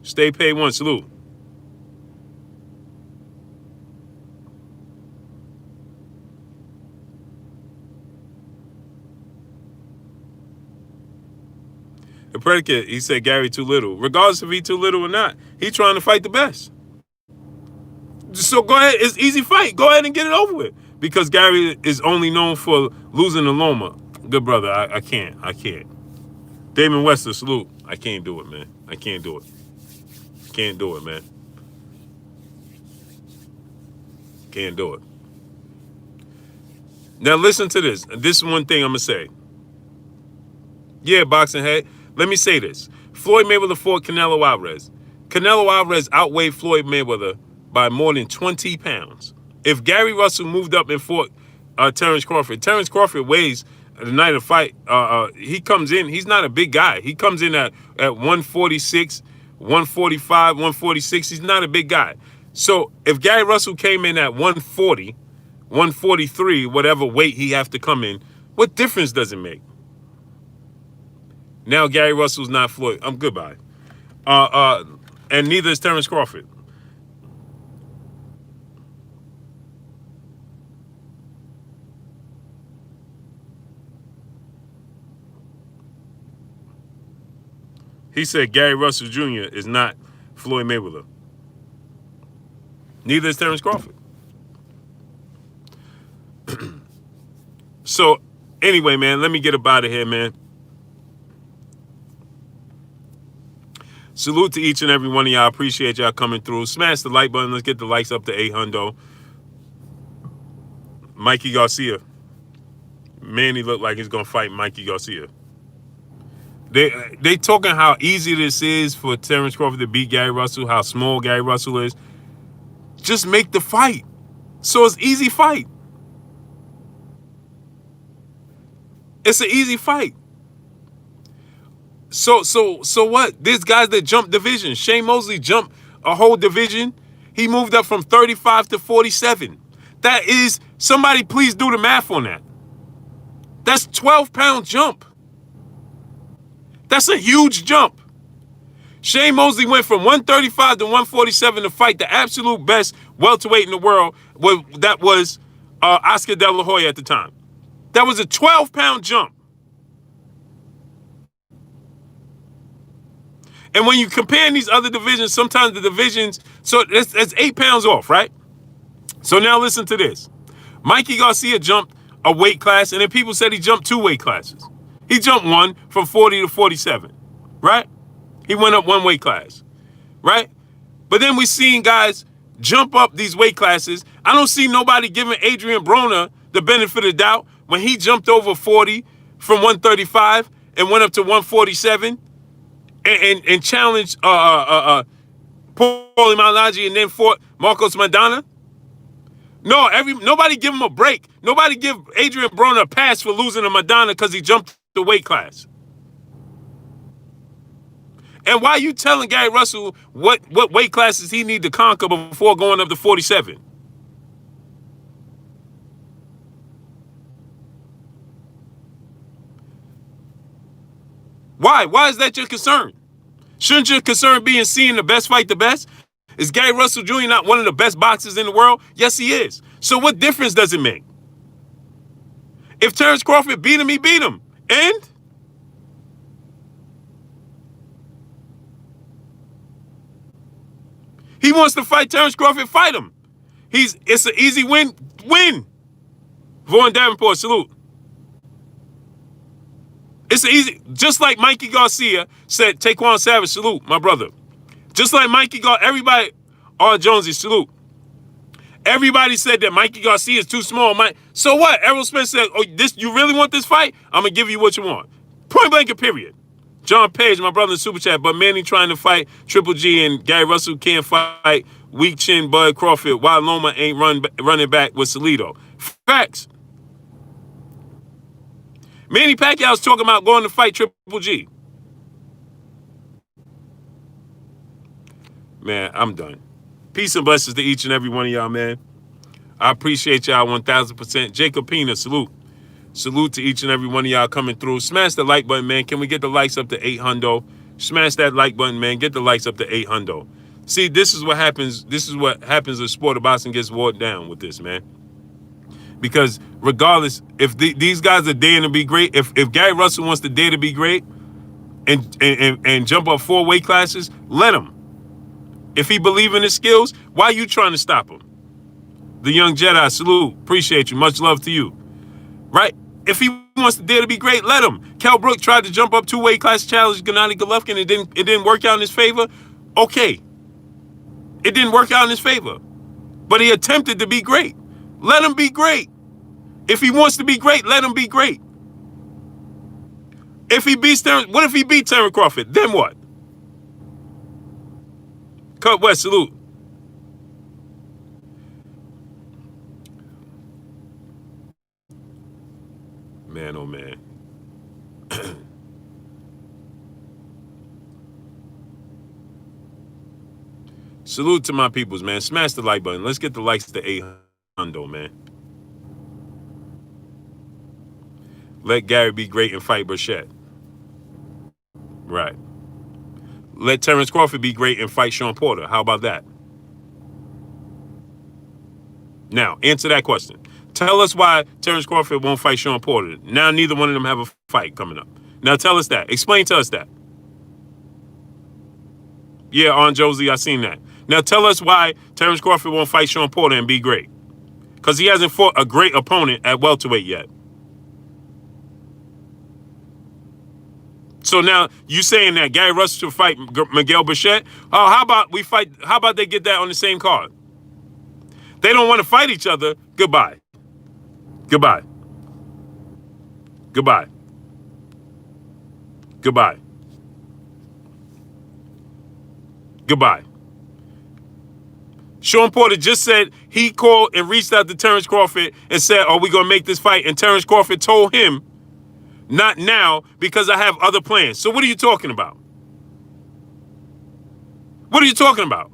Stay paid one, salute. The predicate, he said Gary too little. Regardless if he too little or not, he trying to fight the best. So go ahead, it's easy fight. Go ahead and get it over with. Because Gary is only known for losing to Loma. Good brother, I can't. Damon Wester, salute. I can't do it, man. I can't do it. Can't do it, man. Can't do it. Now listen to this. This is one thing I'm going to say. Yeah, boxing head. Let me say this. Floyd Mayweather fought Canelo Alvarez. Canelo Alvarez outweighed Floyd Mayweather by more than 20 pounds. If Gary Russell moved up and fought Terence Crawford weighs the night of fight. He comes in. He's not a big guy. He comes in at 146, 145, 146. He's not a big guy. So if Gary Russell came in at 140, 143, whatever weight he have to come in, what difference does it make? Now Gary Russell's not Floyd. I'm goodbye. And neither is Terence Crawford. He said Gary Russell Jr. is not Floyd Mayweather. Neither is Terence Crawford. So, anyway, man, let me get up out of here, man. Salute to each and every one of y'all. Appreciate y'all coming through. Smash the like button. Let's get the likes up to 800. Mikey Garcia. Man, he looked like he's going to fight Mikey Garcia. They talking how easy this is for Terence Crawford to beat Gary Russell, how small Gary Russell is. Just make the fight. So it's easy fight. It's an easy fight. So what? There's guys that jump division. Shane Mosley jumped a whole division. He moved up from 35 to 47. That is, somebody please do the math on that. That's 12-pound jump. That's a huge jump. Shane Mosley went from 135 to 147 to fight the absolute best welterweight in the world. That was Oscar De La Hoya at the time. That was a 12-pound jump. And when you compare these other divisions, sometimes the divisions, so that's 8 pounds off, right? So now listen to this. Mikey Garcia jumped a weight class, and then people said he jumped 2 weight classes. He jumped one from 40 to 47, right? He went up 1 weight class, right? But then we seen guys jump up these weight classes. I don't see nobody giving Adrian Broner the benefit of the doubt when he jumped over 40 from 135 and went up to 147 and challenged Paulie Malignaggi and then fought Marcos Maidana. No, nobody give him a break. Nobody give Adrian Broner a pass for losing to Maidana because he jumped the weight class. And why are you telling Gary Russell what weight classes he need to conquer before going up to 47? Why? Why is that your concern? Shouldn't your concern be in seeing the best fight the best? Is Gary Russell Jr. not one of the best boxers in the world? Yes, he is. So what difference does it make? If Terence Crawford beat him, he beat him. And? He wants to fight Terence Crawford, fight him. It's an easy win. Vaughn Davenport, salute. It's easy, just like Mikey Garcia said, Taquan Savage, salute, my brother. Just like Mikey Garcia, everybody, Jonesy, salute. Everybody said that Mikey Garcia is too small. So what? Errol Spence said, oh, you really want this fight? I'm going to give you what you want. Point blank and period. John Page, my brother in Super Chat, but Manny trying to fight Triple G and Gary Russell can't fight weak chin Bud Crawford while Loma ain't running back with Salido. Facts. Manny Pacquiao's talking about going to fight Triple G. Man, I'm done. Peace and blessings to each and every one of y'all, man. I appreciate y'all 1,000%. Jacob Pina, salute. Salute to each and every one of y'all coming through. Smash the like button, man. Can we get the likes up to 800? Smash that like button, man. Get the likes up to 800. See, this is what happens. This is what happens if sport of boxing gets watered down with this, man. Because regardless, if these guys are daring to be great, if Gary Russell wants to dare to be great and jump up 4 weight classes, let him. If he believes in his skills, why are you trying to stop him? The young Jedi, salute. Appreciate you. Much love to you. Right? If he wants to dare to be great, let him. Kell Brook tried to jump up 2 weight class challenge Gennady Golovkin. It didn't work out in his favor. Okay. It didn't work out in his favor. But he attempted to be great. Let him be great. If he wants to be great, let him be great. If he beats Terence, what if he beats Terence Crawford? Then what? Cut West, salute. Man, oh man. Salute to my peoples, man. Smash the like button. Let's get the likes to 800, man. Let Gary be great and fight Burchett. Right. Let Terence Crawford be great and fight Sean Porter. How about that? Now, answer that question. Tell us why Terence Crawford won't fight Sean Porter. Now neither one of them have a fight coming up. Now tell us that. Explain to us that. Yeah, Aunt Josie, I seen that. Now tell us why Terence Crawford won't fight Sean Porter and be great. Because he hasn't fought a great opponent at welterweight yet. So now you saying that Gary Russell should fight Miguel Burchett? Oh, how about we fight? How about they get that on the same card? They don't want to fight each other. Goodbye. Goodbye. Goodbye. Goodbye. Goodbye. Sean Porter just said he called and reached out to Terence Crawford and said, are we going to make this fight? And Terence Crawford told him, not now, because I have other plans. So what are you talking about? What are you talking about?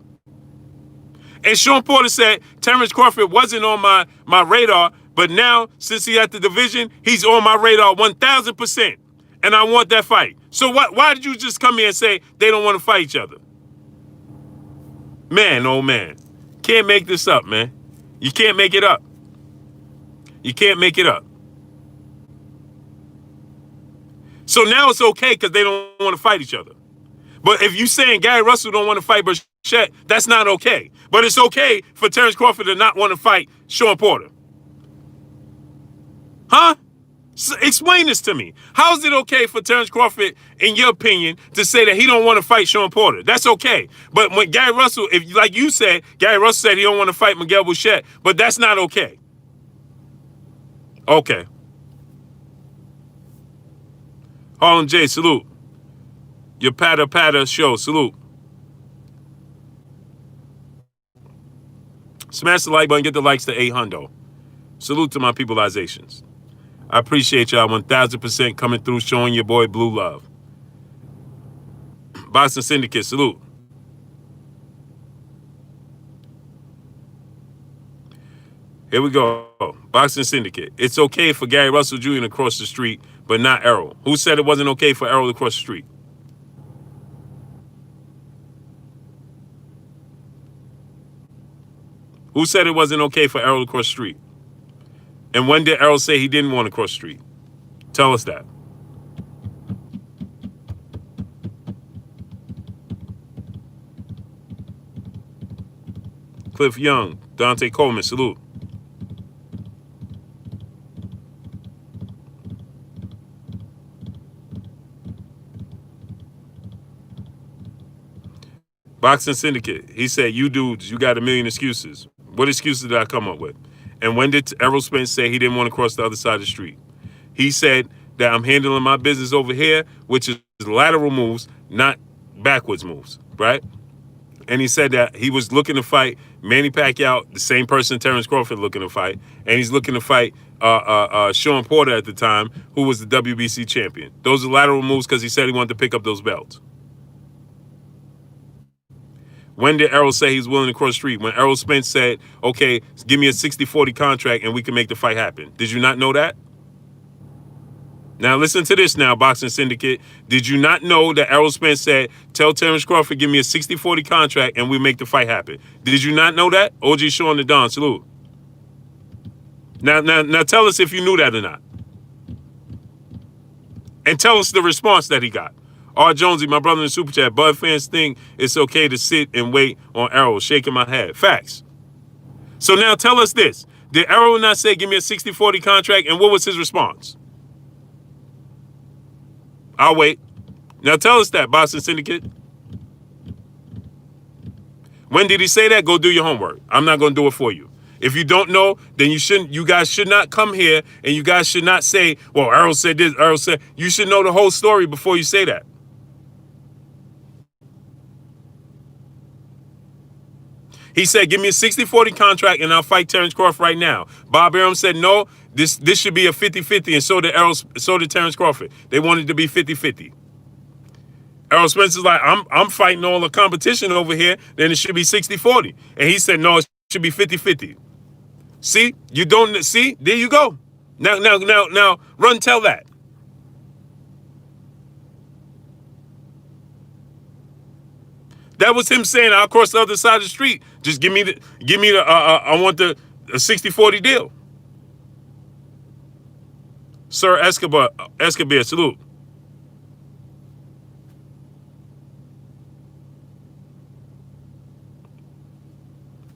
And Sean Porter said Terence Crawford wasn't on my radar, but now, since he's at the division, he's on my radar 1,000%. And I want that fight. So why did you just come here and say they don't want to fight each other? Man, oh man. Can't make this up, man. You can't make it up. You can't make it up. So now it's okay because they don't want to fight each other. But if you saying Gary Russell don't want to fight Burchett, that's not okay. But it's okay for Terence Crawford to not want to fight Sean Porter. Huh? So explain this to me. How is it okay for Terence Crawford, in your opinion, to say that he don't want to fight Sean Porter? That's okay. But when Gary Russell, if like you said, Gary Russell said he don't want to fight Miguel Burchett, but that's not okay. Okay. Harlem J, salute. Your patter show, salute. Smash the like button, get the likes to 800. Salute to my peopleizations. I appreciate y'all 1,000% coming through, showing your boy blue love. Boston Syndicate, salute. Here we go. Boxing Syndicate. It's okay for Gary Russell Jr. to cross the street, but not Errol. Who said it wasn't okay for Errol to cross the street? Who said it wasn't okay for Errol to cross the street? And when did Errol say he didn't want to cross the street? Tell us that. Cliff Young, Dante Coleman, salute. Boxing Syndicate, he said, you dudes, you got a million excuses. What excuses did I come up with? And when did Errol Spence say he didn't want to cross the other side of the street? He said that I'm handling my business over here, which is lateral moves, not backwards moves, right? And he said that he was looking to fight Manny Pacquiao, the same person Terence Crawford looking to fight, and he's looking to fight Sean Porter at the time, who was the WBC champion. Those are lateral moves because he said he wanted to pick up those belts. When did Errol say he's willing to cross the street? When Errol Spence said, okay, give me a 60-40 contract and we can make the fight happen. Did you not know that? Now listen to this now, Boxing Syndicate. Did you not know that Errol Spence said, tell Terence Crawford, give me a 60-40 contract and we make the fight happen? Did you not know that? OG Sean the Don, salute. Now tell us if you knew that or not. And tell us the response that he got. R. Jonesy, my brother in the Super Chat, Bud fans think it's okay to sit and wait on Errol, shaking my head. Facts. So now tell us this. Did Errol not say, give me a 60-40 contract, and what was his response? I'll wait. Now tell us that, Boston Syndicate. When did he say that? Go do your homework. I'm not going to do it for you. If you don't know, then you guys should not come here, and you guys should not say, well, Errol said this, Errol said. You should know the whole story before you say that. He said, give me a 60-40 contract and I'll fight Terence Crawford right now. Bob Arum said, no, this should be a 50-50, and so did Terence Crawford. They wanted to be 50-50. Errol Spencer's like, I'm fighting all the competition over here, then it should be 60-40. And he said, no, it should be 50-50. See? You don't see? There you go. Now, run tell that. That was him saying, I'll cross the other side of the street. Just give me the I want the 60-40 deal. Sir Escobar, salute.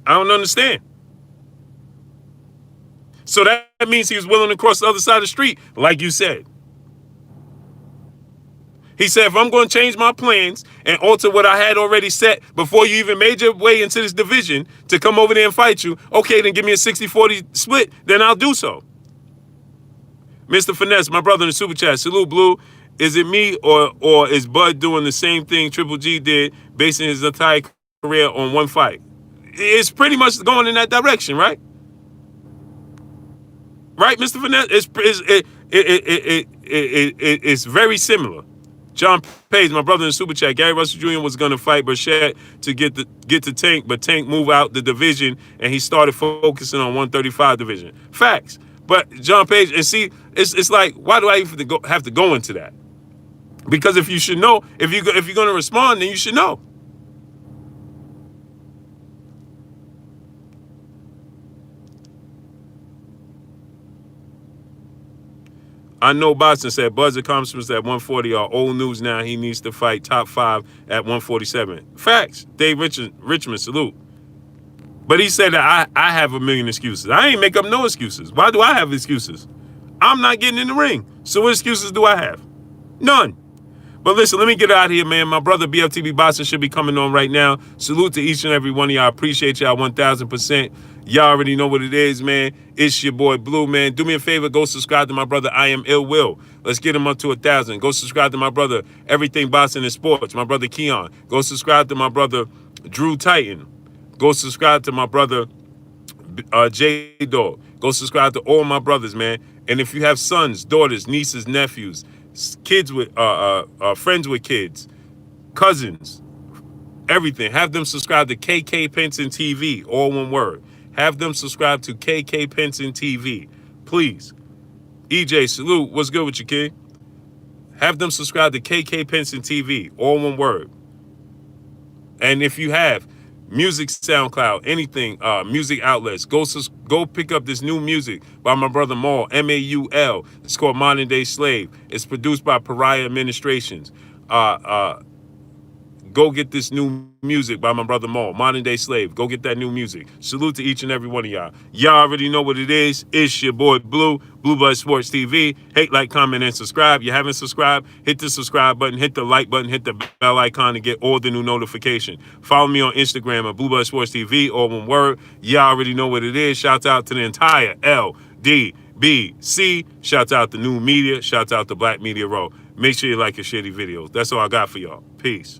I don't understand. So that means he was willing to cross the other side of the street, like you said. He said, if I'm going to change my plans and alter what I had already set before you even made your way into this division to come over there and fight you, okay, then give me a 60-40 split, then I'll do so. Mr. Finesse, my brother in the super chat, salute, Blue. Is it me or is Bud doing the same thing Triple G did, basing his entire career on one fight? It's pretty much going in that direction, right? Right, Mr. Finesse? It's very similar. John Page, my brother in the super chat, Gary Russell Jr. was going to fight Burchett to get to Tank, but Tank moved out the division and he started focusing on 135 division. Facts. But John Page, and see, it's like, why do I even have to go into that? Because if you should know, if you're going to respond, then you should know. I know Boston said Bud's accomplishments at 140 are old news now. He needs to fight top 5 at 147. Facts. Dave Richmond, salute. But he said that I have a million excuses. I ain't make up no excuses. Why do I have excuses? I'm not getting in the ring. So what excuses do I have? None. But listen, let me get out of here, man. My brother BFTB Boston should be coming on right now. Salute to each and every one of y'all. I appreciate y'all 1,000%. Y'all already know what it is, man. It's your boy Blue, man. Do me a favor, go subscribe to my brother I Am Ill Will. Let's get him up to 1,000. Go subscribe to my brother Everything Boston in Sports, my brother Keon. Go subscribe to my brother Drew Titan. Go subscribe to my brother J-Dog. Go subscribe to all my brothers, man. And if you have sons, daughters, nieces, nephews, kids with friends with kids, cousins, everything, have them subscribe to KK Penson TV, all one word. Have them subscribe to KK Penson TV, please. EJ, salute. What's good with you, kid? Have them subscribe to KK Penson TV, all one word. And if you have music, SoundCloud, anything, music outlets, go pick up this new music by my brother Maul, M-A-U-L. It's called Modern Day Slave. It's produced by Pariah Administrations. Go get this new music by my brother Maul, Modern Day Slave. Go get that new music. Salute to each and every one of y'all. Y'all already know what it is. It's your boy Blue, Blue Blood Sports TV. Hate, like, comment, and subscribe. You haven't subscribed? Hit the subscribe button, hit the like button, hit the bell icon to get all the new notification. Follow me on Instagram at Blue Blood Sports TV, all one word. Y'all already know what it is. Shout out to the entire LDBC. Shout out to New Media. Shout out to Black Media Row. Make sure you like and share these videos. That's all I got for y'all. Peace.